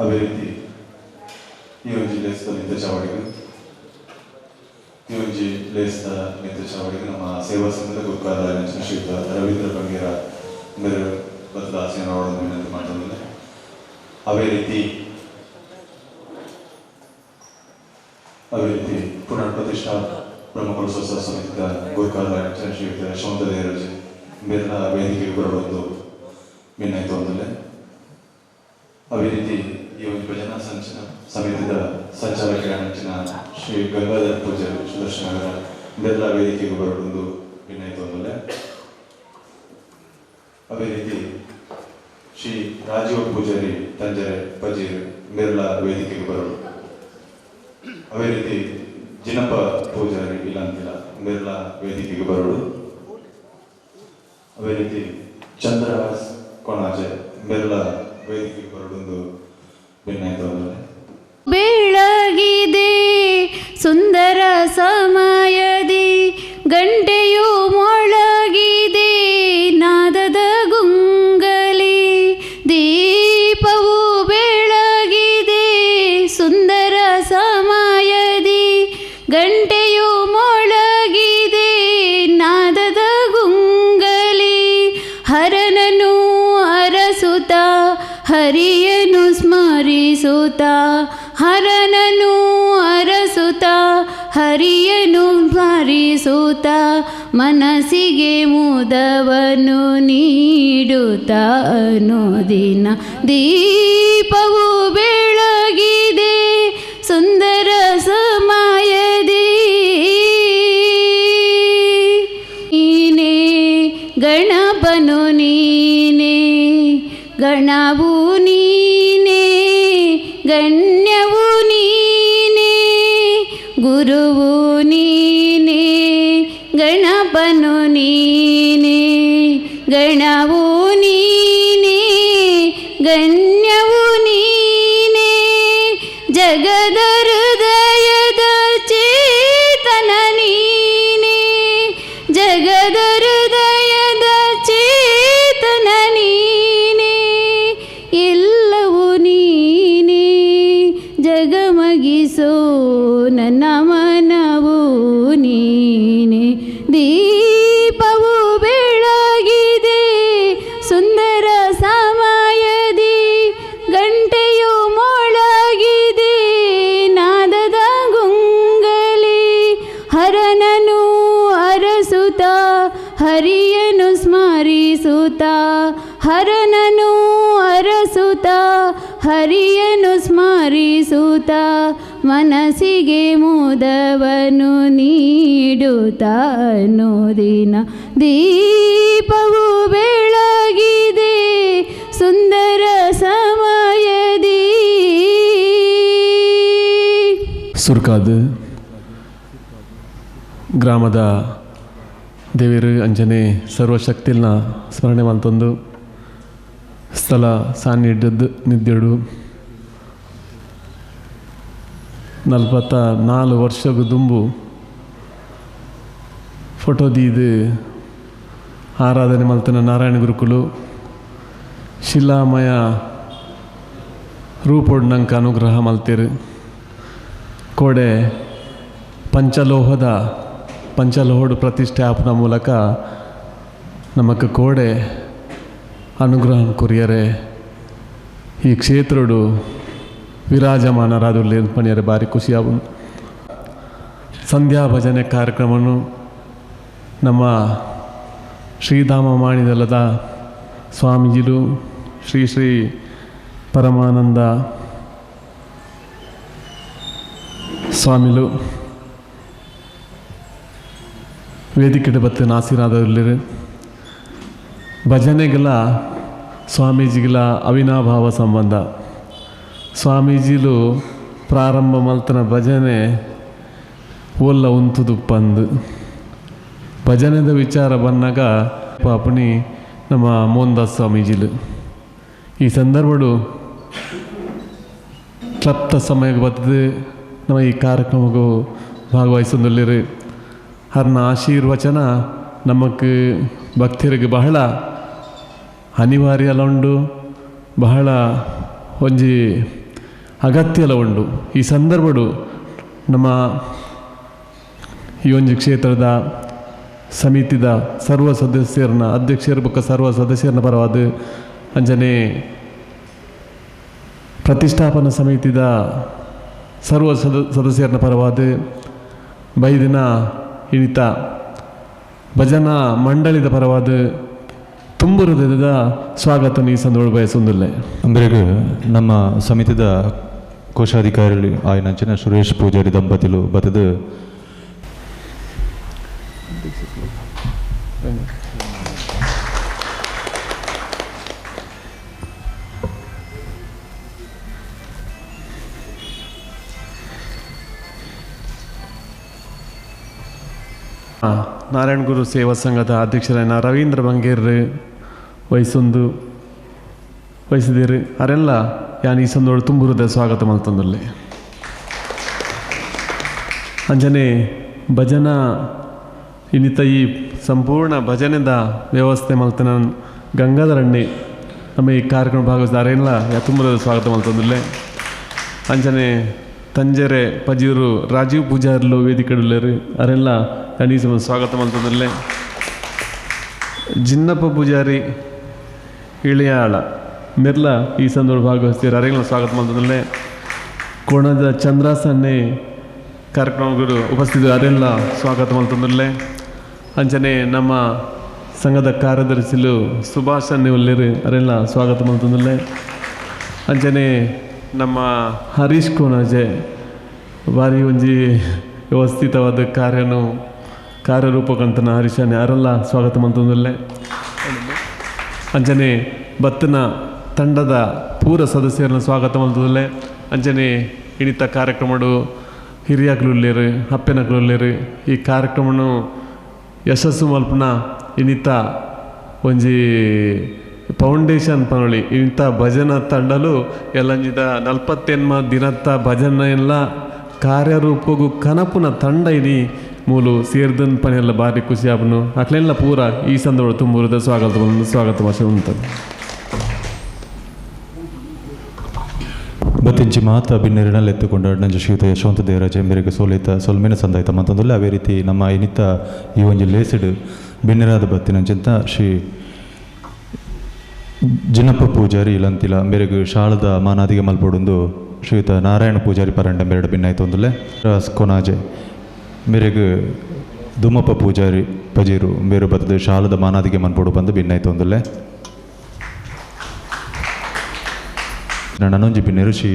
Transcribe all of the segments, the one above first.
ಅದೇ ರೀತಿ ಈ ಒಂಜಿ ಲೇಸ್ದ ಮಿತ್ರ ಚಾವಡಿಗೆ ಈ ಒಂಜಿ ಲೇಸ್ದ ಮಿತ್ರ ಚಾವಡಿಗೆ ನಮ್ಮ ಸೇವಾ ಸಂಘದ ಗುರುಕಾದ ಶ್ರೀಯುತ ರವೀಂದ್ರ ಬಂಗೇರ ಮೇರೆ ಬದಲ ಆಸೆಯನ್ನು ಅವರನ್ನು ವಿನಂತಿ ಮಾಡಿದ್ದಾರೆ. ಅದೇ ರೀತಿ ಪುನರ್ ಪ್ರತಿಷ್ಠಾ ಪ್ರಮುಖ ಸ್ವಸ್ಥರ ಸಮಿತಿಯ ಗುರುಕಾದ ಶ್ರೀಯುತ ಯಶವಂತ ದೇವರಾಜ್ ಮೇಲಿನ ವೇದಿಕೆಗೆ ಬರಬಹುದು ವಿನಂತಿ ಹೊಂದಿದೆ. ಅದೇ ರೀತಿ ಈ ಒಂದು ಭಜನಾ ಸಮಿತಿಯ ಸಂಚಾಲಕರಾದ ಶ್ರೀ ಗಂಗಾಧರ ಪೂಜಾರಿ ಸುದರ್ಶನಗರ ಬೆಲ್ಲ ವೇದಿಕೆಗೆ ಬರಬಹುದು ವಿನಂತಿ ಹೊಂದಿದೆ. ಅದೇ ರೀತಿ ಶ್ರೀ ರಾಜೀವ ಪೂಜಾರಿ ತಂಜರೆ ಪಜೀರ್ ಬೆಲ್ಲ ವೇದಿಕೆಗೆ ಬರಲು. ಅದೇ ರೀತಿ ಜಿನಪ್ಪ ಪೂಜಾರಿ ಇಲಾಂತಿಲ ಬೆಲ್ಲ ವೇದಿಕೆಗೆ ಬರಲು. ಅದೇ ರೀತಿ ಚಂದ್ರಹಾಸ್ ಕೊಣಾಜೆ ಬೆಲ್ಲ ವೇದಿಕೆಗೆ ಬರಲು ವಿನಂತಿ ಹೊಂದಿದೆ. ಬೆಳಗಿದೆ ಸುಂದರ ಸಮಯದಿ ಗಂಟೆಯು ಮೊಳಗಿದೆ ನಾದದ ಗುಂಗಲಿ ದೀಪವು ಬೆಳಗಿದೆ ಸುಂದರ ಸಮಯದಿ ಗಂಟೆಯು ಮೊಳಗಿದೆ ನಾದದ ಗುಂಗಲಿ ಹರನನು ಅರಸುತ್ತ ಹರಿಯನು ಸ್ಮರಿಸುತ್ತ ಹರನನು ಅರಸುತ್ತ ಹರಿಯನು ಸ್ಮರಿಸುತ್ತ ಮನಸ್ಸಿಗೆ ಮುದವನ್ನು ನೀಡುತ್ತ ಅನುದಿನ ದೀಪವು ಬೆಳಗಿದೆ ಸುಂದರ ಸಮಯದಿ ನೀನೇ ಗಣಪನು ನೀನೇ ಗಣವು ನೀನೇ ಗಣ್ಯವು ನೀನೇ ಗುರುವು ನೀನೇ ಗಣಪನು ನೀನೇ ಗಣವು ನೀನೇ ಗಣ್ಯವು ನೀನೇ ಜಗದ ಹೃದಯದ ಚೇತನ ನೀನೇ ಜಗದ ಹೃದಯದ ಚೇತನ ನೀನೇ ಎಲ್ಲವೂ ನೀನೇ ಜಗಮಗಿಸೋ ನನ್ನ ಮನವು ನೀನೇ ದೀಪವು ಬೆಳಗಿದೆ ಸುಂದರ ಸಮಯದಿ ಗಂಟೆಯು ಮೊಳಗಿದೆ ನಾದದ ಗುಂಗಲಿ ಹರನನು ಅರಸುತ್ತ ಹರಿಯನು ಸ್ಮರಿಸುತ್ತ ಹರನನು ಅರಸುತ್ತ ಹರಿಯನು ಸ್ಮರಿಸುತ್ತ ಮನಸ್ಸಿಗೆ ಮುದವನ್ನು ನೀಡುತ್ತ ಅನುದಿನ ದೀಪವು ಬೆಳಗಿದೆ ಸುಂದರ ಸಮಯದಿ. ಸುರ್ಕಾದ್ ಗ್ರಾಮದ ದೇವರು ಅಂಜನೆ ಸರ್ವಶಕ್ತಿಲ್ನ ಸ್ಮರಣೆ ಮಲ್ತೊಂದು ಸ್ಥಳ ಸಾನ್ನಿಧ್ಯದ್ದು ನಿದ್ದೆಡು 44 ವರ್ಷದ ದುಂಬು ಫೋಟೋ ದೀದು ಆರಾಧನೆ ಮಲ್ತನ ನಾರಾಯಣ ಗುರುಕುಲು ಶಿಲಾಮಯ ರೂಪೊಡ್ನಂಕ ಅನುಗ್ರಹ ಮಲ್ತೇರು ಕೋಡೆ ಪಂಚಲೋಹದ ಪ್ರತಿಷ್ಠಾಪನಾ ಮೂಲಕ ನಮಕ್ ಕೋಡೆ ಅನುಗ್ರಹ ಕುರಿಯರೆ ಈ ಕ್ಷೇತ್ರಡು ವಿರಾಜಮಾನರಾದುಲ್ಲೆ ಪಣಿಯರೆ ಭಾರಿ ಖುಷಿಯಾವು. ಸಂಧ್ಯಾ ಭಜನೆ ಕಾರ್ಯಕ್ರಮವನ್ನು ನಮ್ಮ ಶ್ರೀಧಾಮ ಮಾಣಿದಲ್ಲದ ಸ್ವಾಮೀಜಿಲು ಶ್ರೀ ಶ್ರೀ ಪರಮಾನಂದ ಸ್ವಾಮಿಲು ವೇದಿಕೆಡು ಬತ್ತು ನಾಸಿರಾದಲ್ಲಿರು ಭಜನೆಗಳ ಸ್ವಾಮೀಜಿಗಳ ಅವಿನಾಭಾವ ಸಂಬಂಧ. ಸ್ವಾಮೀಜಿಲು ಪ್ರಾರಂಭ ಮಲ್ತನ ಭಜನೆ ಒಲ್ಲ ಉಂತುದು ಪಂದು ಭಜನೆದ ವಿಚಾರ ಬಂದಾಗ ಪಾಪಣಿ ನಮ್ಮ ಮೋಹನ್ದಾಸ್ ಸ್ವಾಮೀಜಿಲು ಈ ಸಂದರ್ಭಡು ಕ್ಲಪ್ತ ಸಮಯಕ್ಕೆ ಬರ್ತದೆ ನಮ್ಮ ಈ ಕಾರ್ಯಕ್ರಮಕ್ಕೂ ಭಾಗವಹಿಸಲಿರು ಹರ್ನ ಆಶೀರ್ವಚನ ನಮಕ್ ಭಕ್ತರಿಗೆ ಬಹಳ ಅನಿವಾರ್ಯಲ ಉಂಡು, ಬಹಳ ಒಂಜಿ ಅಗತ್ಯಲ ಉಂಡು. ಈ ಸಂದರ್ಭಡು ನಮ್ಮ ಈ ಒಂಜಿ ಕ್ಷೇತ್ರದ ಸಮಿತಿದ ಸರ್ವ ಸದಸ್ಯರನ್ನ ಅಧ್ಯಕ್ಷರ ಬೊಕ್ಕ ಸರ್ವ ಸದಸ್ಯರನ್ನ ಪರವಾದ ಅಂಜನೆ ಪ್ರತಿಷ್ಠಾಪನಾ ಸಮಿತಿದ ಸರ್ವ ಸದಸ್ಯರನ್ನ ಪರವಾದ ಬೈದಿನ ಇಳಿತ ಭಜನಾ ಮಂಡಳಿದ ಪರವಾದ ತುಂಬು ಹೃದಯದ ಸ್ವಾಗತ ಈ ಸಂದರ್ಭ ಬಯಸೊಂದಿಲ್ಲ. ಅಂಬರಿಗೆ ನಮ್ಮ ಸಮಿತಿದ ಕೋಶಾಧಿಕಾರಿ ಆಯ್ನಂಚಿನ ಸುರೇಶ್ ಪೂಜಾರಿ ದಂಪತಿಲು ಬತದ ನಾರಾಯಣ ಗುರು ಸೇವಾ ಸಂಘದ ಅಧ್ಯಕ್ಷರಾದ ರವೀಂದ್ರ ಬಂಗೇರ್ ವಹಿಸಿದಿರು ಅವರೆಲ್ಲ ಯಾನ್ ಈ ಸಂದೋಳು ತುಂಬುರದ ಸ್ವಾಗತ ಮಲ್ತಂದಲ್ಲಿ. ಅಂಜನೆ ಭಜನಾ ಇನ್ನಿತ ಈ ಸಂಪೂರ್ಣ ಭಜನೆದ ವ್ಯವಸ್ಥೆ ಮಲ್ತನ ಗಂಗಾಧರಣ್ಣೆ ನಮ್ಮ ಈ ಕಾರ್ಯಕ್ರಮ ಭಾಗವಹಿಸಿದ ಅವರೆಲ್ಲ ತುಂಬುರದ ಸ್ವಾಗತ ಮಲ್ತಂದಿಲ್ಲ. ಅಂಜನೆ ತಂಜರೆ ಪಜೀರು ರಾಜೀವ್ ಪೂಜಾರ್ಲು ವೇದಿಕೆಡುಲ್ಲರು ಅವರೆಲ್ಲ ಕನೀಸ ಸ್ವಾಗತ ಮಲ್ತದಲ್ಲೇ. ಜಿನ್ನಪ್ಪ ಪೂಜಾರಿ ಇಳಿಯಾಳ ಮಿರ್ಲ ಈ ಸಂದರ್ಭ ಭಾಗವಹಿಸ್ತೀರ ಅವರೆಲ್ಲ ಸ್ವಾಗತ ಮಲ್ತದಲ್ಲೇ. ಕೋಣದ ಚಂದ್ರಾಸನ್ನೆ ಕಾರ್ಯಕ್ರಮಗಳು ಉಪಸ್ಥಿತ ಅವರೆಲ್ಲ ಸ್ವಾಗತ ಮಲ್ತದಲ್ಲೇ. ಅಂಚನೆ ನಮ್ಮ ಸಂಘದ ಕಾರ್ಯದರ್ಶಿಲು ಸುಭಾಷ್ ಅನ್ನೆ ಒಲ್ಲೆರು ಅವರೆಲ್ಲ ಸ್ವಾಗತ ಮಲ್ತದಲ್ಲೇ. ಅಂಚನೆ ನಮ್ಮ ಹರೀಶ್ ಕೋಣಜೆ ಭಾರಿ ಒಂಜಿ ವ್ಯವಸ್ಥಿತವಾದ ಕಾರ್ಯರೂಪಕ್ಕಂತನ ಹರೀಶಾನೆ ಅವರೆಲ್ಲ ಸ್ವಾಗತ ಮಂತಂದಲ್ಲೇ. ಅಂಚನೆ ಬತ್ತನ ತಂಡದ ಪೂರ ಸದಸ್ಯರನ್ನ ಸ್ವಾಗತ ಮಂತದಲ್ಲೇ. ಅಂಚನೆ ಇಣಿತ ಕಾರ್ಯಕ್ರಮಡು ಹಿರಿಯಾಕ್ಲುಲ್ಲೇರು ಅಪ್ಪೆನಕ್ಲುಲ್ಲೇರು ಈ ಕಾರ್ಯಕ್ರಮನು ಯಶಸ್ಸು ಮಲ್ಪನ ಇಣಿತ ಒಂಜಿ ಫೌಂಡೇಶನ್ ಪನೊಳಿ ಇಂಥ ಭಜನಾ ತಂಡಲು ಎಲ್ಲಂಜಿದ 48 ದಿನತ್ತ ಭಜನ ಎಲ್ಲ ಕಾರ್ಯರೂಪಗೂ ಕನಪುನ ತಂಡ ಇನಿ ಮೂಲು ಸೇರ್ದನ್ ಪನೆಲ್ಲ ಭಾರಿ ಖುಷಿ ಆಪನು ಅಕ್ಲೆಲ್ಲ ಪೂರ ಈ ಸಂದರ್ಭ ತುಂಬುರದ ಸ್ವಾಗತ ಭಾಷೆ ಉಂಟು. ಬತ್ತಿಂಚಿ ಮಾತ ಬಿನ್ನೆರಿನಲ್ಲಿ ಎತ್ತುಕೊಂಡ ನಂಜ ಶ್ರೀಯುತ ಯಶವಂತ ದೇವರಾಜ ಎಂಬರಿಗೆ ಸೊಲ್ಮೇನ ಸಂದಾಯ್ತ ಮತ್ತೊಂದಲ್ಲ ಅವೇ ರೀತಿ ನಮ್ಮ ಇನಿತ ಈ ಒಂಜಿ ಲೇಸಿಡ್ ಬಿನ್ನೆರಾದ ಬತ್ತಿನಂಚಿಂತ ಶ್ರೀ ಜಿನ್ನಪ್ಪ ಪೂಜಾರಿ ಇಲ್ಲಂತಿಲ್ಲ ಮೇರೆಗೆ ಶಾಳದ ಮಾನಾದಿಗೆ ಮಲ್ಪೊಂದು ಶ್ರೀಯುತ ನಾರಾಯಣ ಪೂಜಾರಿ ಪರಂಡ ಮೇರಡ ಭಿನ್ನಾಯ್ತೊಂದಲೆ. ಕೊನಾಜೆ ಮೇರೆಗೆ ದುಮ್ಮಪ್ಪ ಪೂಜಾರಿ ಪಜೀರು ಮೇರು ಬತ್ತದ ಶಾಲದ ಮಾನಾದಿಗೆ ಮನ್ಪೊಡು ಬಂದು ಭಿನ್ನಾಯ್ತೊಂದಲೆ. ನನೊಂಜಿ ಭಿನ್ನೆರು ಶ್ರೀ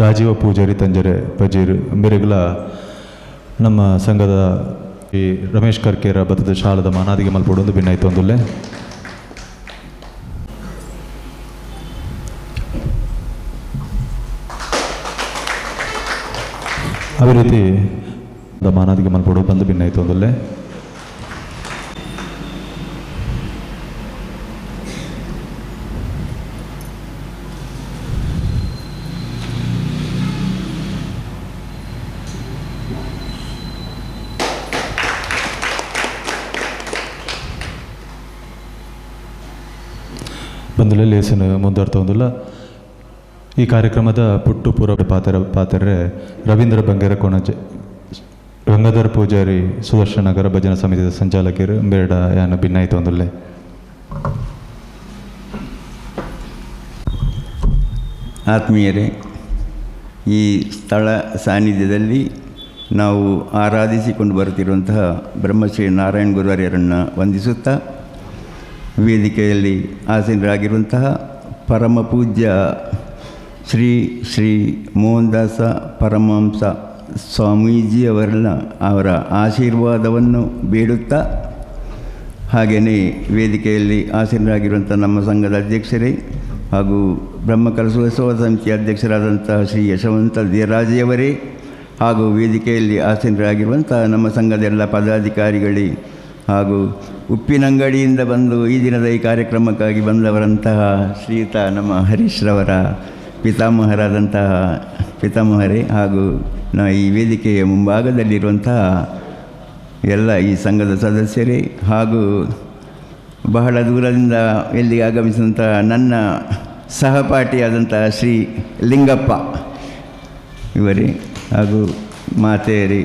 ರಾಜೀವ ಪೂಜಾರಿ ತಂಜರೆ ಪಜೀರು ಮೇರೆಗಳ ನಮ್ಮ ಸಂಘದ ಶ್ರೀ ರಮೇಶ್ ಕರ್ಕೇರ ಬತ್ತದ ಶಾಲದ ಮಾನಾದಿಗೆ ಮಲ್ಪೊಡು ಭಿನ್ನಾಯ್ತೊಂದಲೆ. ಅದೇ ರೀತಿ ಮಾನಾದಿಗೆ ಮಲ್ಪೊಡು ಬಂದು ಭಿನ್ನಾಯ್ತೊಂದಲೆ. ಬಂದುಲೆ ಲೇಸನ ಮುಂದುವರ್ತಾ ಒಂದಿಲ್ಲ. ಈ ಕಾರ್ಯಕ್ರಮದ ಪುಟ್ಟು ಪೂರ್ವ ಪಾತ್ರರೆ ರವೀಂದ್ರ ಬಂಗೇರ ಕೋಣಜ, ಗಂಗಾಧರ ಪೂಜಾರಿ, ಸುದರ್ಶನ ನಗರ ಭಜನಾ ಸಮಿತಿಯ ಸಂಚಾಲಕರು ಬೇಡ ಯಾನ ಭಿನ್ನಾಯಿತು ಒಂದಲ್ಲೇ. ಆತ್ಮೀಯರೇ, ಈ ಸ್ಥಳ ಸಾನ್ನಿಧ್ಯದಲ್ಲಿ ನಾವು ಆರಾಧಿಸಿಕೊಂಡು ಬರುತ್ತಿರುವಂತಹ ಬ್ರಹ್ಮಶ್ರೀ ನಾರಾಯಣ ಗುರುವರ್ಯರನ್ನು ವಂದಿಸುತ್ತಾ, ವೇದಿಕೆಯಲ್ಲಿ ಆಸೀನರಾಗಿರುವಂತಹ ಪರಮ ಪೂಜ್ಯ ಶ್ರೀ ಶ್ರೀ ಮೋಹನದಾಸ ಪರಮಹಂಸ ಅವರ ಆಶೀರ್ವಾದವನ್ನು ಬೇಡುತ್ತಾ, ಹಾಗೆಯೇ ವೇದಿಕೆಯಲ್ಲಿ ಆಸೀನರಾಗಿರುವಂಥ ನಮ್ಮ ಸಂಘದ ಅಧ್ಯಕ್ಷರೇ ಹಾಗೂ ಬ್ರಹ್ಮಕಲಶೋತ್ಸವ ಸಮಿತಿಯ ಅಧ್ಯಕ್ಷರಾದಂತಹ ಶ್ರೀ ಯಶವಂತ ದೇರಾಜಿಯವರೇ ಹಾಗೂ ವೇದಿಕೆಯಲ್ಲಿ ಆಸೀನರಾಗಿರುವಂಥ ನಮ್ಮ ಸಂಘದ ಎಲ್ಲ ಪದಾಧಿಕಾರಿಗಳೇ ಹಾಗೂ ಉಪ್ಪಿನಂಗಡಿಯಿಂದ ಬಂದು ಈ ದಿನದ ಈ ಕಾರ್ಯಕ್ರಮಕ್ಕಾಗಿ ಬಂದವರಂತಹ ಶ್ರೀಯುತ ನಮ್ಮ ಹರೀಶ್ರವರ ಪಿತಾಮಹರೇ ಹಾಗೂ ಈ ವೇದಿಕೆಯ ಮುಂಭಾಗದಲ್ಲಿರುವಂತಹ ಎಲ್ಲ ಈ ಸಂಘದ ಸದಸ್ಯರೇ ಹಾಗೂ ಬಹಳ ದೂರದಿಂದ ಎಲ್ಲಿಗೆ ಆಗಮಿಸಿದಂಥ ನನ್ನ ಸಹಪಾಠಿಯಾದಂತಹ ಶ್ರೀ ಲಿಂಗಪ್ಪ ಇವರೇ ಹಾಗೂ ಮಾತೆಯರೇ,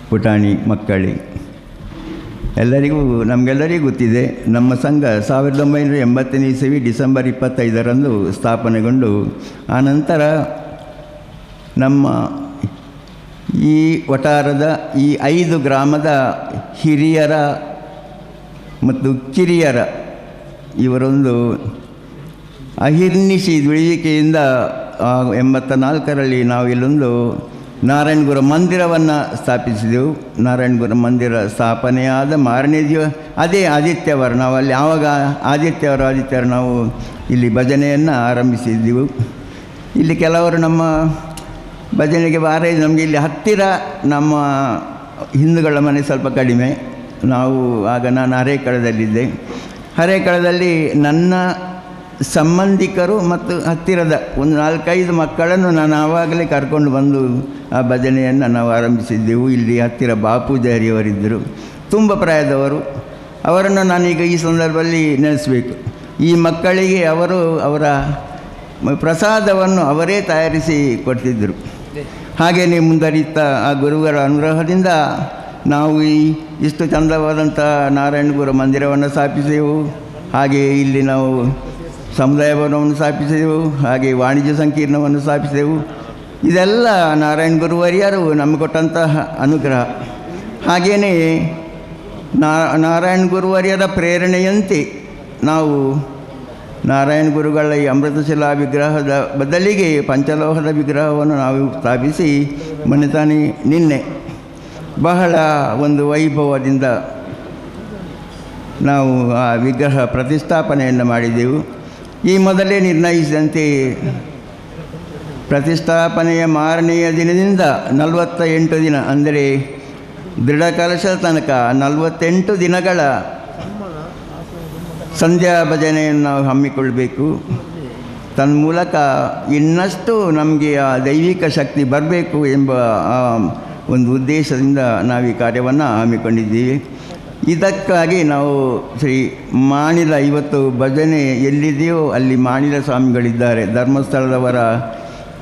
ಪುಟಾಣಿ ಮಕ್ಕಳೇ, ನಮಗೆಲ್ಲರಿಗೂ ಗೊತ್ತಿದೆ, ನಮ್ಮ ಸಂಘ 1980ನೇ ಇಸವಿ ಡಿಸೆಂಬರ್ 25ರಂದು ಸ್ಥಾಪನೆಗೊಂಡು ಆನಂತರ ನಮ್ಮ ಈ ವಟಾರದ ಈ 5 ಗ್ರಾಮದ ಹಿರಿಯರ ಮತ್ತು ಕಿರಿಯರ ಇವರೊಂದು ಅಹಿರ್ನಿಶಿ ದುಡಿಯುವಿಕೆಯಿಂದ 84ರಲ್ಲಿ ನಾವು ಇಲ್ಲೊಂದು ನಾರಾಯಣಗುರು ಮಂದಿರವನ್ನು ಸ್ಥಾಪಿಸಿದೆವು. ನಾರಾಯಣಗುರು ಮಂದಿರ ಸ್ಥಾಪನೆಯಾದ ಮಾರನೇ ಅದೇ ಆದಿತ್ಯವಾರ ನಾವು ಅಲ್ಲಿ ಆವಾಗ ಆದಿತ್ಯವಾರ ನಾವು ಇಲ್ಲಿ ಭಜನೆಯನ್ನು ಆರಂಭಿಸಿದ್ದೆವು. ಇಲ್ಲಿ ಕೆಲವರು ನಮ್ಮ ಭಜನೆಗೆ ನಮಗೆ ಇಲ್ಲಿ ಹತ್ತಿರ ನಮ್ಮ ಹಿಂದೂಗಳ ಮನೆ ಸ್ವಲ್ಪ ಕಡಿಮೆ. ನಾನು ಹರೇಕಳದಲ್ಲಿದ್ದೆ. ಹರೇಕಳದಲ್ಲಿ ನನ್ನ ಸಂಬಂಧಿಕರು ಮತ್ತು ಹತ್ತಿರದ ಒಂದು 4-5 ಮಕ್ಕಳನ್ನು ನಾನು ಆವಾಗಲೇ ಕರ್ಕೊಂಡು ಬಂದು ಆ ಭಜನೆಯನ್ನು ನಾವು ಆರಂಭಿಸಿದ್ದೆವು. ಇಲ್ಲಿ ಹತ್ತಿರ ಬಾಪೂಜಾರಿಯವರಿದ್ದರು, ತುಂಬ ಪ್ರಾಯದವರು. ಅವರನ್ನು ನಾನೀಗ ಈ ಸಂದರ್ಭದಲ್ಲಿ ನೆನೆಸಬೇಕು. ಈ ಮಕ್ಕಳಿಗೆ ಅವರ ಪ್ರಸಾದವನ್ನು ಅವರೇ ತಯಾರಿಸಿ ಕೊಡ್ತಿದ್ದರು. ಹಾಗೆಯೇ ಮುಂದರಿತಾ ಆ ಗುರುಗಳ ಅನುಗ್ರಹದಿಂದ ನಾವು ಇಷ್ಟು ಚಂದವಾದಂಥ ನಾರಾಯಣಗುರು ಮಂದಿರವನ್ನು ಸ್ಥಾಪಿಸಿದೆವು. ಹಾಗೆ ಇಲ್ಲಿ ನಾವು ಸಮುದಾಯ ಭವನವನ್ನು ಸ್ಥಾಪಿಸಿದೆವು. ಹಾಗೆ ವಾಣಿಜ್ಯ ಸಂಕೀರ್ಣವನ್ನು ಸ್ಥಾಪಿಸಿದೆವು. ಇದೆಲ್ಲ ನಾರಾಯಣ ಗುರುವರ್ಯರು ನಮಗೆ ಕೊಟ್ಟಂತಹ ಅನುಗ್ರಹ. ಹಾಗೆಯೇ ನಾರಾಯಣ ಗುರುವರ್ಯರ ಪ್ರೇರಣೆಯಂತೆ ನಾವು ನಾರಾಯಣ ಗುರುಗಳ ಈ ಅಮೃತಶಿಲಾ ವಿಗ್ರಹದ ಬದಲಿಗೆ ಪಂಚಲೋಹದ ವಿಗ್ರಹವನ್ನು ನಾವು ಸ್ಥಾಪಿಸಿ ನಿನ್ನೆ ಬಹಳ ಒಂದು ವೈಭವದಿಂದ ನಾವು ಆ ವಿಗ್ರಹ ಪ್ರತಿಷ್ಠಾಪನೆಯನ್ನು ಮಾಡಿದೆವು. ಈ ಮೊದಲೇ ನಿರ್ಣಯಿಸಿದಂತೆ ಪ್ರತಿಷ್ಠಾಪನೆಯ ಮಾರನೆಯ ದಿನದಿಂದ 48 ದಿನ, ಅಂದರೆ ದೃಢ ಕಲಶದ ತನಕ 48 ದಿನಗಳ ಸಂಧ್ಯಾ ಭಜನೆಯನ್ನು ನಾವು ಹಮ್ಮಿಕೊಳ್ಬೇಕು. ತನ್ಮೂಲಕ ಇನ್ನಷ್ಟು ನಮಗೆ ಆ ದೈವಿಕ ಶಕ್ತಿ ಬರಬೇಕು ಎಂಬ ಒಂದು ಉದ್ದೇಶದಿಂದ ನಾವು ಈ ಕಾರ್ಯವನ್ನು ಹಮ್ಮಿಕೊಂಡಿದ್ದೀವಿ. ಇದಕ್ಕಾಗಿ ನಾವು ಶ್ರೀ ಮಾಣಿಲ, ಇವತ್ತು ಭಜನೆ ಎಲ್ಲಿದೆಯೋ ಅಲ್ಲಿ ಮಾಣಿಲ ಸ್ವಾಮಿಗಳಿದ್ದಾರೆ. ಧರ್ಮಸ್ಥಳದವರ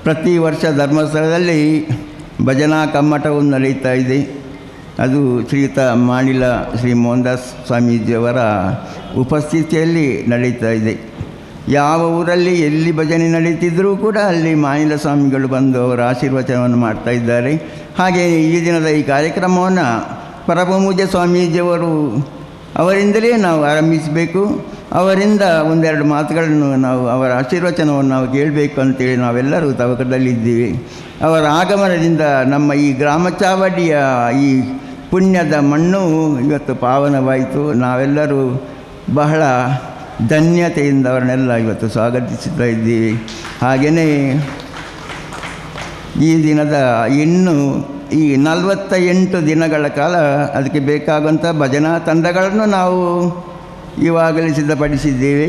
ಪ್ರತಿ ವರ್ಷ ಧರ್ಮಸ್ಥಳದಲ್ಲಿ ಭಜನಾ ಕಮ್ಮಟವನ್ನು ನಡೆಯುತ್ತಾ ಇದೆ. ಅದು ಶ್ರೀಯುತ ಮಾಣಿಲ ಶ್ರೀ ಮೋಹನದಾಸ್ ಸ್ವಾಮೀಜಿಯವರ ಉಪಸ್ಥಿತಿಯಲ್ಲಿ ನಡೀತಾ ಇದೆ. ಯಾವ ಊರಲ್ಲಿ ಎಲ್ಲಿ ಭಜನೆ ನಡೀತಿದ್ದರೂ ಕೂಡ ಅಲ್ಲಿ ಮಾಣಿಲ ಸ್ವಾಮಿಗಳು ಬಂದು ಅವರ ಆಶೀರ್ವಚನವನ್ನು ಮಾಡ್ತಾ ಇದ್ದಾರೆ. ಹಾಗೆ ಈ ದಿನದ ಈ ಕಾರ್ಯಕ್ರಮವನ್ನು ಪರಮಪೂಜ್ಯ ಸ್ವಾಮೀಜಿಯವರು ಅವರಿಂದಲೇ ನಾವು ಆರಂಭಿಸಬೇಕು. ಅವರಿಂದ ಒಂದೆರಡು ಮಾತುಗಳನ್ನು ನಾವು ಅವರ ಆಶೀರ್ವಚನವನ್ನು ನಾವು ಕೇಳಬೇಕು ಅಂತೇಳಿ ನಾವೆಲ್ಲರೂ ತವಕದಲ್ಲಿದ್ದೀವಿ. ಅವರ ಆಗಮನದಿಂದ ನಮ್ಮ ಈ ಗ್ರಾಮ ಚಾವಡಿಯ ಈ ಪುಣ್ಯದ ಮಣ್ಣು ಇವತ್ತು ಪಾವನವಾಯಿತು. ನಾವೆಲ್ಲರೂ ಬಹಳ ಧನ್ಯತೆಯಿಂದ ಅವರನ್ನೆಲ್ಲ ಇವತ್ತು ಸ್ವಾಗತಿಸುತ್ತಾ ಇದ್ದೀವಿ. ಹಾಗೆಯೇ ಈ ದಿನದ ಇನ್ನೂ ಈ 48 ದಿನಗಳ ಕಾಲ ಅದಕ್ಕೆ ಬೇಕಾಗುವಂಥ ಭಜನಾ ತಂಡಗಳನ್ನು ನಾವು ಇವಾಗಲೇ ಸಿದ್ಧಪಡಿಸಿದ್ದೇವೆ.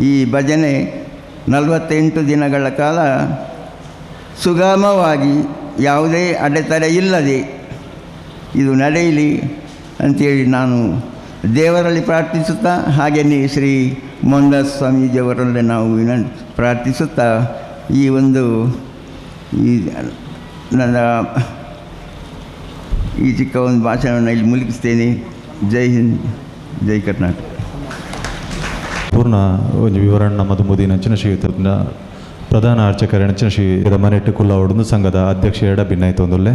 ಈ ಭಜನೆ 48 ದಿನಗಳ ಕಾಲ ಸುಗಮವಾಗಿ ಯಾವುದೇ ಅಡೆತಡೆ ಇಲ್ಲದೆ ಇದು ನಡೆಯಲಿ ಅಂಥೇಳಿ ನಾನು ದೇವರಲ್ಲಿ ಪ್ರಾರ್ಥಿಸುತ್ತಾ, ಹಾಗೆಯೇ ಶ್ರೀ ಮೋಹನದಾಸ್ ಸ್ವಾಮೀಜಿಯವರಲ್ಲೇ ನಾವು ಪ್ರಾರ್ಥಿಸುತ್ತಾ ಈ ನನ್ನ ಈ ಚಿಕ್ಕ ಒಂದು ಭಾಷಣವನ್ನು ಇಲ್ಲಿ ಮುಗಿಸ್ತೇನೆ. ಜೈ ಹಿಂದ್, ಜೈ ಕರ್ನಾಟಕ. ಪೂರ್ಣ ಒಂದು ವಿವರಣೆ ನಮ್ಮದು ಮುದಿನಂಚಿನ ಶ್ರೀಯುತನ ಪ್ರಧಾನ ಅರ್ಚಕರ ನೆಚ್ಚಿನ ಶ್ರೀ ಮನೆಟ್ಟು ಕುಲ್ಲವಡು ಸಂಘದ ಅಧ್ಯಕ್ಷ ಎಡ ಭಿನ್ನಾಯ್ತು ಒಂದೊಳ್ಳೆ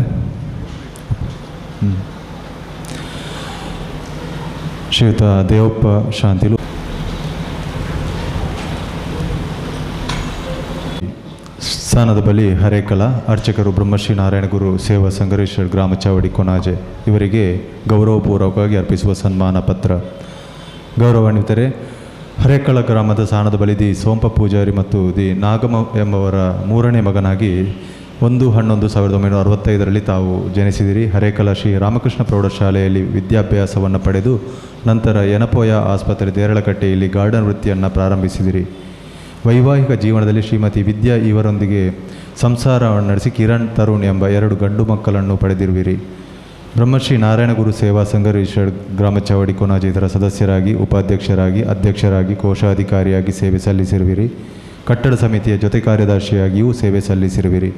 ಶ್ರೀಯುತ ದೇವಪ್ಪ ಶಾಂತಿಲು ಸ್ಥಾನದ ಬಳಿ ಹರೇಕಲ ಅರ್ಚಕರು ಬ್ರಹ್ಮಶ್ರೀ ನಾರಾಯಣ ಗುರು ಸೇವಾ ಸಂಘರೇಶ್ವರ ಗ್ರಾಮ ಚಾವಡಿ ಕೊನಾಜೆ ಇವರಿಗೆ ಗೌರವಪೂರ್ವಕವಾಗಿ ಅರ್ಪಿಸುವ ಸನ್ಮಾನ ಪತ್ರ. ಗೌರವಾನ್ವಿತರೆ, ಹರೇಕಳ ಗ್ರಾಮದ ಸಾಣದ ಬಳಿ ದಿ ಸೋಂಪ ಪೂಜಾರಿ ಮತ್ತು ದಿ ನಾಗಮ ಎಂಬವರ ಮೂರನೇ ಮಗನಾಗಿ 1/11/1965 ತಾವು ಜನಿಸಿದಿರಿ. ಹರೇಕಲ ಶ್ರೀ ರಾಮಕೃಷ್ಣ ಪ್ರೌಢಶಾಲೆಯಲ್ಲಿ ವಿದ್ಯಾಭ್ಯಾಸವನ್ನು ಪಡೆದು ನಂತರ ಯನಪೋಯ ಆಸ್ಪತ್ರೆ ದೇರಳಕಟ್ಟೆಯಲ್ಲಿ ಗಾರ್ಡನ್ ವೃತ್ತಿಯನ್ನು ಪ್ರಾರಂಭಿಸಿದಿರಿ. ವೈವಾಹಿಕ ಜೀವನದಲ್ಲಿ ಶ್ರೀಮತಿ ವಿದ್ಯಾ ಇವರೊಂದಿಗೆ ಸಂಸಾರವನ್ನು ನಡೆಸಿ ಕಿರಣ್ ತರುಣ್ ಎಂಬ 2 ಗಂಡು ಮಕ್ಕಳನ್ನು ಪಡೆದಿರುವಿರಿ. ಬ್ರಹ್ಮಶ್ರೀ ನಾರಾಯಣ ಗುರು ಸೇವಾ ಸಂಘರೇಶ್ವರ ಗ್ರಾಮ ಚಾವಡಿ ಕೊನಾಜೆ ಇದರ ಸದಸ್ಯರಾಗಿ, ಉಪಾಧ್ಯಕ್ಷರಾಗಿ, ಅಧ್ಯಕ್ಷರಾಗಿ, ಕೋಶಾಧಿಕಾರಿಯಾಗಿ ಸೇವೆ ಸಲ್ಲಿಸಿರುವಿರಿ. ಕಟ್ಟಡ ಸಮಿತಿಯ ಜೊತೆ ಕಾರ್ಯದರ್ಶಿಯಾಗಿಯೂ ಸೇವೆ ಸಲ್ಲಿಸಿರುವಿರಿ.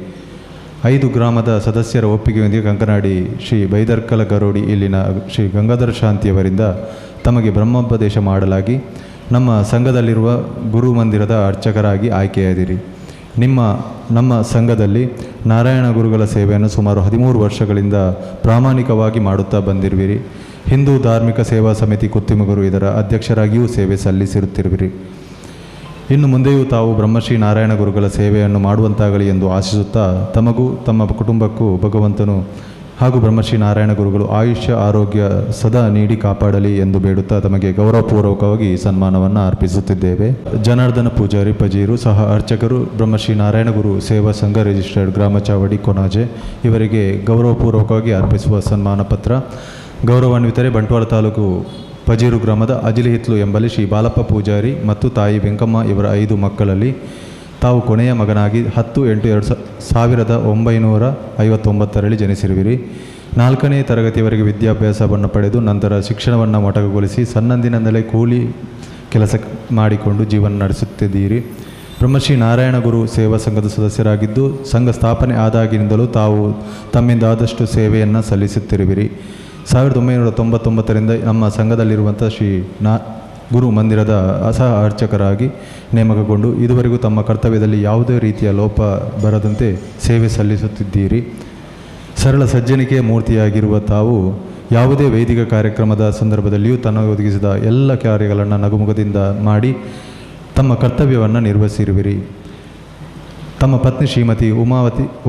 5 ಗ್ರಾಮದ ಸದಸ್ಯರ ಒಪ್ಪಿಗೆಯೊಂದಿಗೆ ಕಂಕನಾಡಿ ಶ್ರೀ ಬೈದರ್ಕಲ ಗರೋಡಿ ಇಲ್ಲಿನ ಶ್ರೀ ಗಂಗಾಧರ ಶಾಂತಿಯವರಿಂದ ತಮಗೆ ಬ್ರಹ್ಮೋಪದೇಶ ಮಾಡಲಾಗಿ ನಮ್ಮ ಸಂಘದಲ್ಲಿರುವ ಗುರು ಮಂದಿರದ ಅರ್ಚಕರಾಗಿ ಆಯ್ಕೆಯಾದಿರಿ. ನಮ್ಮ ಸಂಘದಲ್ಲಿ ನಾರಾಯಣ ಗುರುಗಳ ಸೇವೆಯನ್ನು ಸುಮಾರು 13 ವರ್ಷಗಳಿಂದ ಪ್ರಾಮಾಣಿಕವಾಗಿ ಮಾಡುತ್ತಾ ಬಂದಿರುವಿರಿ. ಹಿಂದೂ ಧಾರ್ಮಿಕ ಸೇವಾ ಸಮಿತಿ ಕುತ್ತಿಮಗುರು ಇದರ ಅಧ್ಯಕ್ಷರಾಗಿಯೂ ಸೇವೆ ಸಲ್ಲಿಸಿರುತ್ತಿರುವಿರಿ. ಇನ್ನು ಮುಂದೆಯೂ ತಾವು ಬ್ರಹ್ಮಶ್ರೀ ನಾರಾಯಣ ಗುರುಗಳ ಸೇವೆಯನ್ನು ಮಾಡುವಂತಾಗಲಿ ಎಂದು ಆಶಿಸುತ್ತಾ ತಮಗೂ ತಮ್ಮ ಕುಟುಂಬಕ್ಕೂ ಭಗವಂತನು ಹಾಗೂ ಬ್ರಹ್ಮಶ್ರೀ ನಾರಾಯಣ ಗುರುಗಳು ಆಯುಷ್ಯ ಆರೋಗ್ಯ ಸದಾ ನೀಡಿ ಕಾಪಾಡಲಿ ಎಂದು ಬೇಡುತ್ತಾ ತಮಗೆ ಗೌರವಪೂರ್ವಕವಾಗಿ ಸನ್ಮಾನವನ್ನು ಅರ್ಪಿಸುತ್ತಿದ್ದೇವೆ. ಜನಾರ್ದನ ಪೂಜಾರಿ ಪಜೀರು ಸಹ ಅರ್ಚಕರು ಬ್ರಹ್ಮಶ್ರೀ ನಾರಾಯಣ ಗುರು ಸೇವಾ ಸಂಘ ರಿಜಿಸ್ಟರ್ಡ್ ಗ್ರಾಮ ಚಾವಡಿ ಕೊನಾಜೆ ಇವರಿಗೆ ಗೌರವಪೂರ್ವಕವಾಗಿ ಅರ್ಪಿಸುವ ಸನ್ಮಾನ ಪತ್ರ. ಗೌರವಾನ್ವಿತರೆ, ಬಂಟ್ವಾಳ ತಾಲೂಕು ಪಜೀರು ಗ್ರಾಮದ ಅಜಿಲಿಹಿತ್ಲು ಎಂಬಲ್ಲಿ ಶ್ರೀ ಬಾಲಪ್ಪ ಪೂಜಾರಿ ಮತ್ತು ತಾಯಿ ವೆಂಕಮ್ಮ ಇವರ 5 ಮಕ್ಕಳಲ್ಲಿ ತಾವು ಕೊನೆಯ ಮಗನಾಗಿ 10/8/1959 ಜನಿಸಿರುವಿರಿ. 4ನೇ ತರಗತಿಯವರೆಗೆ ವಿದ್ಯಾಭ್ಯಾಸವನ್ನು ಪಡೆದು ನಂತರ ಶಿಕ್ಷಣವನ್ನು ಮೊಟಕುಗೊಳಿಸಿ ಸಣ್ಣಂದಿನಿಂದಲೇ ಕೂಲಿ ಕೆಲಸ ಮಾಡಿಕೊಂಡು ಜೀವನ ನಡೆಸುತ್ತಿದ್ದೀರಿ. ಬ್ರಹ್ಮಶ್ರೀ ನಾರಾಯಣ ಗುರು ಸೇವಾ ಸಂಘದ ಸದಸ್ಯರಾಗಿದ್ದು ಸಂಘ ಸ್ಥಾಪನೆ ಆದಾಗಿನಿಂದಲೂ ತಾವು ತಮ್ಮಿಂದ ಆದಷ್ಟು ಸೇವೆಯನ್ನು ಸಲ್ಲಿಸುತ್ತಿರುವಿರಿ. 1999ರಿಂದ ನಮ್ಮ ಸಂಘದಲ್ಲಿರುವಂಥ ಶ್ರೀ ಗುರು ಮಂದಿರದ ಸಹ ಅರ್ಚಕರಾಗಿ ನೇಮಕಗೊಂಡು ಇದುವರೆಗೂ ತಮ್ಮ ಕರ್ತವ್ಯದಲ್ಲಿ ಯಾವುದೇ ರೀತಿಯ ಲೋಪ ಬರದಂತೆ ಸೇವೆ ಸಲ್ಲಿಸುತ್ತಿದ್ದೀರಿ. ಸರಳ ಸಜ್ಜನಿಕೆಯ ಮೂರ್ತಿಯಾಗಿರುವ ತಾವು ಯಾವುದೇ ವೈದಿಕ ಕಾರ್ಯಕ್ರಮದ ಸಂದರ್ಭದಲ್ಲಿಯೂ ತನಗೆ ಒದಗಿಸಿದ ಎಲ್ಲ ಕಾರ್ಯಗಳನ್ನು ನಗುಮುಖದಿಂದ ಮಾಡಿ ತಮ್ಮ ಕರ್ತವ್ಯವನ್ನು ನಿರ್ವಹಿಸಿರುವಿರಿ. ತಮ್ಮ ಪತ್ನಿ ಶ್ರೀಮತಿ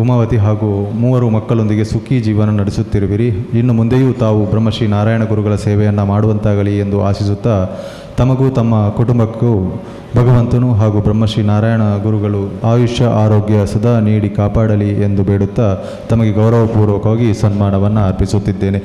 ಉಮಾವತಿ ಹಾಗೂ 3 ಮಕ್ಕಳೊಂದಿಗೆ ಸುಖಿ ಜೀವನ ನಡೆಸುತ್ತಿರುವಿರಿ. ಇನ್ನು ಮುಂದೆಯೂ ತಾವು ಬ್ರಹ್ಮಶ್ರೀ ನಾರಾಯಣ ಗುರುಗಳ ಸೇವೆಯನ್ನು ಮಾಡುವಂತಾಗಲಿ ಎಂದು ಆಶಿಸುತ್ತಾ ತಮಗೂ ತಮ್ಮ ಕುಟುಂಬಕ್ಕೂ ಭಗವಂತನು ಹಾಗೂ ಬ್ರಹ್ಮಶ್ರೀ ನಾರಾಯಣ ಗುರುಗಳು ಆಯುಷ್ಯ ಆರೋಗ್ಯ ಸದಾ ನೀಡಿ ಕಾಪಾಡಲಿ ಎಂದು ಬೇಡುತ್ತಾ ತಮಗೆ ಗೌರವಪೂರ್ವಕವಾಗಿ ಸನ್ಮಾನವನ್ನು ಅರ್ಪಿಸುತ್ತಿದ್ದೇನೆ.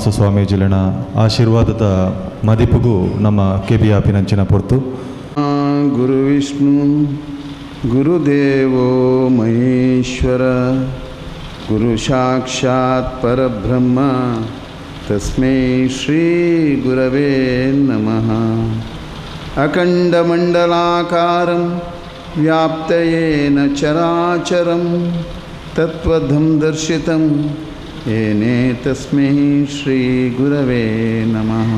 ಪರಮಹಂಸ ಸ್ವಾಮೀಜಿಲಿನ ಆಶೀರ್ವಾದದ ಮದಿಪುಗೂ ನಮ್ಮ KBI ಆಪಿನಂಚಿನ ಪೊರ್ತು. ಗುರು ವಿಷ್ಣು ಗುರುದೇವೋ ಮಹೇಶ್ವರ ಗುರು ಸಾಕ್ಷಾತ್ ಪರಬ್ರಹ್ಮ ತಸ್ಮೈ ಶ್ರೀ ಗುರವೇ ನಮಃ. ಅಖಂಡಮಂಡಲಾಕಾರಂ ವ್ಯಾಪ್ತಯೇನ ಚರಾಚರಂ ತತ್ವಧಂ ದರ್ಶಿತಂ ಏನೇ ತಸ್ಮೈ ಶ್ರೀ ಗುರವೇ ನಮಃ.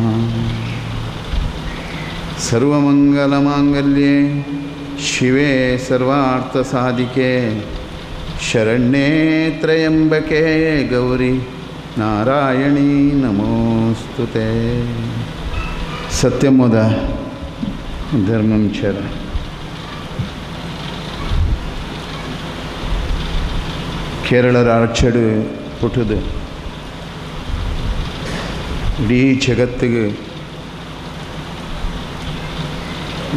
ಸರ್ವಮಂಗಲಮಾಂಗಲ್ಯೆ ಶಿವೆ ಸರ್ವಾರ್ಥಸಾಧಿಕೆ ಶರಣ್ಯೇ ತ್ರ್ಯಂಬಕೆ ಗೌರಿ ನಾರಾಯಣಿ ನಮೋಸ್ತುತೆ. ಸತ್ಯಮೋದ ಧರ್ಮಂ ಚರ. ಕೇರಳದ ಆಚೆಡು ಪುಟ್ಟದು ಇಡೀ ಜಗತ್ತಿಗೆ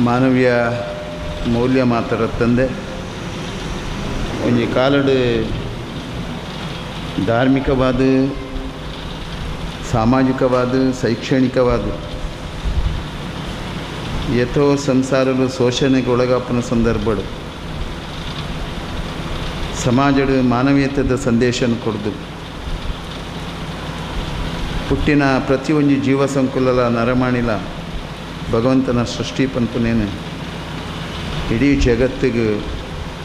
ಮಾನವೀಯ ಮೌಲ್ಯ ಮಾತ್ರ ತಂದೆ ಒಂಜಿ ಕಾಲಡು ಧಾರ್ಮಿಕವಾದ ಸಾಮಾಜಿಕವಾದ ಶೈಕ್ಷಣಿಕವಾದ ಯಥೋ ಸಂಸಾರಲು ಶೋಷಣೆಗೆ ಒಳಗಾಪನ ಸಂದರ್ಭಗಳು ಸಮಾಜದ ಮಾನವೀಯತೆದ ಸಂದೇಶನ ಕೊಡ್ದು ಹುಟ್ಟಿನ ಪ್ರತಿಯೊಂದು ಜೀವ ಸಂಕುಲಲ ನರಮಾಣಿಲ ಭಗವಂತನ ಸೃಷ್ಟಿ ಪಂಪನೇನು ಇಡೀ ಜಗತ್ತಿಗೆ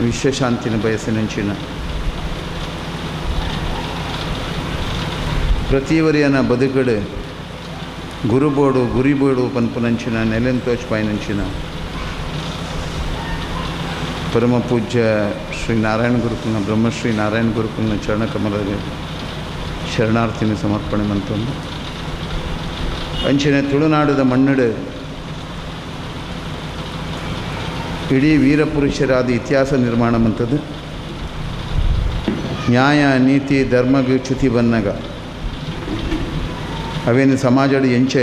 ವಿಶ್ವಶಾಂತಿನ ಬಯಸಿನಂಚಿನ ಪ್ರತಿವರಿಯನ ಬದುಕಡು ಗುರುಬೋಡು ಗುರಿಬೋಡು ಪಂಪನಂಚಿನ ನೆಲೆನ್ ತೋಚ್ಪಾಯಿನಂಚಿನ ಪರಮ ಪೂಜ್ಯ ಶ್ರೀ ನಾರಾಯಣ ಗುರುಕುಲ್ನ ಬ್ರಹ್ಮಶ್ರೀ ನಾರಾಯಣ ಗುರುಕುಲ್ನ ಚರಣಕಮಲಗೆ ಶರಣಾರ್ಥಿನ ಸಮರ್ಪಣೆ ಮಂತೊಂದು ಅಂಚಿನ ತುಳುನಾಡದ ಮಣ್ಣಡು ಇಡೀ ವೀರಪುರುಷರಾದ ಇತಿಹಾಸ ನಿರ್ಮಾಣ ಮಂತದ್ದು ನ್ಯಾಯ ನೀತಿ ಧರ್ಮಗ ಚ್ಯುತಿ ಬನ್ನಗ ಅವೇನು ಸಮಾಜದ ಎಂಚ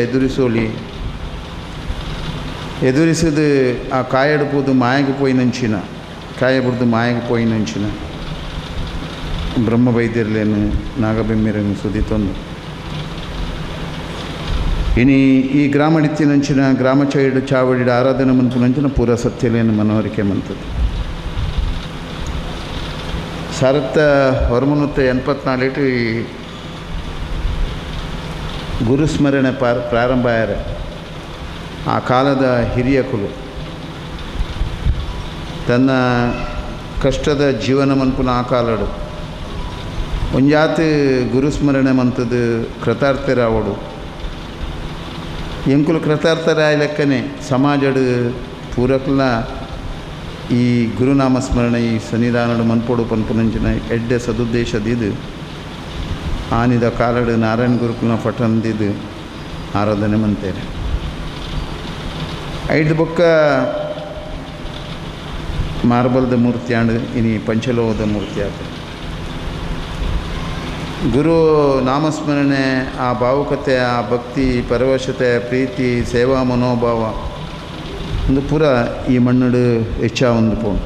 ಎದುರಿಸಿದು ಆ ಕಾಯಡ್ಬೋದು ಮಾಯಗೆ ಪೋಯಿನಂಚಿನ ಕಾಯಬಡ್ದು ಮಾಯಗೆ ಪೋಯಿನಂಚಿನ ಬ್ರಹ್ಮ ವೈದ್ಯರ್ಲೇನು ನಾಗಬೆಮ್ಮಿರನ್ನು ಸುದಿತೊಂದು ಇನಿ ಈ ಗ್ರಾಮಡಿತ್ತಿನಂಚಿನ ಗ್ರಾಮ ಚೈಡು ಚಾವಡಿಡ ಆರಾಧನೆ ಮಂತುನಂಚಿನ ಪೂರ ಸತ್ಯಲೇನು ಮನವರಿಕೆ ಮಂತದ್ದು 1984 ಈ ಗುರುಸ್ಮರಣೆ ಪ್ರಾರಂಭ ಆಯ್ಯಾರ. ಆ ಕಾಲದ ಹಿರಿಯ ಕುಲು ತನ್ನ ಕಷ್ಟದ ಜೀವನ ಮನ್ಪುನ ಆ ಕಾಲಡು ಒಂಜಾತು ಗುರುಸ್ಮರಣೆ ಮಂತದ್ದು ಕೃತಾರ್ಥರಾವಡು ಎಂಕುಲು ಕೃತಾರ್ಥರಾಯ ಲೆಕ್ಕನೆ ಸಮಾಜಡು ಪೂರಕ್ಲ ಈ ಗುರುನಾಮ ಸ್ಮರಣೆ ಈ ಸನ್ನಿಧಾನಡು ಮನ್ಪೊಡು ಪನ್ಪುನಂಚಿನ ಎಡ್ಡೆ ಸದುದ್ದೇಶದಿದ್ದು ಆನಿದ ಕಾಲಡು ನಾರಾಯಣ ಗುರುಕುಲ್ನ ಪಠಣದಿದ್ದು ಆರಾಧನೆ ಮಂತೇನೆ. ಐದು ಬೊಕ್ಕ ಮಾರ್ಬಲ್ದ ಮೂರ್ತಿ ಆಂಡು ಇನಿ ಪಂಚಲೋಹದ ಮೂರ್ತಿ ಆತ. ಗುರು ನಾಮಸ್ಮರಣೆ ಆ ಭಾವುಕತೆ, ಆ ಭಕ್ತಿ, ಪರವಶತೆ, ಪ್ರೀತಿ, ಸೇವಾ ಮನೋಭಾವ ಒಂದು ಪೂರ ಈ ಮಣ್ಣಡು ಹೆಚ್ಚ ಒಂದು ಪೋಣು.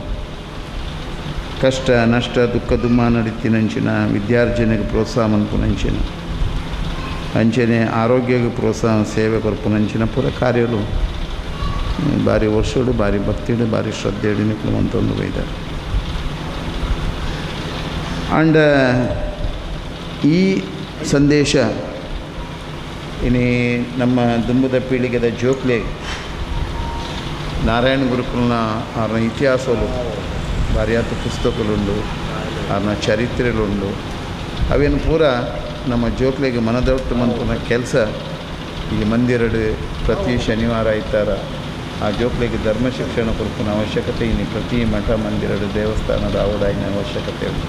ಕಷ್ಟ ನಷ್ಟ ದುಃಖ ದುಮ್ಮ ನಡೀತಿನಂಚಿನ ವಿದ್ಯಾರ್ಜನೆಗೆ ಪ್ರೋತ್ಸಾಹ ಮನ್ಪುನಂಚಿನ ಅಂಚನೆ ಆರೋಗ್ಯಕ್ಕೆ ಪ್ರೋತ್ಸಾಹ ಸೇವೆ ಕೊರ್ಪುನಂಚಿನ ಪೂರ ಕಾರ್ಯಗಳು ಭಾರಿ ವರ್ಷಡು ಭಾರಿ ಭಕ್ತಿಡು ಭಾರಿ ಶ್ರದ್ಧೆಡು ನಿಕ್ಲು ಅಂತಂದು ಬೈದಾರೆ. ಆ್ಯಂಡ್ ಈ ಸಂದೇಶ ಇನಿ ನಮ್ಮ ದುಂಬುದ ಪೀಳಿಗೆದ ಜೋಕ್ಲೆ ನಾರಾಯಣ ಗುರುಕುಲ್ನ ಅವ್ರನ್ನ ಇತಿಹಾಸಲು ಭಾರಿಯಾತ ಪುಸ್ತಕಗಳುಂಡು, ಅವ್ರನ್ನ ಚರಿತ್ರೆಗಳುಂಡು. ಅವೇನು ಪೂರ ನಮ್ಮ ಜೋಕ್ಲೆಗೆ ಮನದೊಟ್ಟು ಮನ್ಪುನ ಕೆಲಸ ಈ ಮಂದಿರಡು ಪ್ರತಿ ಶನಿವಾರ ಆಯ್ತಾರ ಆ ಜೋಕ್ಲೆಗೆ ಧರ್ಮ ಶಿಕ್ಷಣ ಕೊಡ್ಪುನ ಅವಶ್ಯಕತೆ ಇನ್ನು ಪ್ರತಿ ಮಠ ಮಂದಿರಡು ದೇವಸ್ಥಾನದ ಆವಡಾಯಿನ ಅವಶ್ಯಕತೆ ಉಂಟು.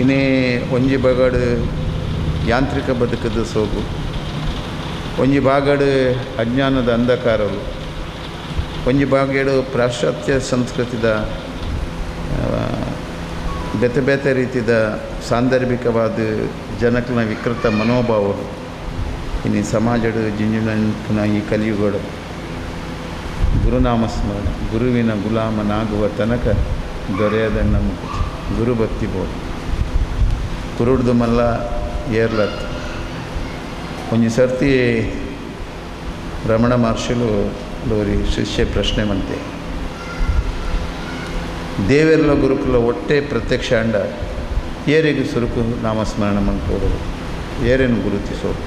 ಇನ್ನೇ ಒಂಜಿ ಬಗಡು ಯಾಂತ್ರಿಕ ಬದುಕದ ಸೋಗು, ಒಂಜಿ ಬಾಗಡು ಅಜ್ಞಾನದ ಅಂಧಕಾರಗಳು, ಒಂಜಿ ಬಾಗೇಡು ಪಾಶ್ಚಾತ್ಯ ಸಂಸ್ಕೃತಿದ ಬೇತೆ ಬೇತೆ ರೀತಿಯ ಸಾಂದರ್ಭಿಕವಾದ ಜನಕನ ವಿಕೃತ ಮನೋಭಾವಗಳು ಇನ್ನು ಸಮಾಜದ ಜಿಂಜಿನ ಈ ಕಲಿಯುಗಗಳು ಗುರುನಾಮ ಸ್ಮರಣೆ ಗುರುವಿನ ಗುಲಾಮನಾಗುವ ತನಕ ದೊರೆಯದ ನಮ್ಮ ಗುರುಭಕ್ತಿ ಬೋಧು ಕುರುಡ್ದು ಮಲ್ಲ ಏರ್ಲತ್ ಒಂಜಿ ಸರ್ತಿ ರಮಣ ಮಹರ್ಷಿಲು ಲೋರಿ ಶಿಷ್ಯ ಪ್ರಶ್ನೆ ಮಂತೆ ದೇವೆರ್ಲ ಗುರುಕುಲ ಒಟ್ಟೆ ಪ್ರತ್ಯಕ್ಷ ಅಂಡ ಏರೆಗೆ ಸುರುಕು ನಾಮಸ್ಮರಣ ಮನ್ಪೋಡು ಏರೇನು ಗುರುತಿಸೋದು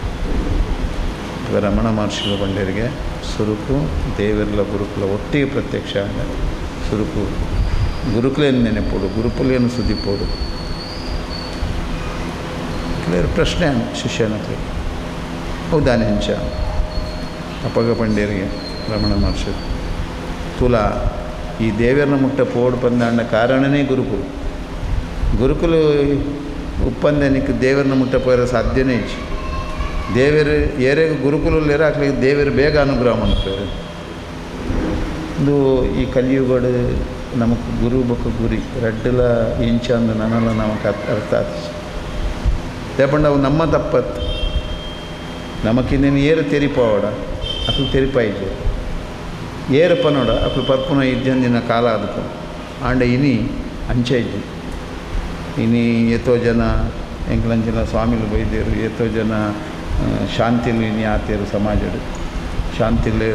ರಮಣ ಮಹರ್ಷಿಲು ಬಂಡರಿಗೆ ಸುರುಕು ದೇವೆರ್ಲ ಗುರುಕುಲ ಒಟ್ಟಿಗೆ ಪ್ರತ್ಯಕ್ಷ ಅಂಡ ಸುರುಕು ಗುರುಕುಲೇನು ನೆನೆಪೋಡು ಗುರುಕುಲೇನು ಸುದ್ದಿಪೋಡು ಕ್ಲಿಯರ್ ಪ್ರಶ್ನೆ ಶಿಷ್ಯನ ಹತ್ರ ಹೌದಾನೆ ಹೆಂಚ ಅಪ್ಪಗ ಪಂಡೇರಿಗೆ ರಮಣ ಮಹರ್ಷಿ ತುಲಾ ಈ ದೇವರನ್ನ ಮುಟ್ಟ ಪೋಡು ಬಂದ ಕಾರಣನೇ ಗುರುಕುಲು ಗುರುಕುಲು ಉಪ್ಪಂದೆ ನಿಕ್ಕೆ ದೇವರನ್ನ ಮುಟ್ಟ ಪೋರ ಸಾಧ್ಯನೇ ಇಚ್ಚು ದೇವರು ಏರೆಗೆ ಗುರುಕುಲಲ್ಲಿರ ಆಗ್ಲಿಕ್ಕೆ ದೇವರು ಬೇಗ ಅನುಗ್ರಹ ಮಾಡ್ತಾರೆ ಇದು ಈ ಕಲಿಯುಗಡು ನಮಗೆ ಗುರು ಬೊಕ್ಕ ಗುರಿ ರಡ್ಡಲ ಇಂಚ ಅಂದು ನನ್ನಲ್ಲ ನಮಗೆ ಅರ್ಥ ಆಯ್ತು ತೇಪಂಡ ಅವು ನಮ್ಮ ತಪ್ಪತ್ತು ನಮಕಿನ್ನೇನು ಏರು ತೆರಿಪೋವಡ ಅಕ್ಲು ತೆರಿಪಾಯಿಜೆ ಏರು ಪನೋಡ ಅಕ್ಲು ಪರ್ಪುನ ಇದ್ದಂದಿನ ಕಾಲ ಅದಕ್ಕೆ ಆಂಡ ಇನಿ ಅಂಚೆ ಇಜ್ಜಿ ಇನಿ ಎತ್ತೋ ಜನ ಎಂಕ್ಲಂಚಿನ ಸ್ವಾಮಿಲು ಬೈದೇರು ಎತ್ತೋ ಜನ ಶಾಂತಿಲು ಇನಿ ಆತೇರು ಸಮಾಜಡು ಶಾಂತಿಲು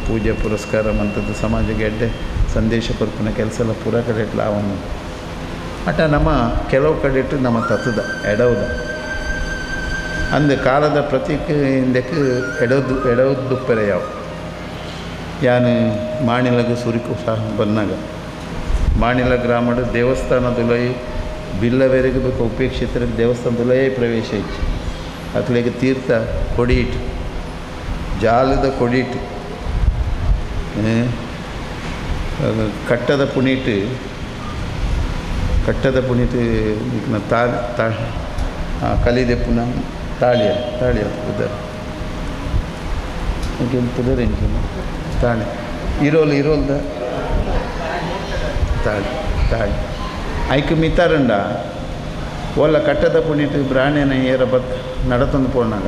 ಪೂಜೆ ಪುರಸ್ಕಾರ ಮಂತದ್ದು ಸಮಾಜಕ್ಕೆ ಎಡ್ಡೆ ಸಂದೇಶ ಕೊರ್ಪುನ ಕೆಲಸ ಎಲ್ಲ ಪೂರ ಕಡೆ ಇಟ್ಲ ಅವನು ಅಟ ನಮ್ಮ ಕೆಲವು ಕಡೆ ಇಟ್ಟು ನಮ್ಮ ತತ್ತದ ಎಡವುದ ಅಂದು ಕಾಲದ ಪ್ರತೀಕ ಹಿಂದಕ್ಕೆ ಎಡವದ್ದುಪ್ಪರೆ ಯಾವ ಯಾನು ಮಾಣಿಲಗ ಸುರಿಕು ಸಹ ಬಂದಾಗ ಮಾಣಿಲ ಗ್ರಾಮದ ದೇವಸ್ಥಾನದುಲೈ ಬಿಲ್ಲವೆರೆಗೆ ಬೇಕು ಉಪೇಕ್ಷಿತರ ದೇವಸ್ಥಾನದುಲೈ ಪ್ರವೇಶ ಇತ್ತು ಅಕ್ಲಿಗೆ ತೀರ್ಥ ಕೊಡಿ ಇಟ್ಟು ಜಾಲದ ಕೊಡಿ ಇಟ್ಟು ಕಟ್ಟದ ಪುನೀಟು ಕಲಿದೆ ಪುನಃ ತಾಳಿಯ ಪುದರ್ ಪುದರ್ ಎಂಚು ತಾಳಿ ಇರೋಲ್ದ ತಾಳಿ ಐಕ್ ಮಿತ್ತಾರಂಡ ಒಲ್ಲ ಕಟ್ಟದ ಪುನೀಟು ಬ್ರಾಣೆನ ಏರ ಬತ್ ನಡತಂದು ಪೋಣಾಗ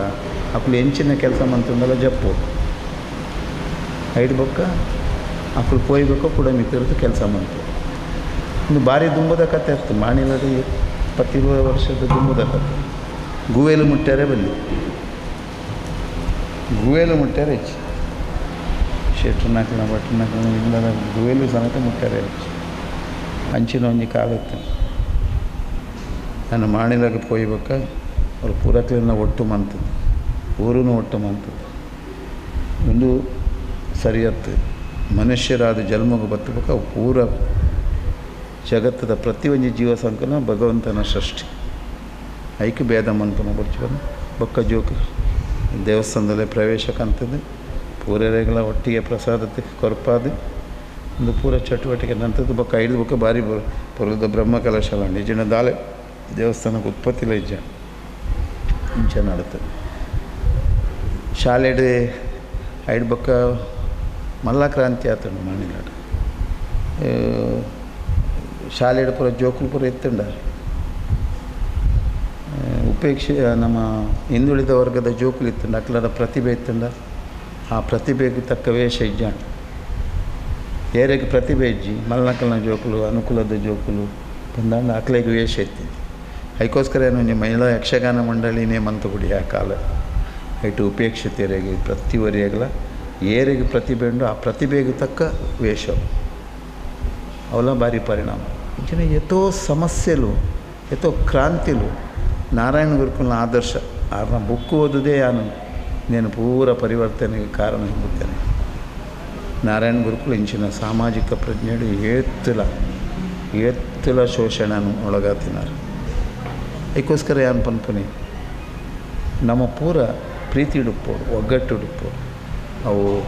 ಅಕ್ಲು ಎಂಚಿನ ಕೆಲಸ ಮಂತಂದಲ್ಲ ಜಪ್ಪು ಐಡ್ ಬೊಕ್ಕ ಅಕ್ಲು ಪೋಯ್ಬೇಕು ಕೂಡ ಮಿತ್ತಿರದು ಕೆಲಸ ಮಂತು ಒಂದು ಭಾರಿ ದುಂಬದ ಕತೆ ಇತ್ತು ಮಾಣಿಲದ 20 ವರ್ಷದ ದುಂಬದ ಕತೆ ಗುವೇಲು ಮುಟ್ಟ್ಯಾರೆ ಬಂದು ಗುವೇಲು ಮುಟ್ಟ್ಯಾರೆ ಹೆಚ್ಚು ಶೆಟ್ರನಾಕಲ ಬಟ್ರನಾಕಲ ಇಲ್ಲ ಗುವೇಲು ಸಮೇತ ಮುಟ್ಟ್ಯಾರೆ ಹೆಚ್ಚು ಅಂಚಿನ ಒಂಜಿ ಕಾಲ ಇತ್ತು ನಾನು ಮಾಣಿಲಾಗ ಪೋಯ್ಬೇಕ ಅವ್ರು ಪೂರಕ್ಲಿನ ಒಟ್ಟು ಮಂತದ್ದು ಊರೂ ಒಟ್ಟು ಮಂತದ್ದು ಒಂದು ಸರಿಯತ್ತು ಮನುಷ್ಯರಾದ ಜನ್ಮಕ್ಕೆ ಬತ್ತಬೇಕು ಅವು ಪೂರ ಜಗತ್ತದ ಪ್ರತಿಯೊಂದು ಜೀವ ಸಂಕುಲ ಭಗವಂತನ ಸೃಷ್ಟಿ ಐಕ್ಯ ಭೇದ ಮನ್ಪನ ಬರ್ಚು ಬೊಕ್ಕ ಜೋಕು ದೇವಸ್ಥಾನದಲ್ಲೇ ಪ್ರವೇಶಕ್ಕಂಥದ್ದು ಪೂರರೆಗಳ ಒಟ್ಟಿಗೆ ಪ್ರಸಾದತೆ ಕೊರಪಾದು ಒಂದು ಪೂರ ಚಟುವಟಿಕೆ ನಂತದ್ದು ಬೊಕ್ಕ ಐದು ಬೊಕ್ಕ ಭಾರಿ ಪೊರದ ಬ್ರಹ್ಮ ಕಲಶಲ ನಿಜನ ದಾಲೆ ದೇವಸ್ಥಾನಕ್ಕೆ ಉತ್ಪತ್ತಿಲ ಇಜ್ಜ ಇಂಚ ನಡುತ್ತದೆ ಶಾಲೆಡ್ ಐದು ಬೊಕ್ಕ ಮಲ್ಲ ಕ್ರಾಂತಿ ಆತಂಡು ಮಣ್ಣಿನಾಡು ಶಾಲೆಡ್ ಪೂರ ಜೋಕುಲು ಪೂರ ಎತ್ತಂಡ ಉಪೇಕ್ಷೆ ನಮ್ಮ ಹಿಂದುಳಿದ ವರ್ಗದ ಜೋಕುಲು ಇತ್ತಂಡ ಅಕ್ಲರ ಪ್ರತಿಭೆ ಇತ್ತಂಡ ಆ ಪ್ರತಿಭೆಗೆ ತಕ್ಕ ವೇಷ ಇಜ್ಜಾಣ ಏರೆಗೆ ಪ್ರತಿಭೆ ಇಜ್ಜಿ ಮಲ್ನಕಲ್ನ ಜೋಕುಲು ಅನುಕೂಲದ ಜೋಕುಲು ಬಂದಾಂಡ ಅಕ್ಲೆಗೆ ವೇಷ ಎತ್ತಿದ್ದು ಅದಕ್ಕೋಸ್ಕರ ಏನು ಮಹಿಳಾ ಯಕ್ಷಗಾನ ಮಂಡಳಿನೇ ಮಂತುಗುಡಿ ಆ ಕಾಲ ಐಟು ಉಪೇಕ್ಷತೆಯರಿಗೆ ಪ್ರತಿವರಿಯಾಗಲ ಏರಿಗೆ ಪ್ರತಿಭೆ ಉಂಡು ಆ ಪ್ರತಿಭೆಗೆ ತಕ್ಕ ವೇಷ ಅವಲ ಭಾರಿ ಪರಿಣಾಮ ಇಂಚಿನ ಎತ್ತೋ ಸಮಸ್ಯೆಲು ಎತ್ತೋ ಕ್ರಾಂತಿಲು ನಾರಾಯಣ ಗುರುಕುಲನ ಆದರ್ಶ ಆರ್ನ ಬುಕ್ ಓದುದೇ నేను ಪೂರ ಪರಿವರ್ತನೆಗೆ ಕಾರಣ ಹೊಂದುತ್ತೇನೆ ನಾರಾಯಣ ಗುರುಕುಲ ಇಂಚಿನ ಸಾಮಾಜಿಕ ಪ್ರಜ್ಞೆಡು ಏತ್ತುಲ ಶೋಷಣೆಯನ್ನು ಒಳಗಾತಿನಾರು ಅದಕ್ಕೋಸ್ಕರ ಏನು ಪನ್ಪನಿ ನಮ್ಮ ಪೂರ ಪ್ರೀತಿ ಉಡುಪೋಡು ಒಗ್ಗಟ್ಟು ಉಡುಪೋಡು ಅವು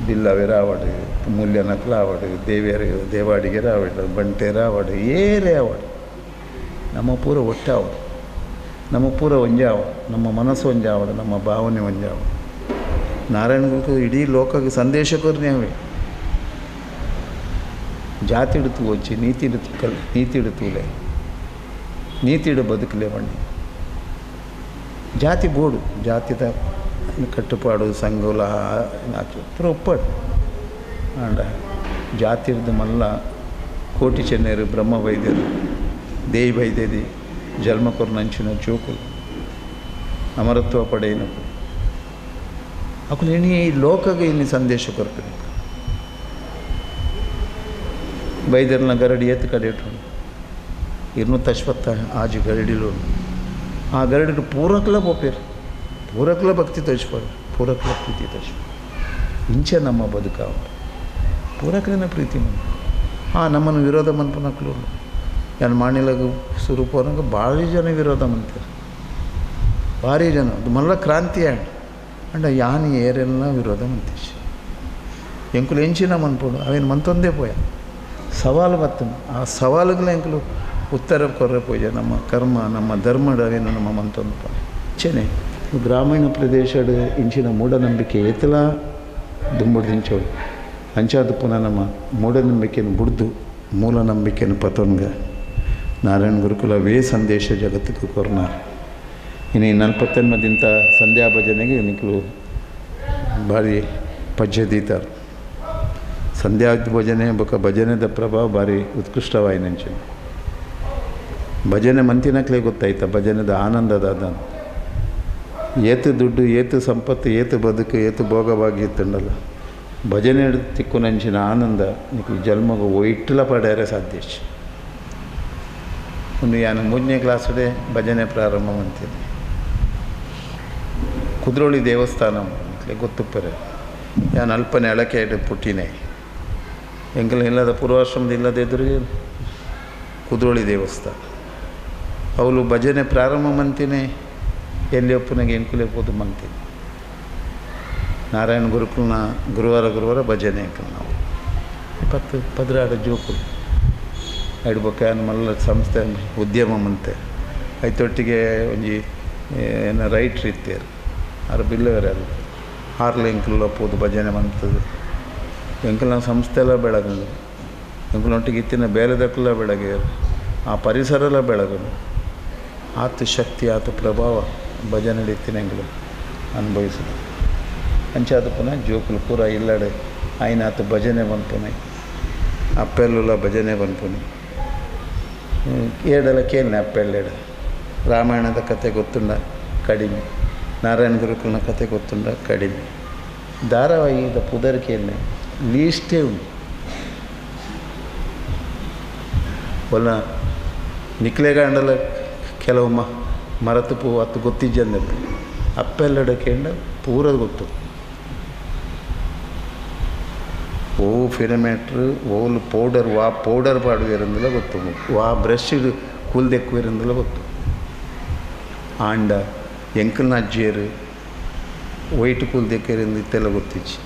ಬಿಲ್ಲವೆ ರಾವಡು ಮೂಲ್ಯ ನಕ್ಲಾವಡು ದೇವಾಡಿಗೆ ರಾವಡು ಬಂಟೆ ರಾವಡು ಏರೇ ಆವಡು ನಮ್ಮ ಪೂರ ಒಟ್ಟೆ ಆವಡು ನಮ್ಮ ಪೂರ ಒಂಜೆ ಆವಡು ನಮ್ಮ ಮನಸ್ಸು ಒಂಜೆ ಆವಡು ನಮ್ಮ ಭಾವನೆ ಒಂಜೆ ಆವಡು ನಾರಾಯಣ ಗುರುಕು ಇಡೀ ಲೋಕಕ್ಕೆ ಸಂದೇಶ ಕೊರ್ನೇ ಅವೇ ಜಾತಿ ಹಿಡಿತು ಒಚ್ಚಿ ನೀತಿ ಹಿಡಿತೂಲೆ ನೀತಿಡು ಬದುಕಲೇ ಬಣ್ಣಿ ಜಾತಿ ಬೋಡು ಜಾತಿದ ಕಟ್ಟುಪಾಡು ಸಂಗೋಲ ನಾಚು ಪೂರ ಒಪ್ಪಾಡು ಆಂಡ ಜಾತಿ ಹಿಡಿದು ಮಲ್ಲ ಕೋಟಿ ಚೆನ್ನೈರು ಬ್ರಹ್ಮ ವೈದ್ಯರು ದೇವಿ ವೈದ್ಯದಿ ಜನ್ಮಕೊರ್ ನಂಚಿನ ಜೋಕುಲು ಅಮರತ್ವ ಪಡೆಯಿನ ಅಕುಲು ಇನಿ ಲೋಕಗೆ ಇನ್ನು ಸಂದೇಶ ಕೊರಪೆ ಬೈದರ್ನ ಗರಡಿ ಎತ್ತು ಕಡೆ ಇಟ್ಟು 250 आज गरडीलो आ गरडी पूरकला पोपेर पूरकला भक्ती तोचपार पूरकला प्रीती तोचपार इंचे ನಮ್ಮ ಬದುಕಾವ पूरकलिನ ಪ್ರೀತಿ ನಮ್ಮನ್ನು ವಿರೋಧ ಮನ್ಪನಕ್ಲು ಯಾನು ಮಾಣಿಲಾಗ ಸ್ವರೂಪ ಅನ್ನೋಕೆ ಭಾರಿ ಜನ ವಿರೋಧ ಮಂತಾರೆ ಭಾರಿ ಜನ ಅದು ಮಲ್ಲ ಕ್ರಾಂತಿ ಅಂಡ ಯಾನು ಏರೆಲ್ಲ ವಿರೋಧ ಮಂತೀಶ್ ಎಂಕುಲು ಎಂಚಿನ ಮನ್ಪೋಡು ಅವೇನು ಮಂತೊಂದೇ ಪೋಯ ಸವಾಲು ಬರ್ತದೆ ಆ ಸವಾಲುಗಳ ಎಂಕುಲು ಉತ್ತರ ಕೊರ್ರೆ ಪೂಜೆ ನಮ್ಮ ಕರ್ಮ ನಮ್ಮ ಧರ್ಮದ ಅವೇನು ನಮ್ಮ ಮಂತೊಂದು ಚೆನೆ ಗ್ರಾಮೀಣ ಪ್ರದೇಶದ ಇಂಚಿನ ಮೂಢನಂಬಿಕೆ ಎತ್ತಲ ದುಂಬುಡ್ದಿಂಚೋಡು ಅಂಚಾದ ಪುನಃ ನಮ್ಮ ಮೂಢನಂಬಿಕೆಯನ್ನು ಬುಡ್ದು ಮೂಲನಂಬಿಕೆಯನ್ನು ಪತೊನ್ಗ ನಾರಾಯಣ ಗುರುಕುಲ ವೇ ಸಂದೇಶ ಜಗತ್ತಿಗೆ ಕೊರ್ನಾರ ಇನ್ನು 48ದಿಂದ ಸಂಧ್ಯಾ ಭಜನೆಗೆ ನಿಕ್ಲು ಭಾರಿ ಪಜ್ಜದೀತಾರೆ ಸಂಧ್ಯಾ ಭಜನೆ ಬೊಕ್ಕ ಭಜನೆದ ಪ್ರಭಾವ ಭಾರಿ ಉತ್ಕೃಷ್ಟವಾಯಿನಂಚೆ ಭಜನೆ ಮಂತಿನಕ್ಲೇ ಗೊತ್ತಾಯ್ತ ಭಜನೆದ ಆನಂದದ ಅದನ್ನು ಏತು ದುಡ್ಡು ಏತು ಸಂಪತ್ತು ಏತು ಬದುಕು ಏತು ಭೋಗವಾಗಿತ್ತುಂಡಲ್ಲ ಭಜನೆ ತಿಕ್ಕುನಂಚಿನ ಆನಂದ ನಿಕ್ಲು ಜನ್ಮಗ ಒಯ್ಟಲ ಪಡ್ಯಾರೆ ಸಾಧ್ಯ ಒಂದು ಯಾನು 3ನೇ ಕ್ಲಾಸ್ಡೆ ಭಜನೆ ಪ್ರಾರಂಭ ಮಾಡ್ತಿದ್ದೆ ಕುದ್ರೋಳಿ ದೇವಸ್ಥಾನ ಗೊತ್ತುಪ್ಪರೆ ಯಾನು ಅಲ್ಪನೆ ಅಳಕೆ ಪುಟ್ಟಿನೇ ಎಂಕಲ್ ಇಲ್ಲದ ಪೂರ್ವಾಶ್ರಮದ ಇಲ್ಲದ ಎದುರಿಗೆ ಕುದ್ರೋಳಿ ದೇವಸ್ಥಾನ ಅವಳು ಭಜನೆ ಪ್ರಾರಂಭ ಮಂತೀನಿ ಎಲ್ಲಿ ಒಪ್ಪನಾಗೆ ಎಂಕುಲೇಬೋದು ಮಂತೀನಿ ನಾರಾಯಣ ಗುರುಕುಲ್ನ ಗುರುವಾರ ಭಜನೆ ಅಂಕಲ್ ನಾವು 16 ಜೋಕುಲು ಐಡ್ಬೇಕು ಏನು ಮಲ್ಲ ಸಂಸ್ಥೆ ಉದ್ಯಮ ಮಂತೆ ಐತೊಟ್ಟಿಗೆ ಒಂಜಿ ಏನು ರೈಟ್ರ್ ಇತ್ತೇರು ಅವ್ರ ಬಿಲ್ಲವರೇ ಅದು 6 ಎಂಕಲ್ ಒಪ್ಪೋದು ಭಜನೆ ಮಂತದ್ದು ಎಂಕಲ್ನ ಸಂಸ್ಥೆ ಎಲ್ಲ ಬೆಳಗದು ಎಂಕಲ್ನೊಟ್ಟಿಗೆ ಇತ್ತಿನ ಬೇರೆದಕ್ಕೆಲ್ಲ ಬೆಳಗ್ಯಾರು ಆ ಪರಿಸರ ಎಲ್ಲ ಬೆಳಗದು ಆತ ಶಕ್ತಿ ಆತ ಪ್ರಭಾವ ಭಜನೆ ಇತ್ತಿನ ಎಂಕಲು ಅನುಭವಿಸಿದ ಅಂಚಾದ ಪುನಃ ಜೋಕುಲು ಪೂರ ಇಲ್ಲಡೆ ಆಯ್ನ ಆತ ಭಜನೆ ಬಂದ್ಪುನೆ ಅಪ್ಪೆಲ್ಲ ಭಜನೆ ಬಂದ್ಪುನೆ ಏಡೆಲ್ಲ ಕೇಳಿನ ಅಪ್ಪೆಲ್ಲೆಡೆ ರಾಮಾಯಣದ ಕತೆ ಗೊತ್ತುಂಡ ಕಡಿಮೆ ನಾರಾಯಣ ಗುರುಕುಲ್ನ ಕತೆ ಗೊತ್ತುಂಡ ಕಡಿಮೆ ಧಾರಾವಾಹಿದ ಪುದರ್ ಕೇಳಿನ ಲೀಸ್ಟೇ ಉಂಟು ಒಲ್ಲ ನಿಕ್ಲೆಗಾಂಡಲ ಕೆಲವು ಮರತು ಪೂ ಅತ್ತು ಗೊತ್ತಿಜ್ಜಂದ ಅಪ್ಪೆಲ್ಲಡ ಕೇಂಡ ಪೂರದ ಗೊತ್ತು ಓ ಫಿನೋಮೀಟ್ರ್ ಓಲು ಪೌಡರ್ ವಾ ಪೌಡರ್ ಪಾಡುವಿರಂದಲ ಗೊತ್ತು ವಾ ಬ್ರಷ್ ಕೂಲ್ದೆಕ್ಕುವಿರಂದಲ ಗೊತ್ತು ಆಂಡ ಎಂಕಲ್ನ ಅಜ್ಜಿಯರು ವೈಟ್ ಕೂಲ್ದೆಕ್ಕರಿಂದ ಇತ್ತೆಲ್ಲ ಗೊತ್ತಿಚ್ಚಿ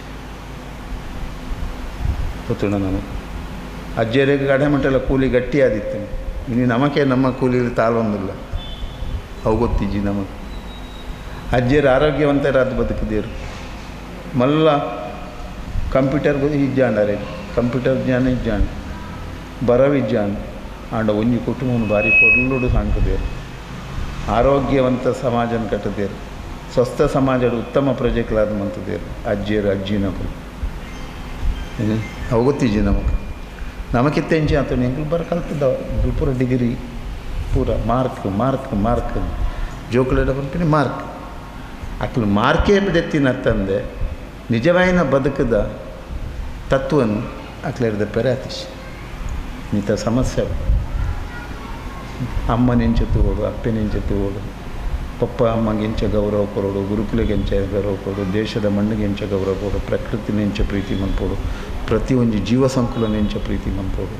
ಗೊತ್ತುಂಡ ನಮಗೆ ಅಜ್ಜಿಯರಿಗೆ ಗಡಮಟ್ಟೆಲ್ಲ ಕೂಲಿ ಗಟ್ಟಿ ಆದಿತ್ತು ಇನ್ನು ನಮಕ್ಕೆ ನಮ್ಮ ಕೂಲಿಯಲ್ಲಿ ತಾಳೊಂದಿಲ್ಲ ಅವು ಗೊತ್ತಿಜ್ಜಿ ನಮಗೆ ಅಜ್ಜಿಯರು ಆರೋಗ್ಯವಂತರಾದ ಬದುಕಿದೇರು ಮಲ್ಲ ಕಂಪ್ಯೂಟರ್ ಇಜ್ಜಾಂಡರೆ ಕಂಪ್ಯೂಟರ್ ಜ್ಞಾನ ಇಜ್ಜಾಂಡ ಬರವಿಜ್ಜಾಂಡ ಆಂಡ ಒಂಜಿ ಕುಟುಂಬವನ್ನು ಭಾರಿ ಕೊಡ್ಲುಡು ಸಾಂಕದೇರು ಆರೋಗ್ಯವಂತ ಸಮಾಜನ ಕಟ್ಟದೇರು ಸ್ವಸ್ಥ ಸಮಾಜದ ಉತ್ತಮ ಪ್ರಜೆಗಳಾದ ಮಂತದೇರು ಅಜ್ಜಿಯರು ಅಜ್ಜಿನಗಳು ಅವು ಗೊತ್ತಿಜ್ಜಿ ನಮಗಿತ್ತ ಎಂಚೆ ಆತ ಎಂಕಲು ಬರ ಕಲ್ತದ ಪೂರ ಡಿಗ್ರಿ ಪೂರ ಮಾರ್ಕ್ ಜೋಕುಲೆಡ ಬಂಪಿನಿ ಮಾರ್ಕ್ ಅಕ್ಲು ಮಾರ್ಕೇ ಬೆತ್ತಿನತ್ತಂದೆ ನಿಜವಾಯಿನ ಬದುಕದ ತತ್ವವನ್ನು ಅಕ್ಲೆಡ್ದ ಪೆರಾತಿಶ್ ಇಂಥ ಸಮಸ್ಯೆ ಅಮ್ಮನೆಂಚೆತ್ತು ಹೋಡು ಅಪ್ಪನೆಂಚೆತ್ತು ಹೋಡು ಪಪ್ಪ ಅಮ್ಮಗೆ ಎಂಚ ಗೌರವ ಕೊಡೋಡು ಗುರುಕುಲಿಗೆ ಎಂಚ ಗೌರವ ಕೊಡು ದೇಶದ ಮಣ್ಣಿಗೆ ಎಂಚ ಗೌರವ ಕೊಡು ಪ್ರಕೃತಿನ ಎಂಚ ಪ್ರೀತಿ ಮನ್ಪೋಡು ಪ್ರತಿಯೊಂದು ಜೀವ ಸಂಕುಲನ ಎಂಚ ಪ್ರೀತಿ ಮನ್ಪೋಡು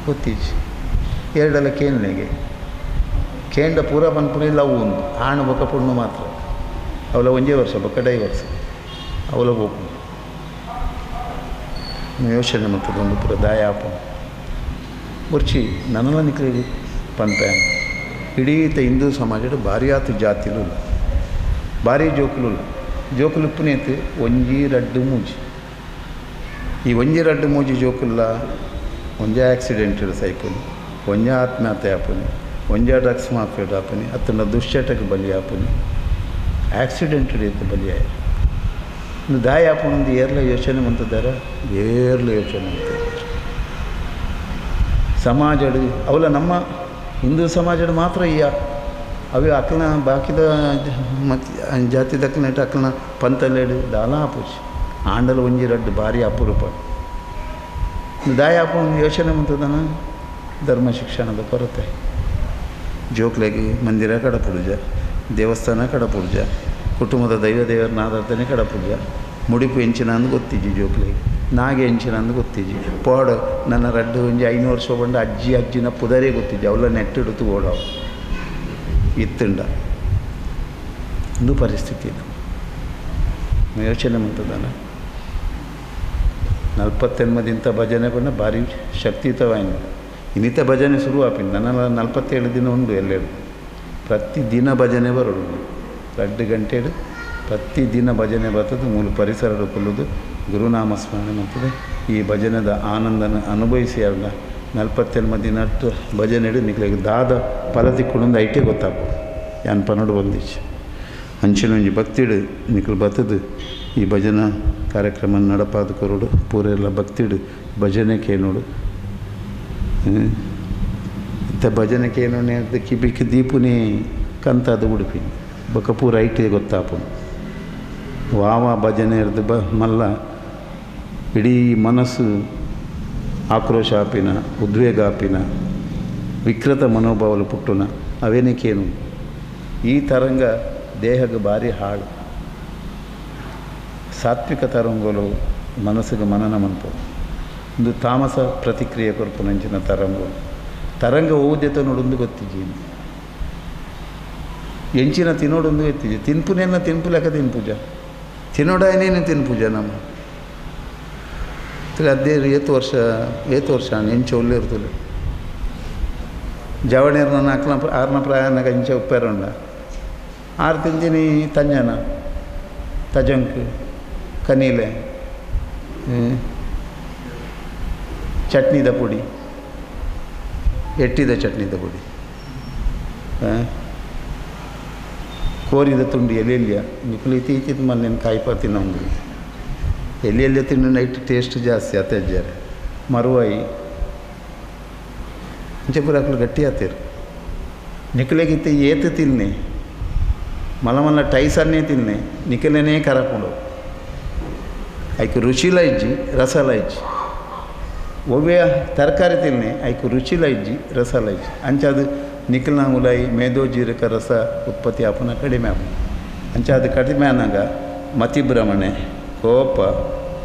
ಗೊತ್ತೀಜಿ ಎರಡಲ್ಲ ಕೇಳನೆಗೆ ಕೇಂಡ ಪೂರ ಬಂದ್ಪುಣ ಲವ್ ಒಂದು ಆಣು ಬೊಕ್ಕ ಪುಣ್ಣು ಮಾತ್ರ ಅವಳ ಒಂದೇ ವರ್ಷ ಬೊಕ್ಕ ಡೈವರ್ಸ್ ಅವಳ ಹೋಗು ಯೋಚನೆ ಮಾಡ್ತದೆ ಒಂದು ಪೂರ ದಾಯಾಪ ಬರ್ಚಿ ನನ್ನೆಲ್ಲ ನಿಕ್ಲಿ ಪನ್ಪ್ಯಾನ ಇಡೀ ಹಿಂದೂ ಸಮಾಜದ ಭಾರಿ ಆತು ಜಾತಿಲು ಭಾರಿ ಜೋಕುಲು ಪುನೇತು ಒಂಜಿ ರಡ್ಡು ಮೂಜಿ ಈ ಒಂಜಿ ರಡ್ಡು ಮೂಜಿ ಜೋಕುಲ್ಲ ಒಂಜೆ ಆಕ್ಸಿಡೆಂಟ್ ಸೈಪುನಿ ಒಂಜೆ ಆತ್ಮಹತ್ಯೆ ಆಪುನಿ ಒಂಜೆ ಡ್ರಗ್ಸ್ ಮಾಫಿಯಡ್ ಆಪುನಿ ಅತ್ತನ ದುಶ್ಚಟಕ್ಕೆ ಬಲಿ ಆಪುನಿ ಆಕ್ಸಿಡೆಂಟ್ ಇತ್ತು ಬಲಿ ಆಯ ದಾಯ ಆಪುನೊಂದು ಏರ್ಲ ಯೋಚನೆ ಮಂತಿದ್ದಾರೆ ಏರ್ಲ ಯೋಚನೆ ಮಾಡ್ತಿದ್ದಾರೆ ಸಮಾಜಡು ಅವಲ ನಮ್ಮ ಹಿಂದೂ ಸಮಾಜದ ಮಾತ್ರ ಅవి ಅಕ್ಲನ ಬಾಕಿದ ಮತ್ತು ಜಾತಿ ದಕ್ಕನಟ್ಟು ಅಕ್ಲನ ಪಂತಲೇಡು ದಾಲ ಆಪುಜಿ ಆಂಡಲ ಒಂಜಿ ರಡ್ಡು ಭಾರಿ ಅಪರೂಪ ದಾಯ ಆಪು ಯೋಚನೆ ಮುಂತದನ ಧರ್ಮ ಶಿಕ್ಷಣದ ಕೊರತೆ ಜೋಕ್ಲೆಗೆ ಮಂದಿರ ಕಡಪುಡುಜ ದೇವಸ್ಥಾನ ಕಡಪುಡುಜ ಕುಟುಂಬದ ದೇವರನ್ನ ಆರಾಧನೆ ಕಡಪುಡುಜ ಮುಡಿಪು ಎಂಚಿನ ಅಂದು ಗೊತ್ತಿಜ್ಜಿ ಜೋಕ್ಲೆಗೆ ನಾಗೆ ಎಂಚಿನ ಅಂದು ಗೊತ್ತಿಜ್ಜಿ ಪೋಡ ನನ್ನ ರಡ್ಡು ಒಂಜಿ 500 ವರ್ಷ ಬಂದು ಅಜ್ಜಿನ ಪುದರೇ ಗೊತ್ತಿಜ್ಜಿ ಅವಳ ನೆಟ್ಟಿಡುತ್ತು ಓಡಾವು ಇತ್ತುಂಡ ಒಂದು ಪರಿಸ್ಥಿತಿ ನಮ್ಮ ಯೋಚನೆ ಮುಂತದನ 48 ಭಜನೆ ಬಂದ ಭಾರಿ ಶಕ್ತಿಯುತವಾಯಿತು ಇನ್ನಿತ ಭಜನೆ ಶುರು ಆಪಿಂದ ನನ್ನ 47 ದಿನ ಉಂಡು ಎಲ್ಲೆಡು ಪ್ರತಿದಿನ ಭಜನೆ ಬರೋಡು 2 ಗಂಟೆ ಪ್ರತಿದಿನ ಭಜನೆ ಬರ್ತದೆ ಮೂಲ ಪರಿಸರ ಕೊಲ್ಲುದು ಗುರುನಾಮ ಸ್ಮರಣೆ ಮಾಡ್ತದೆ ಈ ಭಜನದ ಆನಂದನ ಅನುಭವಿಸಿ ಅಲ್ಲ 48 ದಿನ ಭಜನೆ ನಿಕ್ಲಿಗೆ ದಾದ ಫಲದಿಕ್ಕುಂದು ಐಟೇ ಗೊತ್ತಾಗು ಯಾನ್ ಪನ್ನೋಡು ಬಂದಿಚ್ಚು ಅಂಚಿನೊಂಜಿ ಭಕ್ತಿಡು ನಿಕ್ಲು ಬತ್ತದು ಈ ಭಜನಾ ಕಾರ್ಯಕ್ರಮ ನಡಪಾದ ಕೊರೋಡು ಪೂರೆಲ್ಲ ಭಕ್ತಿಡು ಭಜನೆ ಕೇನೋಡು ಇತ್ತ ಭಜನೆ ಕೇನೋಣೆ ಅಂತ ಕಿಬಿಕ್ಕೆ ದೀಪುನೇ ಕಂತಾದ ಉಡುಪಿ ಬೊಕ್ಕ ಪೂರ ಐಟೇ ಗೊತ್ತಾಪು ವಾವ ಭಜನೆ ಇರ್ದು ಮಲ್ಲ ಇಡೀ ಮನಸ್ಸು ಆಕ್ರೋಶ ಆಪಿನ ಉದ್ವೇಗ ಆಪಿನ ವಿಕೃತ ಮನೋಭಾವಲು ಪುಟ್ಟುನ ಅವೇನಕ್ಕೇನು ಈ ತರಂಗ ದೇಹಕ್ಕೆ ಭಾರಿ ಹಾಳು ಸಾತ್ವಿಕ ತರಂಗಗಳು ಮನಸ್ಸಿಗೆ ಮನನ ಮನ್ಪು ಒಂದು ತಾಮಸ ಪ್ರತಿಕ್ರಿಯೆ ಕೊರ್ಪು ನಂಚಿನ ತರಂಗ ಓದ್ಯತ ನೋಡೊಂದು ಗೊತ್ತಿಜ್ಜಿ ಎಂಚಿನ ತಿನ್ನೋಡೊಂದು ಗೊತ್ತಿಜ್ಜಿ ತಿನ್ಪುನೇನ ತಿನ್ಪು ಲೆಕ್ಕ ತಿನ್ಪೂಜ ತಿನ್ನೋಡಾಯನೇನು ತಿನ್ಪೂಜ ನಮ್ಮ ಅದೇ ಏತು ವರ್ಷ ಎಂಚ ಒಳ್ಳೆ ಇರ್ತದೆ ಜವಣೇರು ನನ್ನ 6ನ ಪ್ರಾಯನಾಗ ಇಂಚ ಉಪ್ಪೇರುಂಡ 6 ತಿಂದಿನಿ ತಂಜನ ತಜಂಕ್ ಕನೀಲೆ ಚಟ್ನಿದ ಪುಡಿ ಎಟ್ಟಿದ ಚಟ್ನಿದ ಪುಡಿ ಕೋರಿದ ತುಂಡು ಎಲೆಲ್ಯ ನಿಕ್ಕಲು ಇತ್ತೀಚಿದ ಮನೇನು ಕಾಯಿಪ ತಿನ್ನೋಂದು ಎಲೆಲ್ಯ ತಿಂಡು ನೈಟ್ ಟೇಸ್ಟ್ ಜಾಸ್ತಿ ಅತ್ತೆಜ್ಜಾರೆ ಮರುವಾಯಿ ಇಂಚಪುರ ಅಕ್ಲು ಗಟ್ಟಿ ಆತೀರು ನಿಕ್ಕಲೆಗಿತ್ತು ಏತು ತಿನ್ನೆ ಮಲ ಟೈಸನ್ನೇ ತಿನ್ನೆ ನಿಕ್ಕಲೇನೇ ಕರಕೊಂಡು ಐಕು ರುಚಿಲ ಇಜ್ಜಿ ರಸಲ ಇಜ್ಜಿ ಒವ್ವೆ ತರಕಾರಿ ತಿನ್ನೆ ಐಕು ರುಚಿಲ ಇಜ್ಜಿ ರಸಲ ಇಜ್ಜಿ ಅಂಚದು ನಿಖಲ್ನ ಮುಲಾಯಿ ಮೇದೋ ಜೀರಕ ರಸ ಉತ್ಪತ್ತಿ ಆಪುನ ಕಡಿಮೆ ಆಪು ಅಂಚ ಅದು ಕಡಿಮೆ ಆನಾಗ ಮತಿಭ್ರಮಣೆ ಕೋಪ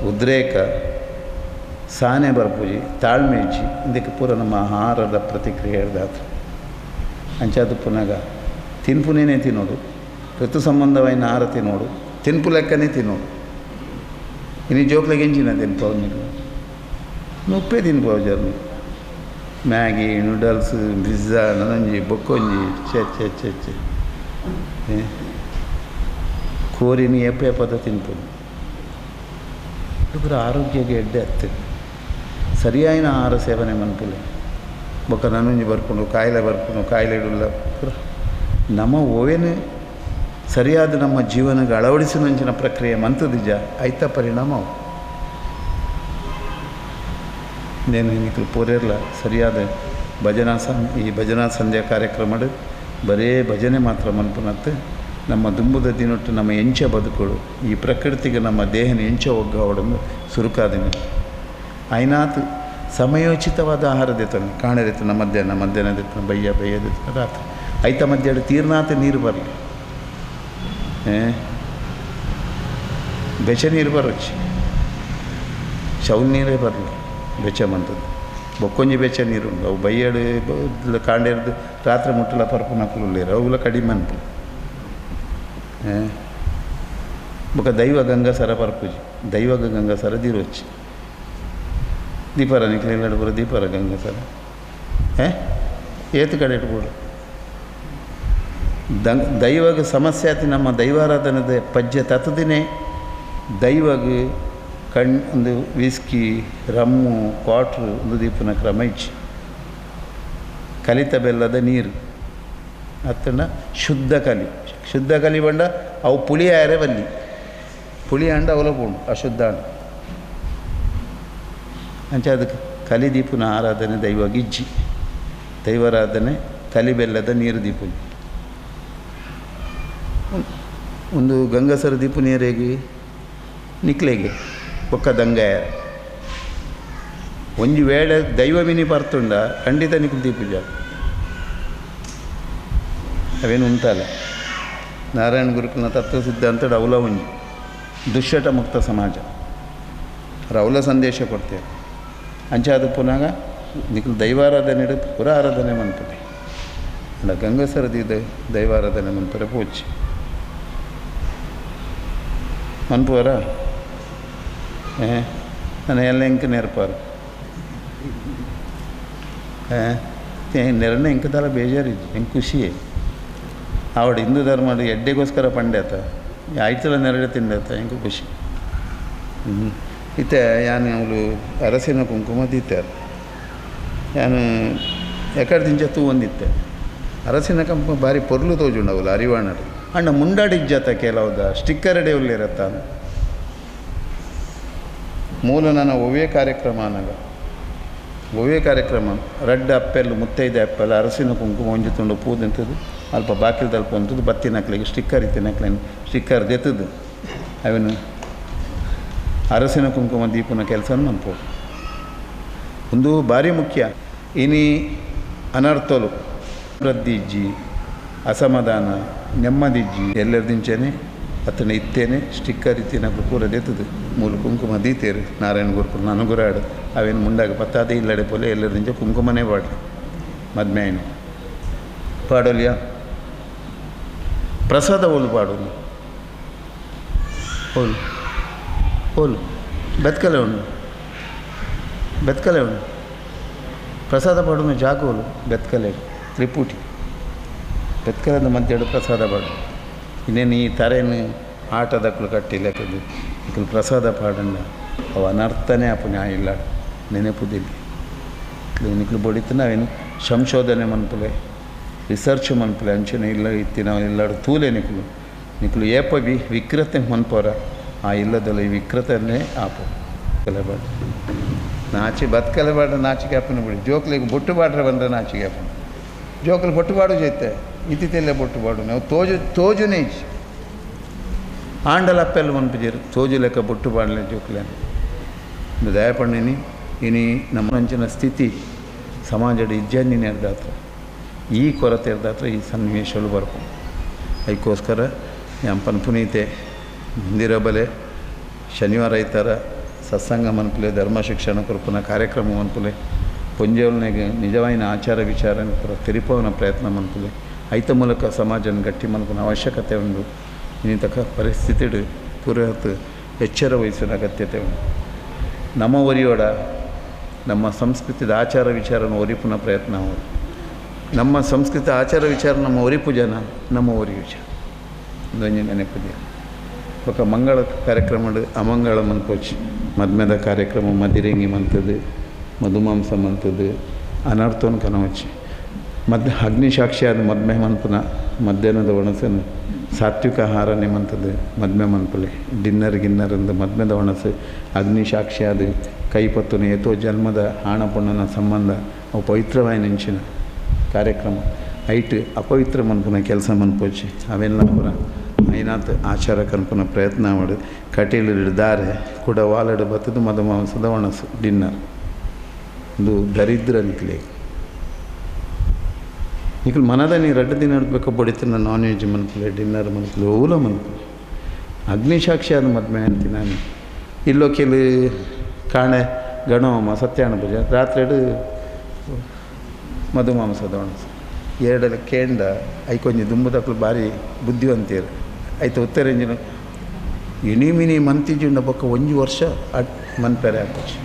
ಉದ್ರೇಕ ಸಾನೆ ಬರ್ಪುಜಿ ತಾಳ್ಮೆ ಇಜ್ಜಿ ಇದಕ್ಕೆ ಪೂರ ನಮ್ಮ ಆಹಾರದ ಪ್ರತಿಕ್ರಿಯೆ ಹೇಳ್ದಾತು ಅಂಚದು ಪುನಗ ತಿನ್ಪುನೇನೆ ತಿನ್ನೋದು ಋತು ಸಂಬಂಧವಾಯಿನ ಆಹಾರ ತಿನ್ನೋಡು ತಿನ್ಪು ಲೆಕ್ಕನೇ ತಿನ್ನೋಡು ಇನ್ನು ಜೋಕ್ಲೆಗೆ ಎಂಚಿನ ತಿನ್ಪು ನೀವು ಉಪ್ಪೇ ತಿನ್ಪು ಜರ್ನಿ ಮ್ಯಾಗಿ ನೂಡಲ್ಸ್ ಪಿಜ್ಜಾ ನನಂಜಿ ಬೊಕ್ಕೊಂಜಿ ಚೆ ಕೋರಿನಿ ಎಪ್ಪೆ ಪದ ತಿನ್ಪು ಪೂರ ಆರೋಗ್ಯಗೆ ಎಡ್ಡೆ ಹತ್ತಿರ ಸರಿಯಾಯಿನ ಆಹಾರ ಸೇವನೆ ಮನ್ಪುಲೆ ಬೊಕ್ಕ ನನಂಜಿ ಬರ್ಕೊಂಡು ಕಾಯಿಲೆ ಇಡಲ್ಲ ಪೂರ ನಮ್ಮ ಓವೇನು ಸರಿಯಾದ ನಮ್ಮ ಜೀವನಕ್ಕೆ ಅಳವಡಿಸಿದಂಚಿನ ಪ್ರಕ್ರಿಯೆ ಮಂತದಿಜ ಐತ ಪರಿಣಾಮ ಅವು ನೇನು ನಿಕ್ಕಲು ಪೂರೆಲ್ಲ ಸರಿಯಾದ ಈ ಭಜನಾ ಸಂಧ್ಯಾ ಕಾರ್ಯಕ್ರಮ ಬರೇ ಭಜನೆ ಮಾತ್ರ ಮನ್ಪುನತ್ತು ನಮ್ಮ ದುಂಬುದ ದಿನೊಟ್ಟು ನಮ್ಮ ಎಂಚ ಬದುಕುಡು ಈ ಪ್ರಕೃತಿಗೆ ನಮ್ಮ ದೇಹನ ಎಂಚ ಒಗ್ಗಾವಡನ್ನು ಸುರುಕಾದಿನ ಐನಾತ್ ಸಮಯೋಚಿತವಾದ ಆಹಾರ ದೇತನ ಕಾಣರಿತನ ಮಧ್ಯಾಹ್ನ ದಿತ್ತನ ಬಯ್ಯ ದಿತ್ತನ ರಾತ್ರಿ ಐತ ಮಧ್ಯಾಹ್ನ ತೀರ್ನಾಥ ನೀರು ಬರಲಿ ಬೆಚ್ಚ ನೀರು ಬರೋಚ್ಚಿ ಶೌಲ್ ನೀರೇ ಬರಲಿ ಬೆಚ್ಚ ಬಂತದ್ದು ಬೊಕ್ಕೊಂಜಿ ಬೆಚ್ಚ ನೀರು ಉಂಟು ಅವು ಬೈಯಡು ಕಾಂಡೇರ್ದು ರಾತ್ರಿ ಮುಟ್ಟಲ ಪರ್ಪು ನಕ್ಕಲು ಉಳ್ಳೇರು ಅವುಗಳ ಕಡಿಮೆ ಅನ್ಪು ಬೊಕ್ಕ ದೈವ ಗಂಗಸರ ಪರ್ಪುಜಿ ದೈವ ಗಂಗಸರ ದೀರೊಚ್ಚಿ ದೀಪರ ನಿಕ್ಲಿಲ್ಲ ಬರೋ ದೀಪರ ಗಂಗಸರ ಏತು ಕಡೆ ಇಟ್ಬಿಡು ದೈವಗ ಸಮಸ್ಯೆ ಆತಿ ನಮ್ಮ ದೈವಾರಾಧನದ ಪಜ್ಯ ತತ್ತದಿನೇ ದೈವಗ ಒಂದು ವಿಸ್ಕಿ ರಮ್ಮು ಕ್ವಾಟ್ರು ಒಂದು ದೀಪನ ಕ್ರಮ ಇಚ್ಚಿ ಕಲಿತ ಬೆಲ್ಲದ ನೀರು ಅತ್ತಂಡ ಶುದ್ಧ ಕಲಿ ಬಂಡ ಅವು ಪುಳಿ ಆಯರೆ ಬಲ್ಲಿ ಪುಳಿ ಅಂಡ ಅವಲಪುಂಡು ಅಶುದ್ಧ ಅಂಡ ಅಂಚೆ ಅದಕ್ಕೆ ಕಲಿ ದೀಪನ ಆರಾಧನೆ ದೈವಗಿಜ್ಜಿ ದೈವಾರಾಧನೆ ಕಲಿ ಬೆಲ್ಲದ ನೀರು ದೀಪುಜಿ ಒಂದು ಗಂಗಸರ ದೀಪು ನೇರೆಗಿ ನಿಕ್ಲೆಗೆ ಒಕ್ಕ ದಂಗಾಯ ಒಂಜಿ ವೇಳೆ ದೈವವಿನಿ ಬರ್ತುಂಡ ಖಂಡಿತ ನಿಕ್ಲು ದೀಪುಜ ಅವೇನು ಉಂಟಲ್ಲ. ನಾರಾಯಣ ಗುರುಕುಲನ ತತ್ವ ಸಿದ್ಧಾಂತ ಅವಲ ಒಂಜಿ ದುಶ್ಚಟ ಮುಕ್ತ ಸಮಾಜ ಅವಲ ಸಂದೇಶ ಕೊಡ್ತೇವೆ. ಅಂಚಾದ ಪುನಃ ನಿಕ್ಲು ದೈವಾರಾಧನೆ ಪುರ ಆರಾಧನೆ ಮನ್ಪದೆ ಅಲ್ಲ ಗಂಗಸರದಿ ದೈವಾರಾಧನೆ ಮನ್ಪರೆ ಪೋಚಿ ಮನ್ಪುವರ ನಾನು ಎಲ್ಲ ಇಂಕ ನೆರಪಾರು ನೆರನೆ ಇಂಕದಲ್ಲ ಬೇಜಾರಿಜ್ಜಿ ಹೆಂಗೆ ಖುಷಿಯೇ ಆವಡು ಹಿಂದೂ ಧರ್ಮದ ಎಡ್ಡೆಗೋಸ್ಕರ ಪಂಡೇತ ಆಯ್ತಲ್ಲ ನೆರಳೆ ತಿಂಡೇತ ಹೆಂಗೆ ಖುಷಿ. ಇತ್ತೆ ಯಾನು ಅವಳು ಅರಸಿನ ಕುಂಕುಮ ದೀತಾರೆ ಯಾನು ಎಕಡೆ ದಿಂಚ ತೂ ಒಂದಿತ್ತೆ ಅರಸಿನ ಕಂಪ ಭಾರಿ ಪೊರ್ಲು ತೋಜುಂಡು ಅವಳು ಅರಿವಾಣರು ಅಣ್ಣ ಮುಂಡಾಡಿಜ್ಜಾತ ಕೆಲವುದ ಸ್ಟಿಕ್ಕರ್ ಎಡೆಯುಲ್ಲಿರತ್ತ ಮೂಲ ನನ್ನ ಒವ್ವೇ ಕಾರ್ಯಕ್ರಮ ಅನ್ನಗ ಒವ್ವೇ ಕಾರ್ಯಕ್ರಮ ರಡ್ಡ ಅಪ್ಪೆಲ್ಲು ಮುತ್ತೈದೆ ಅಪ್ಪೆಲ್ಲ ಅರಸಿನ ಕುಂಕುಮ ಒಂಜುತುಂಡು ಪೂದಿಂತದ್ದು ಅಲ್ಪ ಬಾಕಿಲು ತಲ್ಪ ಅಂತದ್ದು ಬತ್ತಿನ ಹಾಕ್ಲಿಕ್ಕೆ ಸ್ಟಿಕ್ಕರ್ ಇತ್ತಿನ ಹಾಕ್ಲೇನು ಸ್ಟಿಕ್ಕರ್ ದೆತ್ತದು ಅವನು ಅರಸಿನ ಕುಂಕುಮ ದೀಪನ ಕೆಲಸ ಮನ್ಪೋದು ಒಂದು ಭಾರಿ ಮುಖ್ಯ. ಇನಿ ಅನರ್ಥಲು ವೃದ್ಧಿಜ್ಜಿ ಅಸಮಾಧಾನ ನೆಮ್ಮದಿಜ್ಜಿ ಎಲ್ಲರದಿಂಚೇನೆ ಅತ್ತನ ಇತ್ತೇನೆ ಸ್ಟಿಕ್ಕರ್ ಇತ್ತಿನ ಪೂರ ದೆತ್ತದು ಮೂಲ ಕುಂಕುಮ ದೀತೇರು ನಾರಾಯಣ ಗುರುಕುಲ ಅನುಗುರಾಡು ಅವೇನು ಮುಂಡಾಗ ಪತ್ತಾದೆ ಇಲ್ಲಡೆ ಪೊಲೆ ಎಲ್ಲರದಿಂಚ ಕುಂಕುಮನೇ ಪಾಡ್ರಿ ಮದ್ಮೇನು ಪಾಡೋಲಿಯಾ ಪ್ರಸಾದ ಓಲು ಪಾಡೋಲು ಓಲು ಓಲು ಬೆತ್ಕಲೆ ಉಂಡು ಪ್ರಸಾದ ಪಾಡು ಜಾಗೋಲು ಬೆತ್ಕಲೆ ತ್ರಿಪುಟಿ ಬೆತ್ಕಲದ ಮಧ್ಯೆ ಪ್ರಸಾದ ಪಾಡು ಇನ್ನೇನು ಈ ತರೇನು ಆಟದಕ್ಕಳು ಕಟ್ಟಿ ಲೆಕ್ಕದು ಇಕ್ಕಲು ಪ್ರಸಾದ ಪಾಡಂಡ ಅವು ಅನರ್ಥನೇ ಅಪುಣ್ಯ ಇಲ್ಲ ನೆನೆಪುದಿಲ್ಲ ನಿಕ್ಲು ಬಡಿತು ನಾವೇನು ಸಂಶೋಧನೆ ಮನ್ಪಲೆ ರಿಸರ್ಚ್ ಮನ್ಪಲೆ ಅಂಚನೆ ಇಲ್ಲ ಇತ್ತಿನ ಇಲ್ಲಾಡು ತೂಲೆ ನಿಕ್ಲು ಏಪ ವಿಕ್ರತೆ ಮನ್ಪೋರ ಆ ಇಲ್ಲದಲ್ಲ ಈ ವಿಕ್ರತನೇ ಆಪು ಕಲೆಬಾಡ ನಾಚಿ ಬದುಕಲೆಬಾಡ ನಾಚಿಕೆ ಆಪನ ಬಿಡಿ ಜೋಕ್ಲಿಗೆ ಬೊಟ್ಟು ಬಾಡ್ರೆ ಬಂದರೆ ನಾಚಿಕೆ ಆಪನ ಜೋಕಲು ಬೊಟ್ಟು ಬಾಡು ಜೈತೆ ಇತಿತೆಲ್ಲೇ ಬೊಟ್ಟು ಬಾಡು ನಾವು ತೋಜುನೇ ಆಂಡಲ ಅಪ್ಪೆಲ್ಲ ಮನ್ಪಿಜೀರು ತೋಜು ಲೆಕ್ಕ ಬೊಟ್ಟು ಬಾಡಲೆ ಜೋಕ್ಲೆ ಒಂದು ದಯಪಣ್ಣಿನಿ ಇನಿ ನಮ್ಮ ಅಂಚಿನ ಸ್ಥಿತಿ ಸಮಾಜದ ಇಜ್ಜನ್ನಿನ ಇರ್ದಾತ್ರ ಈ ಕೊರತೆ ಇರ್ದಾತ್ರ ಈ ಸನ್ನಿವೇಶಗಳು ಬರ್ಕೊಂಡು ಅದಕ್ಕೋಸ್ಕರ ಅಂಪನ ಪುನೀತೆ ಮಂದಿರ ಬಲೆ ಶನಿವಾರ ಐತಾರ ಸತ್ಸಂಗ ಮನ್ಪಲೆ ಧರ್ಮ ಶಿಕ್ಷಣ ಕುರುಪನ ಕಾರ್ಯಕ್ರಮ ಮನ್ಪಲೆ ಪುಂಜವಲ್ನೆಗೆ ನಿಜವಾಯಿನ ಆಚಾರ ವಿಚಾರ ತಿರುಪವನ ಪ್ರಯತ್ನ ಮನ್ಪಲೆ ಐತ ಮೂಲಕ ಸಮಾಜನ ಗಟ್ಟಿ ಮನ್ಪನ ಅವಶ್ಯಕತೆ ಉಂಡು ಇನ್ನಿತಕ ಪರಿಸ್ಥಿತಿ ಪೂರೈತ ಎಚ್ಚರ ವಹಿಸಿನ ಅಗತ್ಯತೆ ಉಂಟು. ನಮ್ಮ ಒರಿಯೋಡ ನಮ್ಮ ಸಂಸ್ಕೃತಿದ ಆಚಾರ ವಿಚಾರನ ಒರಿಪುನ ಪ್ರಯತ್ನ ನಮ್ಮ ಸಂಸ್ಕೃತಿ ಆಚಾರ ವಿಚಾರ ನಮ್ಮ ಒರಿಪು ಜನ ನಮ್ಮ ಒರಿ ವಿಚಾರ ಇದೊಂದು ನೆನಪಿದೆ. ఒక ಮಂಗಳ ಕಾರ್ಯಕ್ರಮ ಅಮಂಗಳ ಮನ್ಪೋಚಿ ಮದ್ಮೆದ ಕಾರ್ಯಕ್ರಮ ಮದಿರೆಂಗಿ ಮಂತದ್ದು ಮಧುಮಾಂಸ ಮಂತದ್ದು ಅನರ್ಥವನ್ನು ಕನವಚ್ಚಿ ಅಗ್ನಿ ಸಾಕ್ಷಿ ಆದ ಮದ್ಮೆ ಮನ್ಪುನ ಮಧ್ಯಾಹ್ನದ ಒಣಸನ್ನು ಸಾತ್ವಿಕ ಆಹಾರನೇ ಮಂತದ್ದು ಮದ್ಮೆ ಮನ್ಪಲೆ ಡಿನ್ನರ್ ಅಂದು ಮದ್ಮೆದ ಒಣಸು ಅಗ್ನಿ ಸಾಕ್ಷಿ ಆದ ಕೈಪತ್ತುನ ಏತೋ ಜನ್ಮದ ಆಣ ಪುಣ್ಣನ ಸಂಬಂಧ ಅವು ಪವಿತ್ರವಾಯಿ ನೆಂಚಿನ ಕಾರ್ಯಕ್ರಮ ಐಟ್ ಅಪವಿತ್ರ ಮನ್ಪುನ ಕೆಲಸ ಮನ್ಪೋಚಿ ಅವೆಲ್ಲ ಪುರ ಐನಾತ್ ಆಚಾರ ಕನ್ಪುನ ಪ್ರಯತ್ನ ಮಾಡಿ ಕಟೀಲು ದಾರೆ ಕೂಡ ವಾಲಡು ಬತ್ತದು ಮಧುಮಾಂಸದ ಒಣಸು ಡಿನ್ನರ್ ಒಂದು ದರಿದ್ರ ನಿಕ್ಲೆ ನಿಖಲ್ ಮನದ ನೀ ರಡ್ಡು ದಿನ ಹಿಡ್ಬೇಕು ಬಡಿತೀನಿ ನಾನ್ ವೆಜ್ ಮನ್ಪಲೆ ಡಿನ್ನರ್ ಮನ್ಪಲೆ ಓಲ ಮನ್ಪಲೆ ಅಗ್ನಿಸಾಕ್ಷಿ ಆದ ಮದ್ಮೆ ಅಂತೀನಿ ನಾನು ಇಲ್ಲೋ ಕೆಲ ಕಾಣೆ ಗಣೋಮ ಸತ್ಯಾಣ ಭುಜ ರಾತ್ರಿ ಮಧುಮಾಂಸದ ಒಣಸು ಎರಡಲ್ಲ ಕೇಂಡ ಐಕೊಂಜಿ ದುಂಬದಕ್ಕಳು ಭಾರಿ ಬುದ್ಧಿವಂತೀರು ಆಯ್ತು ಉತ್ತರಂಜಿನ ಇಣಿ ಮಿನಿ ಮಂತಿಜುಂಡ ಬೊಕ್ಕ ಒಂಜಿ ವರ್ಷ ಮನ್ಪೆರೆ ಹಾಕೋಚಿ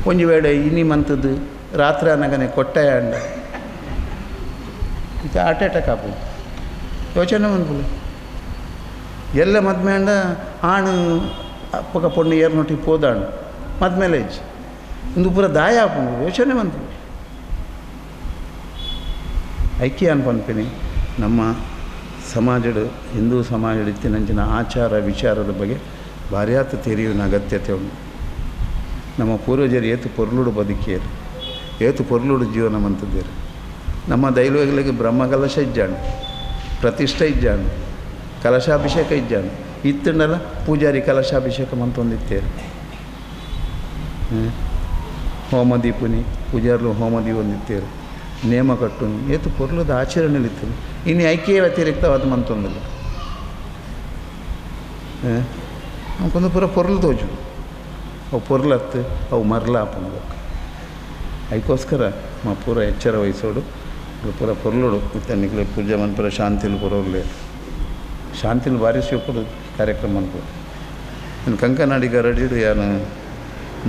ಒಂಜಿ ವೇಳೆ ಇನಿ ಮಂತದ್ದು ರಾತ್ರಿ ಅನ್ನಗನೆ ಕೊಟ್ಟಾಯ ಅಂಡ ಈಗ ಹಾರ್ಟ್ ಅಟ್ಯಾಕ್ ಆಪು ಯೋಚನೆ ಮನ್ಪುಲು ಎಲ್ಲ ಮದ್ಮೆ ಅಂಡ ಆಣು ಅಪ್ಪಕ ಪೊಣ್ಣು ಏರ್ನೊಟ್ಟಿಗೆ ಪೋದಾಣು ಮದ್ಮೇಲೆ ಇಜ್ಜಿ ಒಂದು ಪೂರ ದಾಯ ಆಪು ಯೋಚನೆ ಮನ್ಪುಲು ಐಕ್ಯ ಅನ್ಪನ್ಪಿನಿ ನಮ್ಮ ಸಮಾಜದ ಹಿಂದೂ ಸಮಾಜದ ಇತ್ತಿನಂಚಿನ ಆಚಾರ ವಿಚಾರದ ಬಗ್ಗೆ ಭಾರ್ಯಾತ ತೆರೆಯುವ ಅಗತ್ಯತೆ ಉಂಟು. ನಮ್ಮ ಪೂರ್ವಜರು ಏತು ಪೊರ್ಲುಡು ಬದುಕಿಯರು ಏತು ಪೊರ್ಲುಡು ಜೀವನ ಮಂತದ್ದೇರು ನಮ್ಮ ದೈವಗಳಿಗೆ ಬ್ರಹ್ಮಕಲಶ ಇಜ್ಜಾಣ ಪ್ರತಿಷ್ಠೆ ಇಜ್ಜಾನು, ಕಲಶಾಭಿಷೇಕ ಇಜ್ಜಾನು. ಇತ್ತಂಡಲ್ಲ ಪೂಜಾರಿ ಕಲಶಾಭಿಷೇಕ ಮಂತೊಂದಿತ್ತೇರು. ಹೋಮ ದೀಪುನಿ ಪೂಜಾರ್ಲು ಹೋಮ ದೀಪ ಒಂದಿತ್ತೇರು. ನೇಮ ಕಟ್ಟುನಿ ಏತು ಪೊರ್ಲದ ಆಚರಣೆಲಿತ್ತು. ಇನ್ನು ಐಕ್ಯ ವ್ಯತಿರಿಕ್ತವಾದ ಮಂತೊಂದಿಲ್ಲ. ನಮ್ಗೊಂದು ಪೂರ ಪೊರ್ಲು ತೋಜು. ಅವು ಪೊರ್ಲತ್ತು ಅವು ಮರ್ಲ ಹಾಪನ್ಬೇಕು. ಅದಕ್ಕೋಸ್ಕರ ಮಾ ಪೂರ ಎಚ್ಚರ ವಹಿಸೋಡು ಪೂರ ಪೊರ್ಲೋಡು ತನ್ನಿಗೆ ಪೂಜೆ ಮನ್ಪುರ ಶಾಂತಿಲು ಪುರೋರ್ಲೆ ಶಾಂತಿಲು ಭಾರಿ ಶಿವಪುರ ಕಾರ್ಯಕ್ರಮ ಅನ್ಬೋದು. ನಾನು ಕಂಕನಾಡಿಗ ರಡಿಡು ಯಾನು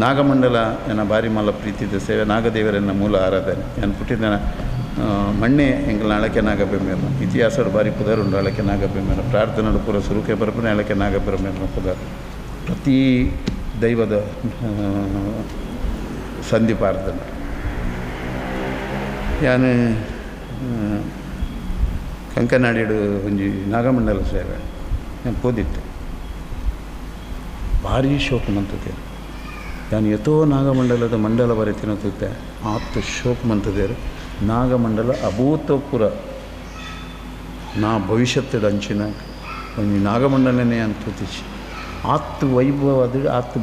ನಾಗಮಂಡಲ ಏನ ಭಾರಿ ಮಲ್ಲ ಪ್ರೀತಿದ ಸೇವೆ. ನಾಗದೇವರನ್ನ ಮೂಲ ಆರಾಧನೆ. ನಾನು ಪುಟ್ಟಿದ ಮಣ್ಣೆ ಎಂಕಲ್ನ ಅಳಕೆ ನಾಗಬೆಮ್ಮೆರ್ನ ಇತಿಹಾಸಡು ಬಾರಿ ಪುದರುಂಡು ಅಳಕೆ ನಾಗಬೆಮ್ಮೆರ್ನ ಪ್ರಾರ್ಥನೆಡು ಪೂರ ಸುರುಕೆ ಬರಪನೆ ಅಳಕೆ ನಾಗಬೆಮ್ಮೆರ್ನ ಪುದರು. ಪ್ರತಿ ದೈವದ ಸಂಧಿ ಪ್ರಾರ್ಥನೆ ಯಾನು ಕಂಕನಾಡಿಡು ಒಂಜಿ ನಾಗಮಂಡಲ ಸೇವೆ ನಾನು ಪೋದಿತ್ತು. ಭಾರಿ ಶೋಕ ಮಂತದೇರು. ನಾನು ಎತೋ ನಾಗಮಂಡಲದ ಮಂಡಲ ಬರೀತಿನ ತುತ್ತೆ ಆತ್ತು ಶೋಕ ಮಂತದೇರು. ನಾಗಮಂಡಲ ಅಭೂತಪೂರ್ವ ನಾ ಭವಿಷ್ಯದ ಅಂಚಿನ ಒಂದು ನಾಗಮಂಡಲನೇ ಅಂತೂತಿಸಿ ಆತ್ತು ವೈಭವ ಅದು ಆತ್ತು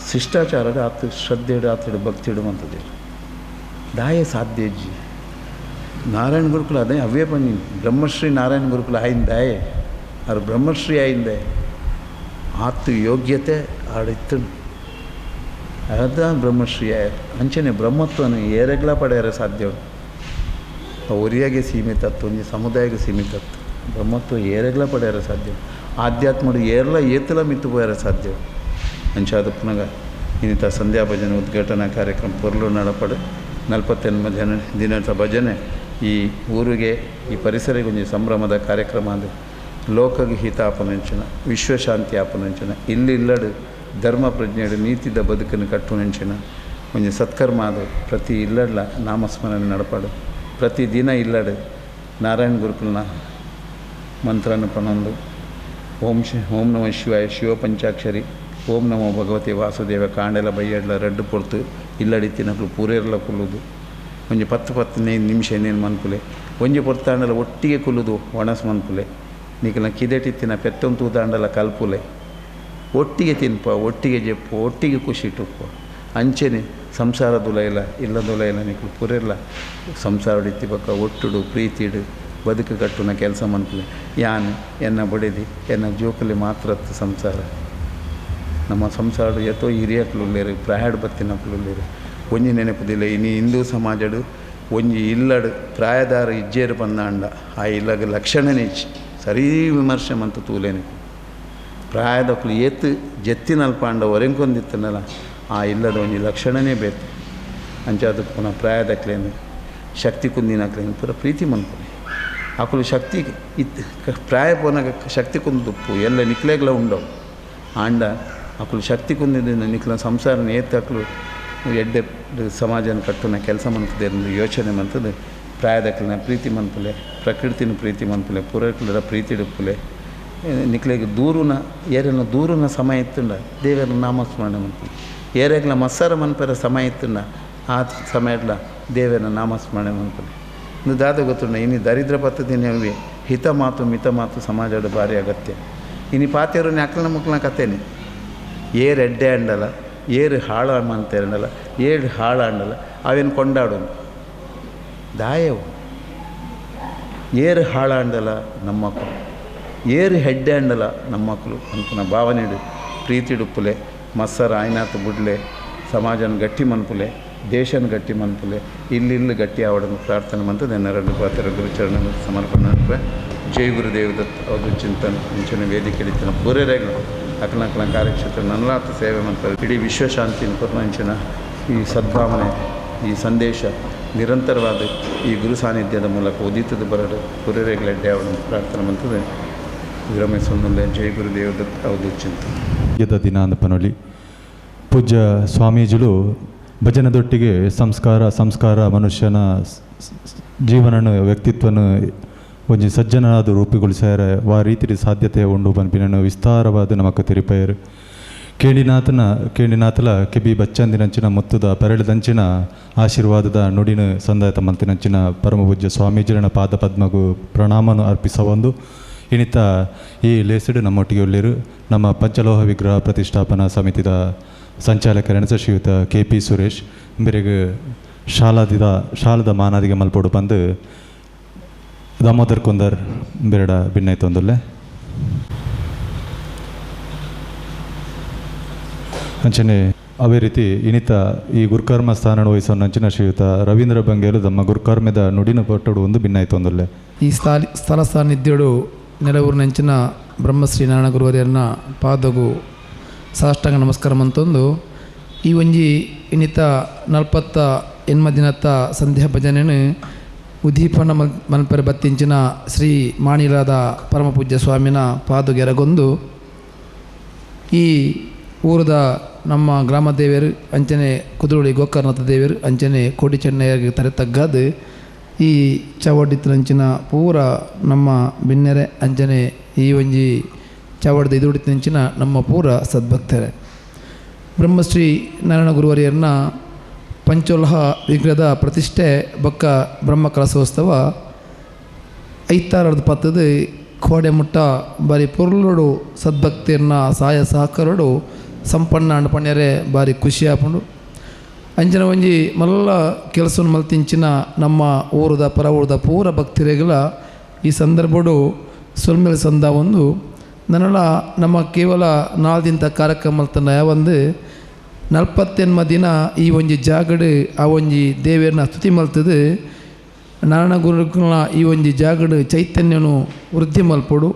ಶಿಷ್ಟಾಚಾರದ ಆತ್ತು ಶ್ರದ್ಧೆಡು ಆತಡು ಭಕ್ತಿಡು ಅಂತದೇರು ದಾಯ ಸಾಧ್ಯ ಇಜ್ಜಿ ನಾರಾಯಣ ಗುರುಕುಲ ಅದೇ ಅವೇ ಬನ್ನಿ ಬ್ರಹ್ಮಶ್ರೀ ನಾರಾಯಣ ಗುರುಕುಲ ಆಯ್ನ ದಾಯೆ ಅವ್ರು ಬ್ರಹ್ಮಶ್ರೀ ಆಯ್ದೆ ಆತ್ತು ಯೋಗ್ಯತೆ ಆಡಿತ್ತು ಅದ ಬ್ರಹ್ಮಶ್ರೀ ಅಂಚನೆ ಬ್ರಹ್ಮತ್ವನು ಏರೆಗ್ಲ ಪಡೆಯರ ಸಾಧ್ಯ. ಒರಿಯಾಗೆ ಸೀಮಿತತ್ತು ಒಂಜಿ ಸಮುದಾಯಕ್ಕೆ ಸೀಮಿತತ್ತು. ಬ್ರಹ್ಮತ್ವ ಏರೆಗ್ಲ ಪಡೆಯರ ಸಾಧ್ಯ. ಆಧ್ಯಾತ್ಮಡು ಏರ್ಲ ಏತಲ ಮಿತ್ತು ಪೋಯರ ಸಾಧ್ಯ. ಅಂಚಾದ ಪುನಗ ಇನ್ನಿತ ಸಂಧ್ಯಾ ಭಜನೆ ಉದ್ಘಾಟನಾ ಕಾರ್ಯಕ್ರಮ ಪೊರ್ಲು ನಡಪಡು 48 ದಿನದ ಭಜನೆ ಈ ಊರಿಗೆ ಈ ಪರಿಸರಿಗೆ ಒಂಜಿ ಸಂಭ್ರಮದ ಕಾರ್ಯಕ್ರಮ ಅದು. ಲೋಕಗೆ ಹಿತ ಆಪನಂಚನ ವಿಶ್ವಶಾಂತಿ ಆಪನಂಚನ ಇಲ್ಲಿಲ್ಲಡು ಧರ್ಮ ಪ್ರಜ್ಞೆಡು ನೀತಿದ ಬದುಕನ್ನು ಕಟ್ಟುನಂಚಿನ ಒಂಜಿ ಸತ್ಕರ್ಮ ಅದು. ಪ್ರತಿ ಇಲ್ಲಡ್ಲ ನಾಮಸ್ಮರಣೆ ನಡಪಡು. ಪ್ರತಿ ದಿನ ಇಲ್ಲಡು ನಾರಾಯಣ ಗುರುಕುಲನ ಮಂತ್ರನ ಪನೊಂದು ಓಂ ನಮಃ ಶಿವಾಯ ಶಿವ ಪಂಚಾಕ್ಷರಿ ಓಂ ನಮೋ ಭಗವತಿ ವಾಸುದೇವ ಕಾಂಡೆಲ ಬೈಯಡ್ಲ ರಡ್ಡು ಪೊರ್ತು ಇಲ್ಲಡಿತ್ತಿನಕ್ಲು ಪೂರೇರ್ಲ ಕುಲ್ಲುದು. ಒಂಜಿ 10-15 ನಿಮಿಷ ಇನ್ನೇನು ಮನ್ಪುಲೆ ಒಂಜಿ ಪೊರ್ತಾಂಡಲ ಒಟ್ಟಿಗೆ ಕುಲ್ಲುದು ಒಣಸ್ ಮನ್ಪುಲೆ ನಿಖಲ ಕಿದೆಟಿತ್ತಿನ ಪೆತ್ತೊಂದು ದಾಂಡಲ ಕಲ್ಪುಲೆ ಒಟ್ಟಿಗೆ ತಿನ್ಪ ಒಟ್ಟಿಗೆ ಜೆಪ್ಪು ಒಟ್ಟಿಗೆ ಖುಷಿ ಟುಪ್ಪು ಅಂಚೆನೆ ಸಂಸಾರ ದುಲೈಲ ಇಲ್ಲ ದುಲೈಲ ನಿಖಲು ಪೂರೆಲ್ಲ ಸಂಸಾರ ಇತ್ತಿ ಪಕ್ಕ ಒಟ್ಟುಡು ಪ್ರೀತಿಡು ಬದುಕು ಕಟ್ಟುನ ಕೆಲಸ ಮನ್ಪುಲೆ ಯಾನು ಎನ್ನ ಬಡಿದಿ ಎನ್ನ ಜೋಕಲಿ ಮಾತ್ರ ಸಂಸಾರ. ನಮ್ಮ ಸಂಸಾರ ಎತ್ತೋ ಹಿರಿಯಕ್ಲುಲ್ಲೇರು ಪ್ರಾಯಡ್ ಬತ್ತಿನಕ್ಲುಲ್ಲೇರು ಒಂಜಿ ನೆನಪುದಿಲ್ಲ. ಇನ್ನು ಹಿಂದೂ ಸಮಾಜಡು ಒಂಜಿ ಇಲ್ಲಡು ಪ್ರಾಯದಾರ ಇಜ್ಜೇರು ಬಂದಾಂಡ ಆ ಇಲ್ಲಗ ಲಕ್ಷಣನೇ ಇಚ್ಚಿ ಸರಿ ವಿಮರ್ಶೆ ಮಂತು ತೂಲೇನೆ ಪ್ರಾಯದಕ್ಲು ಏತು ಜೆತ್ತಿನಲ್ಪಾಂಡ ಹೊರೆಂಕೊಂದಿತ್ತನಲ್ಲ ಆ ಇಲ್ಲದ ಒಂಜಿ ಲಕ್ಷಣನೇ ಬೇಕು. ಅಂಚಾದ ಪುನಃ ಪ್ರಾಯದಕ್ಲೇನು ಶಕ್ತಿ ಕುಂದಿನಕ್ಲೇನು ಪೂರ ಪ್ರೀತಿ ಮನ್ಪುನೆ ಅಕುಲು ಶಕ್ತಿ ಪ್ರಾಯ ಪೋನಾಗ ಶಕ್ತಿ ಕುಂದುಪ್ಪು ಎಲ್ಲ ನಿಕ್ಲೆಗ್ಲ ಉಂಡವು ಆಂಡ ಅಕುಲು ಶಕ್ತಿ ಕುಂದಿದ್ದ ನಿಕ್ಲ ಸಂಸಾರನ ಏತಕ್ಲು ಎಡ್ಡೆ ಸಮಾಜನ ಕಟ್ಟುನ ಕೆಲಸ ಮಂತದೆ ಯೋಚನೆ ಮಂತದ್ದು ಪ್ರಾಯದಕ್ಲಿನ ಪ್ರೀತಿ ಮನ್ಪುಲೆ ಪ್ರಕೃತಿನ ಪ್ರೀತಿ ಮನ್ಪುಲೆ ಪೂರಕ್ಲರ ಪ್ರೀತಿ ಡುಪ್ಪುಲೆ ನಿಕ್ಲೆಗೆ ದೂರುನ ಏರೆಲ್ಲ ದೂರುನ ಸಮಯ ಇತ್ತುಂಡ ದೇವರ ನಾಮಸ್ಮರಣೆ ಮನ್ಪುಲೆ ಏರೆಗ್ಲ ಮಸ್ಸಾರ ಮನ್ಪರ ಸಮಯ ಇತ್ತುಂಡ ಆ ಸಮಯಡ್ಲ ದೇವರ ನಾಮಸ್ಮರಣೆ ಮನ್ಪುಲೆ ಇನ್ನು ದಾದ ಗೊತ್ತುಂಡ ಇನ್ನು ದರಿದ್ರ ಪದ್ಧತಿನೇ ಹಿತ ಮಾತು ಮಿತ ಮಾತು ಸಮಾಜದ ಭಾರಿ ಅಗತ್ಯ. ಇನ್ನು ಪಾತೆಯರು ಅಕ್ಲನ ಮಕ್ಕಳನ್ನ ಕಥೆನೇ ಏರು ಎಡ್ಡೆ ಅಂಡಲ್ಲ ಏರು ಹಾಳ ಅಂತೇರಲ್ಲ ಏಳು ಹಾಳ ಅಂಡಲ್ಲ ಅವೇನು ಕೊಂಡಾಡೋನು ದಾಯವು ಏರು ಹಾಳ ಅಂಡಲ್ಲ ನಮ್ಮ ಮಕ್ಕಳು ಏರು ಹೆಡ್ಡೆ ಅಂಡಲ್ಲ ನಮ್ಮ ಮಕ್ಕಳು ಅನ್ಪುನ ಭಾವನೆಡು ಪ್ರೀತಿ ಡುಪ್ಪುಲೆ ಮಸ್ಸರ ಆಯ್ನಾತು ಬುಡ್ಲೆ ಸಮಾಜನ ಗಟ್ಟಿ ಮನ್ಪುಲೆ ದೇಶನ ಗಟ್ಟಿ ಮನ್ಪುಲೆ ಇಲ್ಲಿ ಗಟ್ಟಿ ಆವಡನ್ನು ಪ್ರಾರ್ಥನೆ ಮಂತದೆ ನೆರಡು ಪಾತ್ರ ಗುರುಚರಣ ಸಮರ್ಪಣೆ ನಡುವೆ ಜೈ ಗುರುದೇವ್ ದತ್ತ ಅದು ಚಿಂತನೆ ಮುಂಚಿನ ವೇದಿಕೆ ಹಿಡಿತಿನ ಪೂರೇರೆಗಳು ಅಕ್ಲಂಕ್ಲ ಕಾರ್ಯಕ್ಷೇತ್ರ ನನ್ನಲಾತ ಸೇವೆ ಮಾಡ್ತಾರೆ. ಇಡೀ ವಿಶ್ವಶಾಂತಿನ ಪುರ್ನಂಚಿನ ಈ ಸದ್ಭಾವನೆ ಈ ಸಂದೇಶ ನಿರಂತರವಾದ ಈ ಗುರು ಸಾನ್ನಿಧ್ಯದ ಮೂಲಕ ಉದಿತದ ಬರಡು ಪೂರೇರೆಗಳೆಡ್ಡೆ ಅವರನ್ನು ಪ್ರಾರ್ಥನೆ ಮಾಡ್ತದೆ ವಿರಮಿಸೊಂದಲ್ಲೇ ಜೈ ಗುರುದೇವ ದತ್ತ ಅವಧಿ ಚಿಂತನೆ ಯದ ದಿನ ಅಂದಪನೊಲಿ ಪೂಜ್ಯ ಸ್ವಾಮೀಜಿಲು ಭಜನದೊಟ್ಟಿಗೆ ಸಂಸ್ಕಾರ ಮನುಷ್ಯನ ಜೀವನ ವ್ಯಕ್ತಿತ್ವನ ಒಂಜಿ ಸಜ್ಜನಾದ ರೂಪುಗೊಳಿಸ್ಯಾರ ವಾ ರೀತಿ ಸಾಧ್ಯತೆ ಉಂಡು ಪನ್ಪಿನನ್ನು ವಿಸ್ತಾರವಾದ ನಮಕ್ ತಿರುಪಯರು ಕೇಣಿನಾಥಲ ಕೆಬಿ ಬಚ್ಚಂದಿನಂಚಿನ ಮುತ್ತುದ ಪೆರಳಿದಂಚಿನ ಆಶೀರ್ವಾದದ ನುಡಿನ ಸಂದಾಯತ ಮಂತಿನಂಚಿನ ಪರಮಪೂಜ್ಯ ಸ್ವಾಮೀಜಿರನ ಪಾದ ಪದ್ಮಗೂ ಪ್ರಣಾಮನು ಅರ್ಪಿಸವೊಂದು ಇನಿತ ಈ ಲೇಸಿಡ್ ನಮ್ಮೊಟ್ಟಿಗೆ ಒಳ್ಳೆರು ನಮ್ಮ ಪಂಚಲೋಹ ವಿಗ್ರಹ ಪ್ರತಿಷ್ಠಾಪನಾ ಸಮಿತಿದ ಸಂಚಾಲಕ ಶ್ರೀಯುತ KP ಸುರೇಶ್ ಬೆರೆಗೆ ಶಾಲದ ಮಾನಾದಿಗೆ ಮಲ್ಪೋಡು ಬಂದು ದಾಮೋದರ್ ಕುಂದರ್ ಬೆರಡ ಭಿನ್ನೈತೊಂದುಲ್ಲೆ ಅಂಚನೆ ಅವೇ ರೀತಿ ಇನಿತ ಈ ಗುರುಕರ್ಮ ಸ್ಥಾನ ವಹಿಸೋನಂಚಿನ ಶ್ರೀಯುತ ರವೀಂದ್ರ ಬಂಗೇರು ತಮ್ಮ ಗುರುಕರ್ಮದ ನುಡಿನ ಪಟ್ಟಡು ಒಂದು ಭಿನ್ನೈತೊಂದುಲ್ಲೆ ಈ ಸ್ಥಳ ಸಾನ್ನಿಧ್ಯಡು ನೆಲವೂರಿನಂಚಿನ ಬ್ರಹ್ಮಶ್ರೀ ನಾರಾಯಣ ಗುರುವರಿಯನ್ನ ಪಾದಗೂ ಸಾಷ್ಟಾಂಗ ನಮಸ್ಕಾರ ಮಂತೊಂದು ಈ ಒಂಜಿ ಇನ್ನಿತ 48 ದಿನತ್ತ ಸಂಧ್ಯಾ ಭಜನೆನು ಉದ್ದೀಪನ ಮಲ್ಪರೆ ಬತ್ತಿಂಚಿನ ಶ್ರೀ ಮಾಣಿಲಾದ ಪರಮಪೂಜ್ಯ ಸ್ವಾಮಿನ ಪಾದುಗೆರಗೊಂದು ಈ ಊರದ ನಮ್ಮ ಗ್ರಾಮ ದೇವರು ಅಂಚನೆ ಕುದುರುಳಿ ಗೋಕರ್ಣದ ದೇವರು ಅಂಚನೆ ಕೋಟಿ ಚೆನ್ನಯ್ಯಗೆ ತರೆತಗ್ಗದು ಈ ಚವಡಿತ್ತಿನಂಚಿನ ಪೂರ ನಮ್ಮ ಬಿನ್ನೆರೆ ಅಂಚನೆ ಈ ಒಂಜಿ ಚವಡದ ಇದುಡಿತ್ತಿನಂಚಿನ ನಮ್ಮ ಪೂರ ಸದ್ಭಕ್ತರೆ ಬ್ರಹ್ಮಶ್ರೀ ನಾರಾಯಣ ಗುರುವರಿಯರನ್ನ ಪಂಚೋಲಹ ವಿಗ್ರಹದ ಪ್ರತಿಷ್ಠೆ ಬೊಕ್ಕ ಬ್ರಹ್ಮ ಕಲಶೋತ್ಸವ ಐತಾರದ ಪತ್ತದು ಕೋಡೆ ಮುಟ್ಟ ಬಾರಿ ಪೊರ್ಲೋಡು ಸದ್ಭಕ್ತಿಯನ್ನ ಸಹಾಯ ಸಹಕಾರೋಡು ಸಂಪನ್ನ ಅಣ್ಣಪಣ್ಯರೆ ಬಾರಿ ಖುಷಿ ಆಪುಂಡು ಅಂಚನ ಒಂಜಿ ಮಲ್ಲ ಕೆಲಸವನ್ನು ಮಲ್ತಿಂಚಿನ ನಮ್ಮ ಊರದ ಪರ ಊರದ ಪೂರ ಭಕ್ತಿರೆಗಳ ಈ ಸಂದರ್ಭಡು ಸೊಲ್ಮೇಲೆ ಸಂದ ಒಂದು ನನ್ನಳ ನಮ್ಮ ಕೇವಲ 4 ದಿನದ ಕಾರ್ಯಕ್ರಮ ಮಲ್ತನ ಒಂದು 48 ದಿನ ಈ ಒಂಜಿ ಜಾಗಡು ಆ ಒಂಜಿ ದೇವರನ್ನ ಸ್ತುತಿ ಮಲ್ತದು ನಾರಾಯಣ ಗುರುಗಳ ಈ ಒಂಜಿ ಜಾಗಡು ಚೈತನ್ಯನು ವೃದ್ಧಿ ಮಲ್ಪಡು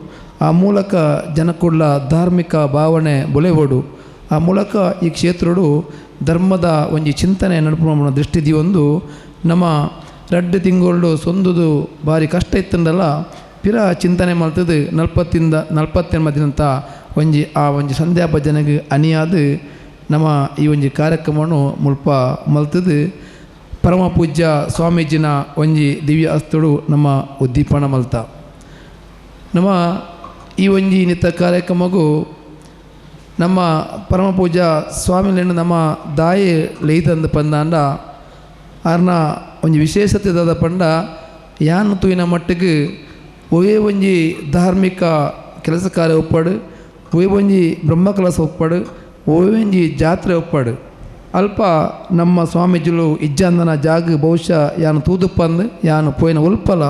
ಆ ಮೂಲಕ ಜನಕ್ಕುಳ್ಳ ಧಾರ್ಮಿಕ ಭಾವನೆ ಬೊಳೆವಡು ಆ ಮೂಲಕ ಈ ಕ್ಷೇತ್ರಡು ಧರ್ಮದ ಒಂಜಿ ಚಿಂತನೆ ನಡುಪುವ ದೃಷ್ಟಿದಿ ಒಂದು ನಮ್ಮ 2 ತಿಂಗಳು ಸೊಂದುದು ಭಾರಿ ಕಷ್ಟ ಇತ್ತಂದಲ್ಲ ಪಿರ ಚಿಂತನೆ ಮಲ್ತದು 48 ದಿನಂತ ಒಂಜಿ ಸಂಧ್ಯಾ ಭಜನೆಗೆ ಅನಿಯಾದ ನಮ್ಮ ಈ ಒಂಜಿ ಕಾರ್ಯಕ್ರಮವನ್ನು ಮುಲ್ಪ ಮಲ್ತದು ಪರಮ ಪೂಜ್ಯ ಸ್ವಾಮೀಜಿನ ಒಂಜಿ ದಿವ್ಯ ಹಸ್ತಡು ನಮ್ಮ ಉದ್ದೀಪನ ಮಲ್ತ ನಮ್ಮ ಈ ಒಂಜಿ ನಿತ್ಯ ಕಾರ್ಯಕ್ರಮಗೂ ನಮ್ಮ ಪರಮ ಪೂಜ್ಯ ಸ್ವಾಮಿಲೇನು ನಮ್ಮ ದಾಯಿ ಲೈತಂದು ಪಂದಾಂಡ ಆರ್ನ ಒಂಜಿ ವಿಶೇಷತೆ ದಾದ ಪಂಡ ಯಾನು ತೂಯಿನ ಮಟ್ಟಿಗೆ ಒಯ್ಯೇ ಒಂಜಿ ಧಾರ್ಮಿಕ ಕೆಲಸ ಕಾರ್ಯ ಒಪ್ಪಡು ಒಯ್ಯ ಒಂಜಿ ಬ್ರಹ್ಮಕಲಸ ಒಪ್ಪಡು ಒಯ್ಯ ಒಂಜಿ ಜಾತ್ರೆ ಒಪ್ಪಡು ಅಲ್ಪ ನಮ್ಮ ಸ್ವಾಮೀಜಿಲು ಇಜ್ಜಂದನ ಜಾಗ ಬಹುಶಃ ಯಾನು ತೂದುಪ್ಪಂದು ಯಾನು ಪೋಯಿನ ಉಲ್ಪಲ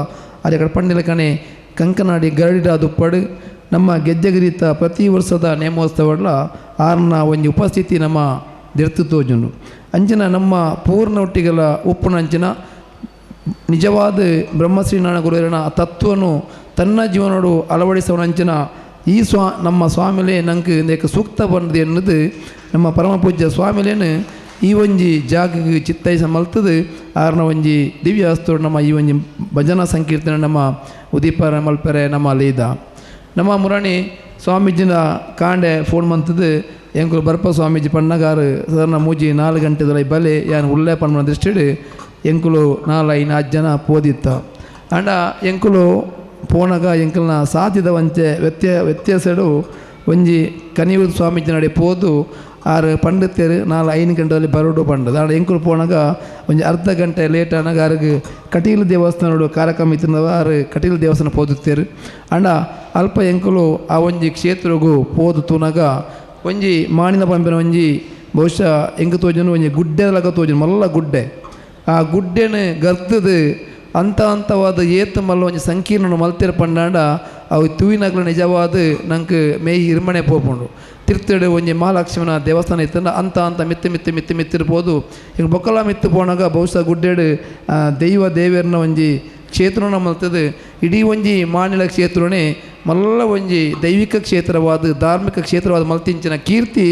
ಅದೇ ಕಡೆ ಪಂಡಿಲ ಕಣೆ ಕಂಕನಾಡಿ ಗರಡಿಡಾದುಪ್ಪಡು ನಮ್ಮ ಗೆಜ್ಜೆಗಿರಿತ ಪ್ರತಿ ವರ್ಷದ ನೇಮೋತ್ಸವಡ್ಲ ಆರ್ನ ಒಂಜಿ ಉಪಸ್ಥಿತಿ ನಮ್ಮ ದೆರ್ತು ತೋಜುಂಡು ಅಂಚಿನ ನಮ್ಮ ಪೂರ್ಣ ಒಟ್ಟಿಗೆಲ್ಲ ಉಪ್ಪುನಂಚಿನ ನಿಜವಾದ ಬ್ರಹ್ಮಶ್ರೀ ನಾರಾಯಣ ಗುರುವಿನ ತತ್ವನು ತನ್ನ ಜೀವನೋಡು ಅಳವಡಿಸುವಂಚಿನ ಈ ನಮ್ಮ ಸ್ವಾಮಿಲೇ ನಂಗೆ ಇಂದಕ್ಕೆ ಸೂಕ್ತ ಬಂದಿದೆ ಅನ್ನೋದು ನಮ್ಮ ಪರಮ ಪೂಜ್ಯ ಸ್ವಾಮಿಲೇನು ಈ ಒಂಜಿ ಜಾಗಕ್ಕೆ ಚಿತ್ತೈಸ ಮಲ್ತದು ಆರ್ನ ಒಂಜಿ ದಿವ್ಯ ಹಸ್ತೋಡು ನಮ್ಮ ಈ ಒಂಜಿ ಭಜನಾ ಸಂಕೀರ್ತನೆ ನಮ್ಮ ಉದೀಪರ ಮಲ್ಪೆರೆ ನಮ್ಮ ಲೀದ ನಮ್ಮ ಮುರಾಣಿ ಸ್ವಾಮೀಜಿನ ಕಾಂಡೆ ಫೋನ್ ಮಂತದು ಎಂಕುಲು ಬರ್ಪ ಸ್ವಾಮೀಜಿ ಪಣ್ಣಗಾರು ಸರ್ನ ಮೂಜಿ 4 ಗಂಟೆದ ಬಲೆ ಯಾನು ಉಲ್ಲೆ ಪಣ್ಣ ದೃಷ್ಟಿಡು ಎಂಕುಲು 4-5 ಜನ ಪೋದಿತ್ತ ಅಂಡ ಎಂಕುಲು ಪೋನಗ ಎಂಕಲ್ನ ಸಾಧ್ಯದ ವಂಚೆ ವ್ಯತ್ಯಾಸಡು ಒಂಜಿ ಕನಿಯೂರು ಸ್ವಾಮೀಜಿ ನಡೆ ಪೋದು ಆರು ಪಂಡಿತರು 4-5 ಗಂಟೆಯಲ್ಲಿ ಬರೋಡು ಪಂಡದು ಆಡ ಎಂಕುಲು ಪೋನಾಗ ಒಂಜಿ ಅರ್ಧ ಗಂಟೆ ಲೇಟ್ ಆನಾಗ ಆರಿಗೆ ಕಟೀಲು ದೇವಸ್ಥಾನ ಕಾರ್ಯಕ್ರಮ ಇತ್ತಿನವ ಆರು ಕಟೀಲು ದೇವಸ್ಥಾನ ಪೋದುತ್ತೇರು ಅಂಡ ಅಲ್ಪ ಎಂಕುಲು ಆ ಒಂಜಿ ಕ್ಷೇತ್ರಗೂ ಪೋದು ತೂನಾಗ ಒಂಜಿ ಮಾಣಿನ ಪಂಪಿನ ಒಂಜಿ ಬಹುಶಃ ಎಂಕ ತೋಜನು ಒಂಜಿ ಗುಡ್ಡೆಲಾಗ ತೋಜನು ಮಲ್ಲ ಗುಡ್ಡೆ ಆ ಗುಡ್ಡೆನ ಗರ್ತದು ಹಂತವಾದ ಏತು ಮಲ್ಲ ಒಂಜಿ ಸಂಕೀರ್ಣ ಮಲ್ತಿರ ಪಂಡಾಂಡ ಅವು ತೂಯಿನಾಗ್ಲ ನಿಜವಾದ ನಂಗೆ ಮೇಯಿ ಇರ್ಮಣೆ ಪೋಪುಂಡು ತಿರ್ತಡು ಒಂಜಿ ಮಹಾಲಕ್ಷ್ಮೀನ ದೇವಸ್ಥಾನ ಇತ್ತಂಡ ಅಂತ ಮಿತ್ತಿರ್ಬೋದು ಈಗ ಬೊಕ್ಕಲ ಮಿತ್ತು ಪೋನಾಗ ಬಹುಶಃ ಗುಡ್ಡೆಡು ದೇವರನ್ನ ಒಂಜಿ ಕ್ಷೇತ್ರನ ಮಲ್ತದು ಇಡೀ ಒಂಜಿ ಮಾನಿಲ ಕ್ಷೇತ್ರನೇ ಮಲ್ಲ ಒಂಜಿ ದೈವಿಕ ಕ್ಷೇತ್ರವಾದ ಧಾರ್ಮಿಕ ಕ್ಷೇತ್ರವಾದ ಮಲ್ತಿಂಚಿನ ಕೀರ್ತಿ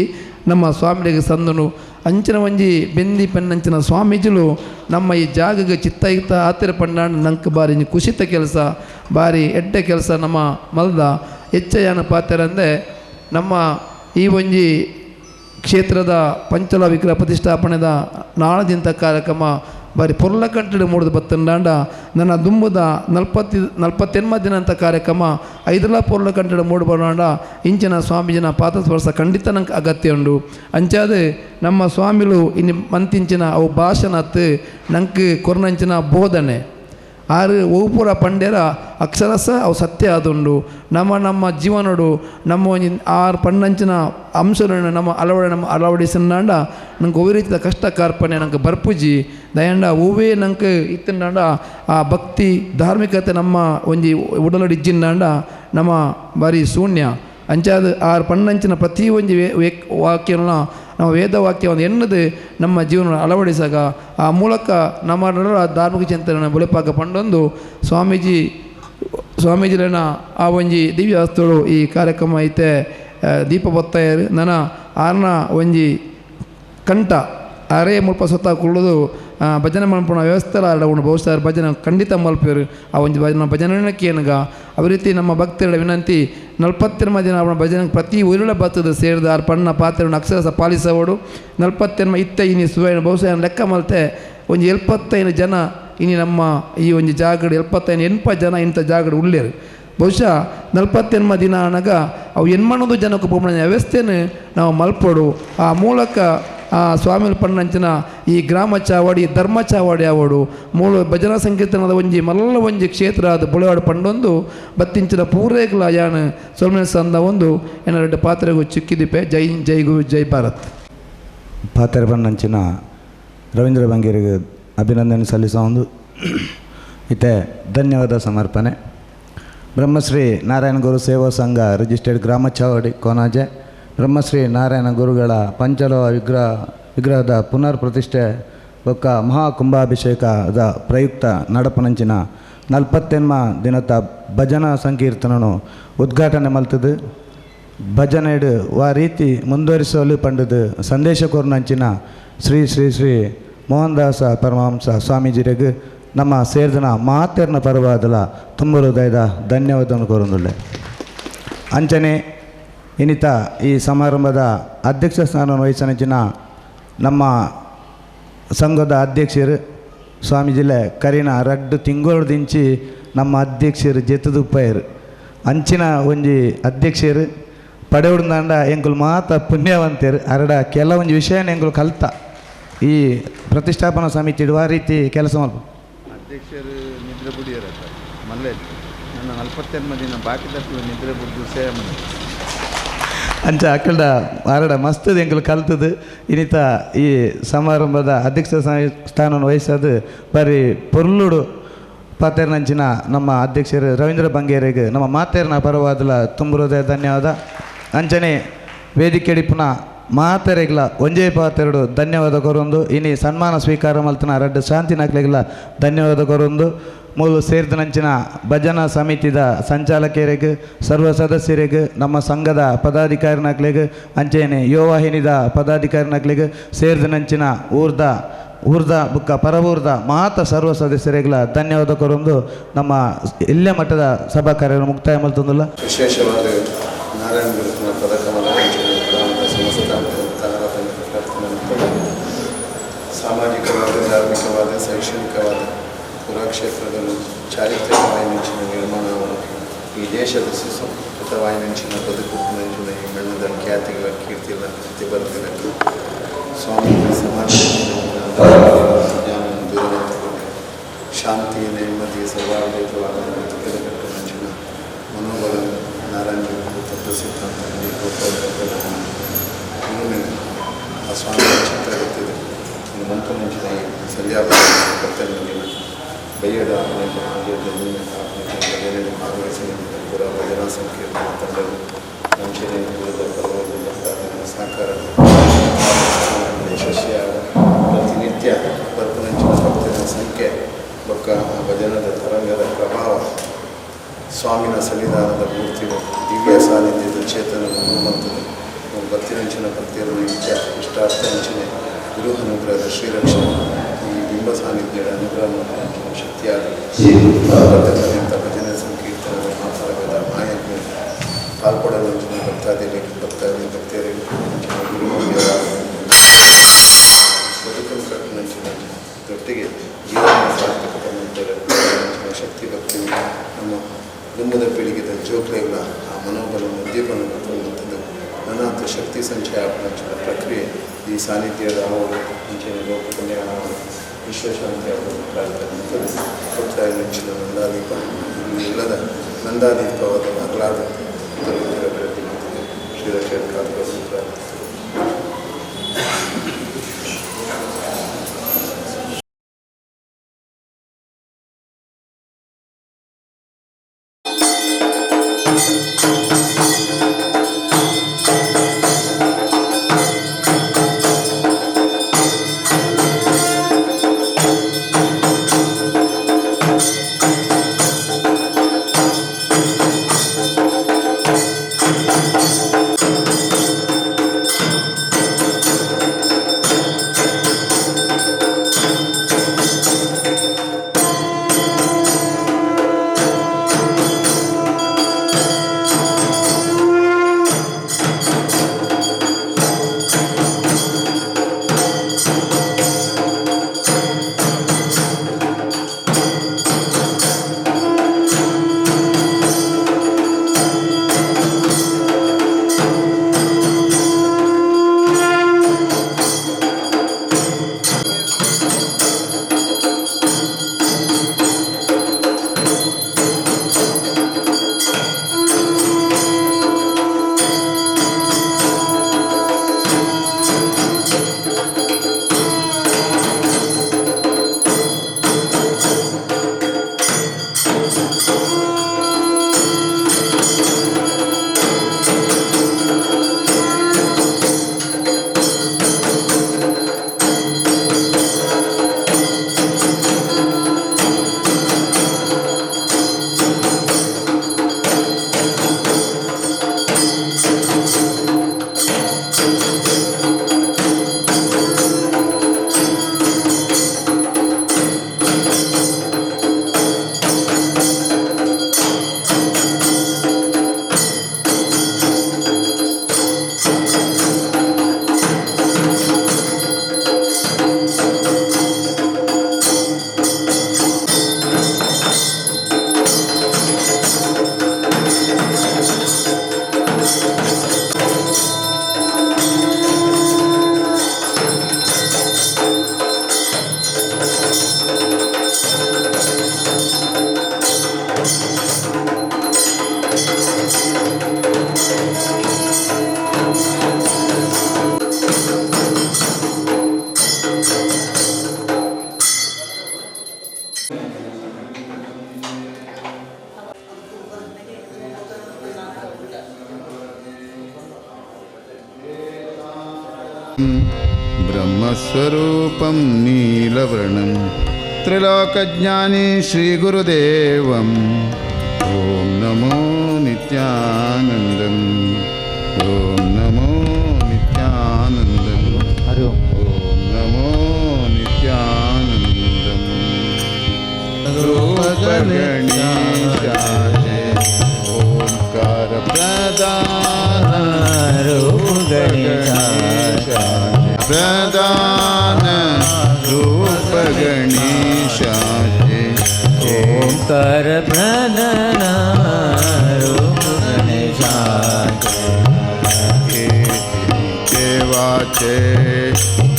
ನಮ್ಮ ಸ್ವಾಮಿಗಳಿಗೆ ಸಂದನು ಅಂಚಿನ ಒಂಜಿ ಬೆಂದಿ ಪೆನ್ನಂಚಿನ ಸ್ವಾಮೀಜಿಲು ನಮ್ಮ ಈ ಜಾಗಗೆ ಚಿತ್ತ ಆತಿರ ಪಂಡಾಂಡ ನಂಗೆ ಬಾರಿ ಕುಶಿತ ಕೆಲಸ ಬಾರಿ ಎಡ್ಡೆ ಕೆಲಸ ನಮ್ಮ ಮಲ್ದ ಹೆಚ್ಚಯಾನ ಪಾತ್ರಂದೆ ನಮ್ಮ ಈ ಒಂಜಿ ಕ್ಷೇತ್ರದ ಪಂಚಲ ವಿಗ್ರಹ ಪ್ರತಿಷ್ಠಾಪನೆದ 4 ದಿನದ ಕಾರ್ಯಕ್ರಮ ಬಾರಿ ಪೊರ್ಲ ಕಂಟಿಡು ಮೂಡಿದು ಬತ್ತಂಡಾಂಡ ನನ್ನ ದುಂಬುದ 48 ದಿನ ಅಂತ ಕಾರ್ಯಕ್ರಮ 5 ಪೊರ್ಲ ಕಂಟಿಡು ಮೂಡಿ ಬರೋಣ ಇಂಚಿನ ಸ್ವಾಮೀಜಿನ ಪಾದ ಸ್ಪರ್ಶ ಖಂಡಿತ ನಂಗೆ ಅಗತ್ಯ ಉಂಡು ಅಂಚಾದ ನಮ್ಮ ಸ್ವಾಮಿಲು ಇನ್ನು ಮಂತಿಂಚಿನ ಅವು ಭಾಷಣತ್ ನಂಗೆ ಕೊರ್ನಂಚಿನ ಬೋಧನೆ ಆರು ಪೂರ ಪಂಡ್ಯರ ಅಕ್ಷರಸ ಅವು ಸತ್ಯ ಆದುಂಡು ನಮ್ಮ ಜೀವನಡು ನಮ್ಮ ಒಂಜಿ ಆರು ಪಣ್ಣಂಚಿನ ಅಂಶಗಳನ್ನು ನಮ್ಮ ಅಳವಡಿಸಿಂಡ ನಂಗೆ ಒವ್ವೆ ರೀತಿಯ ಕಷ್ಟ ಕಾರ್ಪಣ್ಯ ನಂಗೆ ಬರ್ಪುಜಿ ದಯಂಡ ಒವ್ವೇ ನಂಗೆ ಇತ್ತಂಡ ಆ ಭಕ್ತಿ ಧಾರ್ಮಿಕತೆ ನಮ್ಮ ಒಂಜಿ ಉಡಲಡಿಜ್ಜಿಂಡ ನಮ್ಮ ಬಾರಿ ಶೂನ್ಯ ಅಂಚಾದ ಆರು ಪಣ್ಣಂಚಿನ ಪ್ರತಿ ಒಂಜಿ ವಾಕ್ಯನ ನಾವು ವೇದವಾಕ್ಯ ಒಂದು ಎನ್ನದು ನಮ್ಮ ಜೀವನ ಅಳವಡಿಸಾಗ ಆ ಮೂಲಕ ನಮ್ಮ ಧಾರ್ಮಿಕ ಚಿಂತನೆ ಬುಲೆಪಾಕ ಪಂಡೊಂದು ಸ್ವಾಮೀಜಿನ ಆ ಒಂಜಿ ದಿವ್ಯ ವಸ್ತುಗಳು ಈ ಕಾರ್ಯಕ್ರಮ ಐತೆ ದೀಪ ಬತ್ತಾಯರು ನನ್ನ ಆರ್ನ ಒಂಜಿ ಕಂಠ ಅರೇ ಮುಲ್ಪ ಸ್ವತಃ ಕುಳ್ಳದು ಭಜನೆ ಮಲ್ಪಣ ವ್ಯವಸ್ಥೆ ಆಡೋಣ ಬಹುಶಃ ಭಜನೆ ಖಂಡಿತ ಮಲ್ಪೇರು ಆ ಒಂದು ಭಜನೆಕ್ಕೆ ಏನಗ ಅದೇ ರೀತಿ ನಮ್ಮ ಭಕ್ತರ ವಿನಂತಿ 40 ದಿನ ಅವನ ಭಜನೆ ಪ್ರತಿ ಉರುಳ ಬತ್ತದ ಸೇರಿದ ಆರು ಪಣ್ಣ ಪಾತ್ರೆ ಅಕ್ಷರಸ ಪಾಲಿಸೋಡು 40 ಇತ್ತ ಇನಿ ಸುವರ್ಣ ಬಹುಶಃ ಲೆಕ್ಕ ಮಲ್ತೆ ಒಂದು 75 ಜನ ಇನಿ ನಮ್ಮ ಈ ಒಂದು ಜಾಗಡು 75 ಜನ ಇಂಥ ಜಾಗಡು ಉಳ್ಳೇರು ಬಹುಶಃ 40 ದಿನ ಅನಗ ಅವು ಎನ್ಮಣ್ಣದು ಜನಕ್ಕೆ ಪೋಮಣ ವ್ಯವಸ್ಥೆನ ನಾವು ಮಲ್ಪೋಡು ಆ ಮೂಲಕ ಆ ಸ್ವಾಮಿ ಪಣ್ಣಂಚಿನ ಈ ಗ್ರಾಮ ಚಾವಡಿ ಧರ್ಮ ಚಾವಡಿ ಆವಡು ಮೂಲ ಭಜನಾ ಸಂಕೀರ್ತನದ ಒಂಜಿ ಮಲ್ಲ ಒಂಜಿ ಕ್ಷೇತ್ರ ಅದು ಬುಳೆವಾಡು ಪಂಡೊಂದು ಬತ್ತಿಂಚಿನ ಪೂರೈಕಲ ಯಾನ್ ಸೊಲ್ಮೆನ್ ಸಂದ ಒಂದು ಏನಾರು ಪಾತ್ರೆಗೂ ಚಿಕ್ಕಿದಿಪೆ ಜೈ ಜೈ ಗುರು ಜೈ ಭಾರತ್. ಪಾತ್ರೆ ಪಣ್ಣಂಚಿನ ರವೀಂದ್ರ ಬಂಗೇರಿಗೆ ಅಭಿನಂದನೆ ಸಲ್ಲಿಸೋ ಒಂದು ಇತ್ತೆ ಧನ್ಯವಾದ ಸಮರ್ಪಣೆ. ಬ್ರಹ್ಮಶ್ರೀ ನಾರಾಯಣ ಗುರು ಸೇವಾ ಸಂಘ ರಿಜಿಸ್ಟರ್ಡ್ ಗ್ರಾಮ ಚಾವಡಿ ಕೋನಾಜೆ ಬ್ರಹ್ಮಶ್ರೀ ನಾರಾಯಣ ಗುರುಗಳ ಪಂಚಲೋಹ ವಿಗ್ರಹದ ಪುನರ್ ಪ್ರತಿಷ್ಠೆ ಒಕ್ಕ ಮಹಾಕುಂಭಾಭಿಷೇಕದ ಪ್ರಯುಕ್ತ ನಡಪನಂಚಿನ 40 ದಿನದ ಭಜನಾ ಸಂಕೀರ್ತನನು ಉದ್ಘಾಟನೆ ಮಲ್ತದು. ಭಜನೆಡು ಆ ರೀತಿ ಮುಂದುವರಿಸಲು ಪಂಡದು ಸಂದೇಶ ಕೊರ್ನಂಚಿನ ಶ್ರೀ ಶ್ರೀ ಶ್ರೀ ಮೋಹನ್ ದಾಸ ಪರಮಹಂಸ ಸ್ವಾಮೀಜಿರಿಗೆ ನಮ್ಮ ಸೇರಿದನ ಮಾತೆರ್ನ ಪರವಾದಲ ತುಂಬ ಹೃದಯದ ಧನ್ಯವಾದವನ್ನು ಕೋರುವುದಿಲ್ಲ. ಅಂಚನೆ ಇನ್ನಿತ ಈ ಸಮಾರಂಭದ ಅಧ್ಯಕ್ಷ ಸ್ಥಾನವನ್ನು ವಹಿಸನಂಚಿನ ನಮ್ಮ ಸಂಘದ ಅಧ್ಯಕ್ಷರು ಸ್ವಾಮೀಜಿಲೆ ಕರಿನ 2 ತಿಂಗಳು ದಿಂಚಿ ನಮ್ಮ ಅಧ್ಯಕ್ಷರು ಜೆತ್ತದುಪ್ಪಯರು ಅಂಚಿನ ಒಂಜಿ ಅಧ್ಯಕ್ಷರು ಪಡೆಯುಡ್ದಂಡ ಎಂಕುಲು ಮಾತ ಪುಣ್ಯವಂತರು ಅರಡ ಕೆಲವೊಂದು ವಿಷಯನ ಎಂಕುಲು ಕಲ್ತ ಈ ಪ್ರತಿಷ್ಠಾಪನಾ ಸಮಿತಿ ಆ ರೀತಿ ಕೆಲಸ ಮಾಡ್ಬೋದು. ಅಧ್ಯಕ್ಷರು ನಿದ್ರೆ ಬುಡಿಯರ ಮಲ್ಲೆ ನನ್ನ 40 ದಿನ ಬಾಕಿ ತಪ್ಪು ನಿದ್ರೆ ಬುಡ್ದು ಸೇವೆ ಮಾಡಿ ಅಂಚ ಅಕ್ಕಡ ಅರಡ ಮಸ್ತದ ಎಂಕಲು ಕಲ್ತದು ಇನ್ನಿತ ಈ ಸಮಾರಂಭದ ಅಧ್ಯಕ್ಷ ಸ್ಥಾನವನ್ನು ವಹಿಸೋದು ಬರೀ ಪೊರ್ಲುಡು ಪಾತೆರ್ನಂಚಿನ ನಮ್ಮ ಅಧ್ಯಕ್ಷರು ರವೀಂದ್ರ ಬಂಗೇರಿಗೆ ನಮ್ಮ ಮಾತೆರ್ನ ಪರವಾದಲ ತುಂಬ ಹೃದಯ ಧನ್ಯವಾದ. ಅಂಚನೆ ವೇದಿಕೆಡಿಪುನ ಮಾತೆರೆಗ್ಲ ಒಂಜೇ ಪಾತೆರಡು ಧನ್ಯವಾದ ಕೊರೊಂದು ಇನಿ ಸನ್ಮಾನ ಸ್ವೀಕಾರ ಮಲ್ತನ 2 ಶಾಂತಿ ನಾಕ್ಲೆಗ್ಲ ಧನ್ಯವಾದ ಕೊರೊಂದು ಮೂಲು ಸೇರಿದನಂಚಿನ ಭಜನಾ ಸಮಿತಿದ ಸಂಚಾಲಕರಿಗೆ ಸರ್ವ ಸದಸ್ಯರಿಗೆ ನಮ್ಮ ಸಂಘದ ಪದಾಧಿಕಾರಿನಾಗ್ಲಿಗೆ ಅಂಚೆನೆ ಯುವವಾಹಿನಿದ ಪದಾಧಿಕಾರಿನಾಗ್ಲಿಗೆ ಸೇರಿದನಂಚಿನ ಊರ್ದ ಬುಕ್ಕ ಪರವೂರ್ದ ಮಾತ ಸರ್ವ ಸದಸ್ಯರಿಗೆಲ್ಲ ಧನ್ಯವಾದ ಕೊರೊಂದು ನಮ್ಮ ಇಲ್ಲೇ ಮಟ್ಟದ ಸಭಾ ಕಾರ್ಯ ಮುಕ್ತಾಯ ಮಲ್ತೊಂದಿಲ್ಲ. ವಿಶೇಷವಾದ ನಾರಾಯಣ ಗುರುವಿನ ಪದಕಮಲ ಸಮಸ್ತ ಸಾಮಾಜಿಕವಾದ ಧಾರ್ಮಿಕವಾದ ಶೈಕ್ಷಣಿಕವಾದ ಪುರಾಕ್ಷೇತ್ರದಲ್ಲಿ ಚಾರಿತ್ರಿಕವಾಗಿ ಮಿಂಚಿನ ನಿರ್ಮಾಣವನ್ನು ಈ ದೇಶದ ಸುಸಂಸ್ಕೃತವಾಗಿ ಮಿಂಚಿನ ಬದುಕು ಮಿಂಚಿನ ಈ ಬಣ್ಣದ ಖ್ಯಾತಿಗಳ ಕೀರ್ತಿಗಳ ಕೃತಿ ಬರೆದಿರಲು ಸ್ವಾಮಿ ಸಮಾಜ ದೂರವಂತರು ಶಾಂತಿ ನೆಮ್ಮದಿ ಸರ್ವಾಡಳಿತವಾದ ಬದುಕದಕ್ಕೆ ಮಿಂಚಿನ ಮನೋಬಲ ನಾರಾಯಣ ತತ್ವ ಸಿದ್ಧಾಂತ ಆ ಸ್ವಾಮಿ ಚಿತ್ರ ಗೊತ್ತಿದೆ ಇನ್ನು ಮಂತ್ರ ಮಿಂಚಿನ ಈ ಸರಿಯಾದ ಕರ್ತವ್ಯ ಬೈಯಡ ಭಜನೆಯಲ್ಲಿ ಭಾಗವಹಿಸಿದ ಪುರ ಭಜನಾ ಸಂಕೀರ್ತನ ತಂಡವು ವಂಚನೆ ವಿರುದ್ಧ ಪರವಾದ ಸಹಕಾರ ಯಶಸ್ವಿಯಾದ ಪ್ರತಿನಿತ್ಯ ಬರ್ಪುನಂಚಿನ ಭಕ್ತರ ಸಂಖ್ಯೆ ಬೊಕ್ಕ ಭಜನದ ತರಂಗದ ಪ್ರಭಾವ ಸ್ವಾಮಿನ ಸನ್ನಿಧಾನದ ಮೂರ್ತಿಗಳು ದಿವ್ಯ ಸಾನ್ನಿಧ್ಯದ ಚೇತನವನ್ನು ಮತ್ತು ಭಕ್ತಿರಂಚಿನ ಭಕ್ತಿಯರು ಇಷ್ಟಾರ್ಥ ಹಂಚಿನ ಗುರು ಅನುಗ್ರಹದ ಶ್ರೀರಕ್ಷಣೆ ಈ ಬಿಂಬ ಸಾನ್ನಿಧ್ಯದ ಅನುಗ್ರಹ ಶಕ್ತಿಯಾದ ಭಜನೆ ಸಂಕೀರ್ತನದ ಮಾತಾಡದ ಆಯಜ್ಞ ಪಾಲ್ಪಡಲು ಭಕ್ತರಿಗೆ ಗುರು ಬದುಕನ್ನು ಕಟ್ಟಿನ ಜೊತೆಗೆ ಅನಂತ ಶಕ್ತಿ ಸಂಚಯ ಆಪಣಚಿನ ಪ್ರಕ್ರಿಯೆ ಈ ಸಾನ್ನಿಧ್ಯದ ಅವರು ಅಂಚನೆ ಲೋಕ ಪುಣ್ಯ ವಿಶ್ವಶಾಂತಿ ಅವರು ಪ್ರಾರ್ಥನೆ ಪುತ್ರ ನೆಚ್ಚಿನ ನಂದಾದೀಪ ಇಲ್ಲದ ನಂದಾದೀಪವಾದ ಅಗಲಾದ ಬೆಳಗ್ಗೆ ಶ್ರೀರಕ್ಷಕ ब्रह्मस्वरूपं नीलवर्णं त्रिलोकज्ञानी श्रीगुरुदेवम् ॐ नमो नित्यानन्दम् ॐ नमो नित्यानन्दम् ॐ नमो नित्यानन्दम् गणेशाय ओंकार प्रदान प्रदान रूप गणेशाय ओंकार प्रदान रूप गणेशाय देवाचे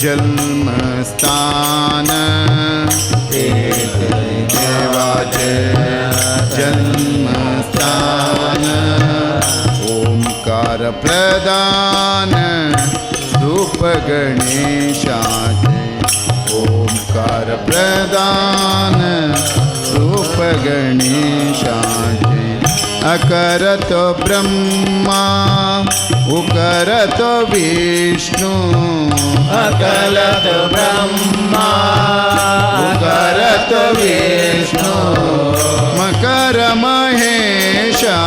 जन्मस्थान देवाचे जन्मस्थान ओंकार प्रदान रूप गणेशाय ओंकार प्रदान रूप गणेशाय अकरत ब्रह्मा उकरत विष्णु अकलत ब्रह्मा उकरत विष्णु मकर महेशा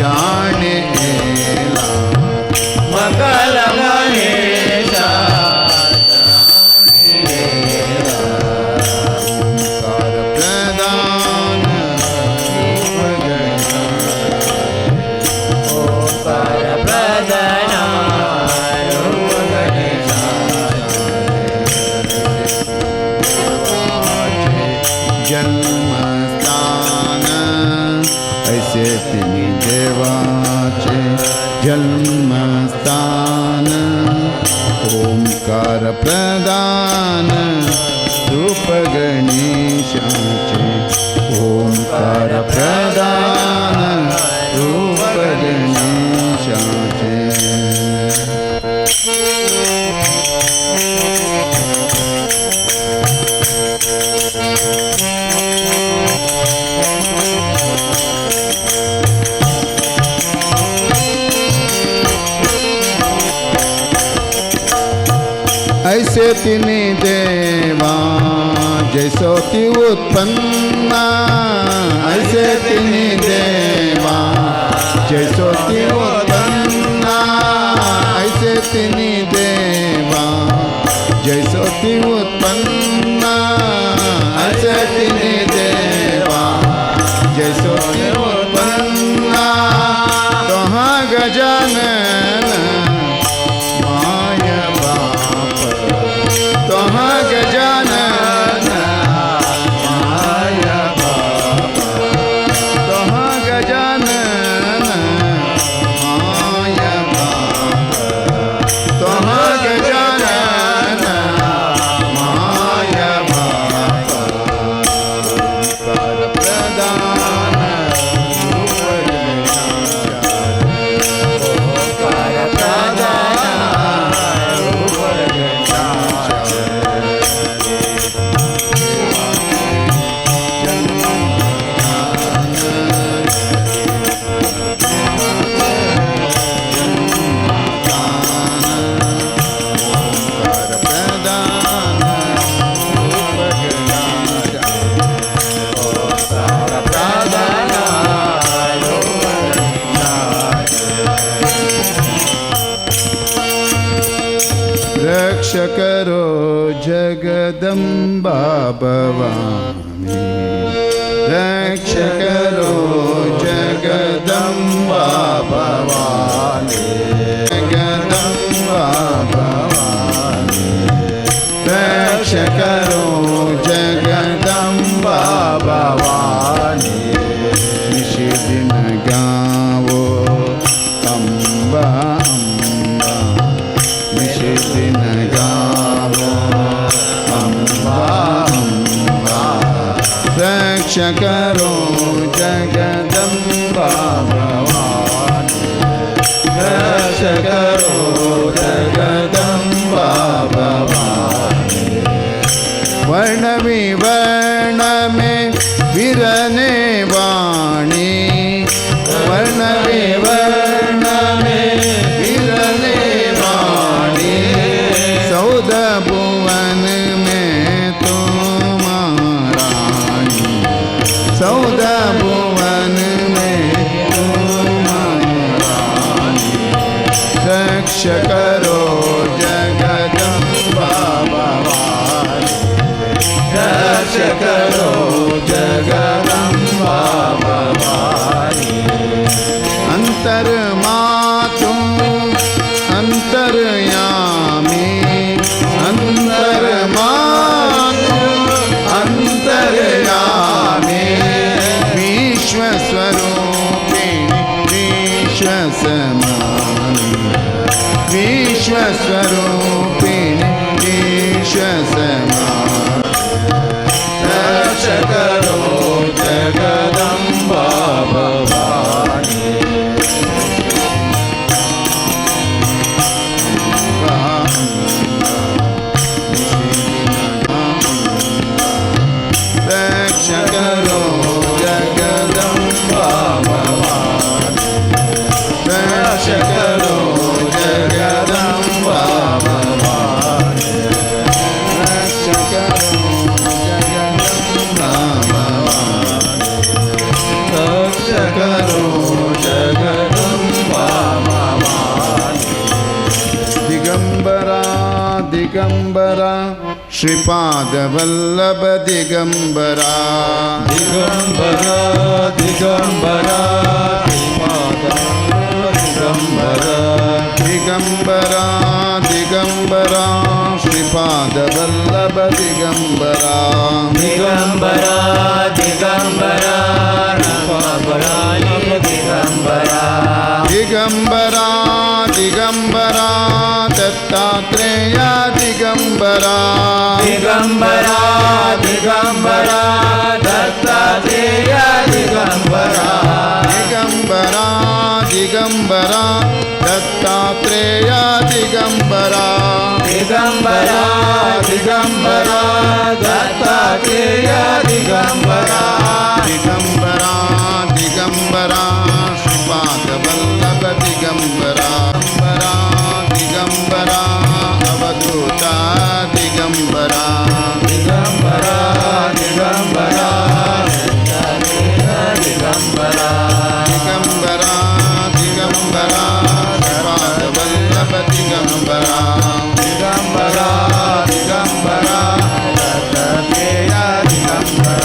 जाने मकर महेशा जन्मस्थान ऐसे तिन्ही देवाचे जन्म स्थान ओंकार प्रदान रूप गणेशाचे ओंकार प्रदान रूप गणेशाचे ऐसे तिन्ही देवा जैसो ती उत्पन्ना ऐसे तिन्ही देवा जैसो ती उत्पन्ना ऐसे तिन्ही देवा जैसो ती उत्पन्ना ऐसे तिन्ही देवा जैसो ती उत्पन्ना तोहा गजानन गजानन माया बापा तोहा गजानन माया बापा तोहा गजानन माया बापा ओंकार प्रदान ओंकार रक्ष करो जगदम्बा भवानी रक्ष करो जगदम्बा भवानी जगदम्बा भवानी रक्ष करो जगदम्बा भवानी निषेधन गावो अम्बा अम्बा निषेधन गावो अम्बा अम्बा रक्ष करो जगदम्बा भवानी रक्ष करो जगदम्बा भवानी वर्ण विवर्ण में विरने वाणी वर्ण विवर्ण में विरने वाणी सौद भुवन में तुम रानी सौद भुवन में तुम रानी रक्ष करो जगदम्बा भवानी रक्ष करो जगदम्बा भवानी अंतर मातु अंतर्यामी अंतर मातु अंतर्यामी विश्वस्वरूपिणी विश्वसमानी विश्वस्वरूपिणी विश्वसमानी रक्ष करो जगदम्बा भवानी रक्ष करो जगदम्बा भवानी रक्ष करो जगदम्बा भवानी रक्ष करो जगदम्बा भवानी रक्ष करो जगदम्बा भवानी दिगंबरा दिगंबरा श्रीपाद वल्लभ दिगंबरा दिगंबरा दिगंबरा श्रीपाद दिगंबरा दिगंबरा ದಿಗಂಬರ ಶ್ರೀಪಾದವಲ್ಲಭ ದಿಗಂಬರ ದಿಗಂಬರ ದಿಗಂಬರ ರಾಮಪುರಾಣಿ ದಿಗಂಬರ ದಿಗಂಬರ ದಿಗಂಬರ ದತ್ತಾತ್ರೇಯ ದಿಗಂಬರ ದಿಗಂಬರ ದಿಗಂಬರ ದತ್ತಾತ್ರೇಯ ದಿಗಂಬರ ದಿಗಂಬರ ದಿಗಂಬರ ದತ್ತಾತ್ರೇಯ ದಿಗಂಬರ ದಿಗಂಬರ ದಿಗಂಬರ ದತ್ತಾತ್ರೇಯ ದಿಗಂಬರ ದಿಗಂಬರ ದಿಗಂಬರ ಶ್ರೀಪಾದವಲ್ಲಭ ದಿಗಂಬರ ದಿಗಂಬರ ಅವಧೂತ ದಿಗಂಬರ ದಿಗಂಬರ ದಿಗಂಬರ ದಿಗಂಬರ ದಿಗಂಬರ ದಿಗಂಬರ ಶ್ರೀಪಾದವಲ್ಲಭ ದಿಗಂಬರ ದಿಗಂಬರ ದಿಗಂಬರ ದತ್ತಾತ್ರೇಯ ದಿಗಂಬರ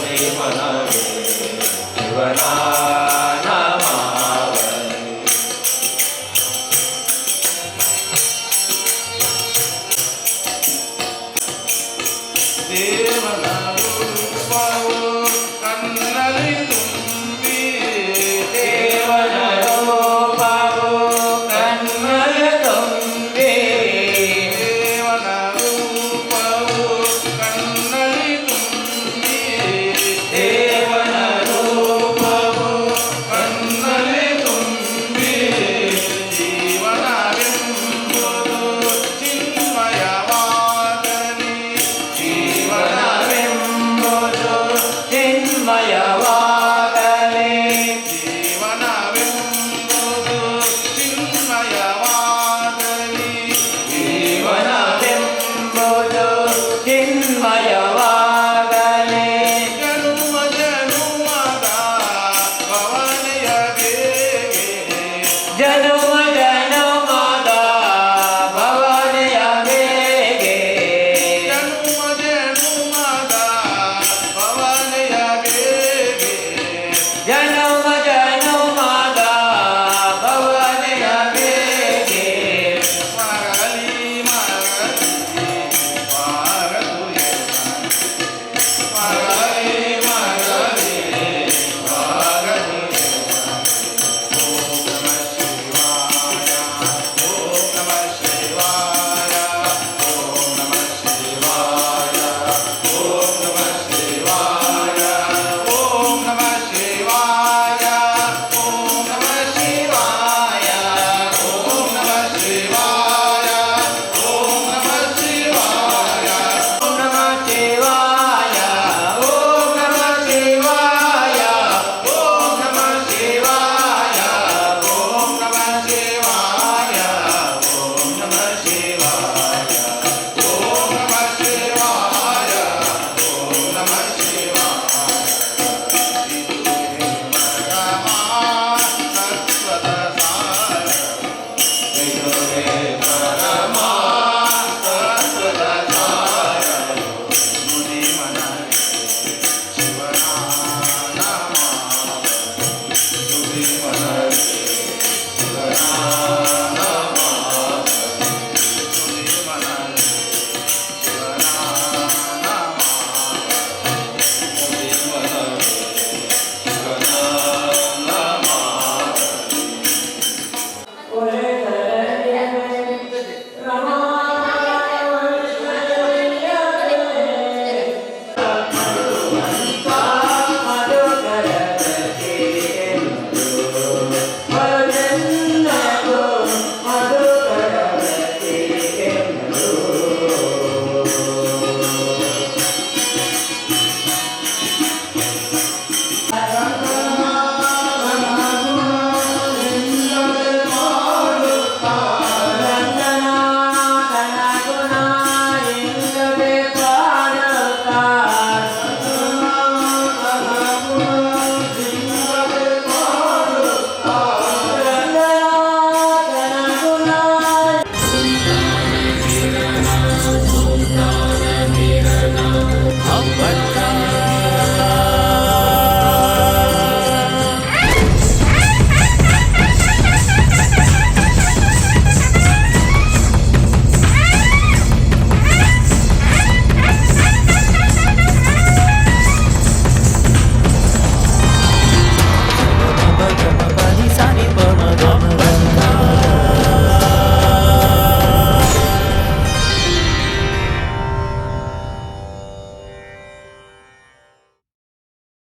ಶಿವನ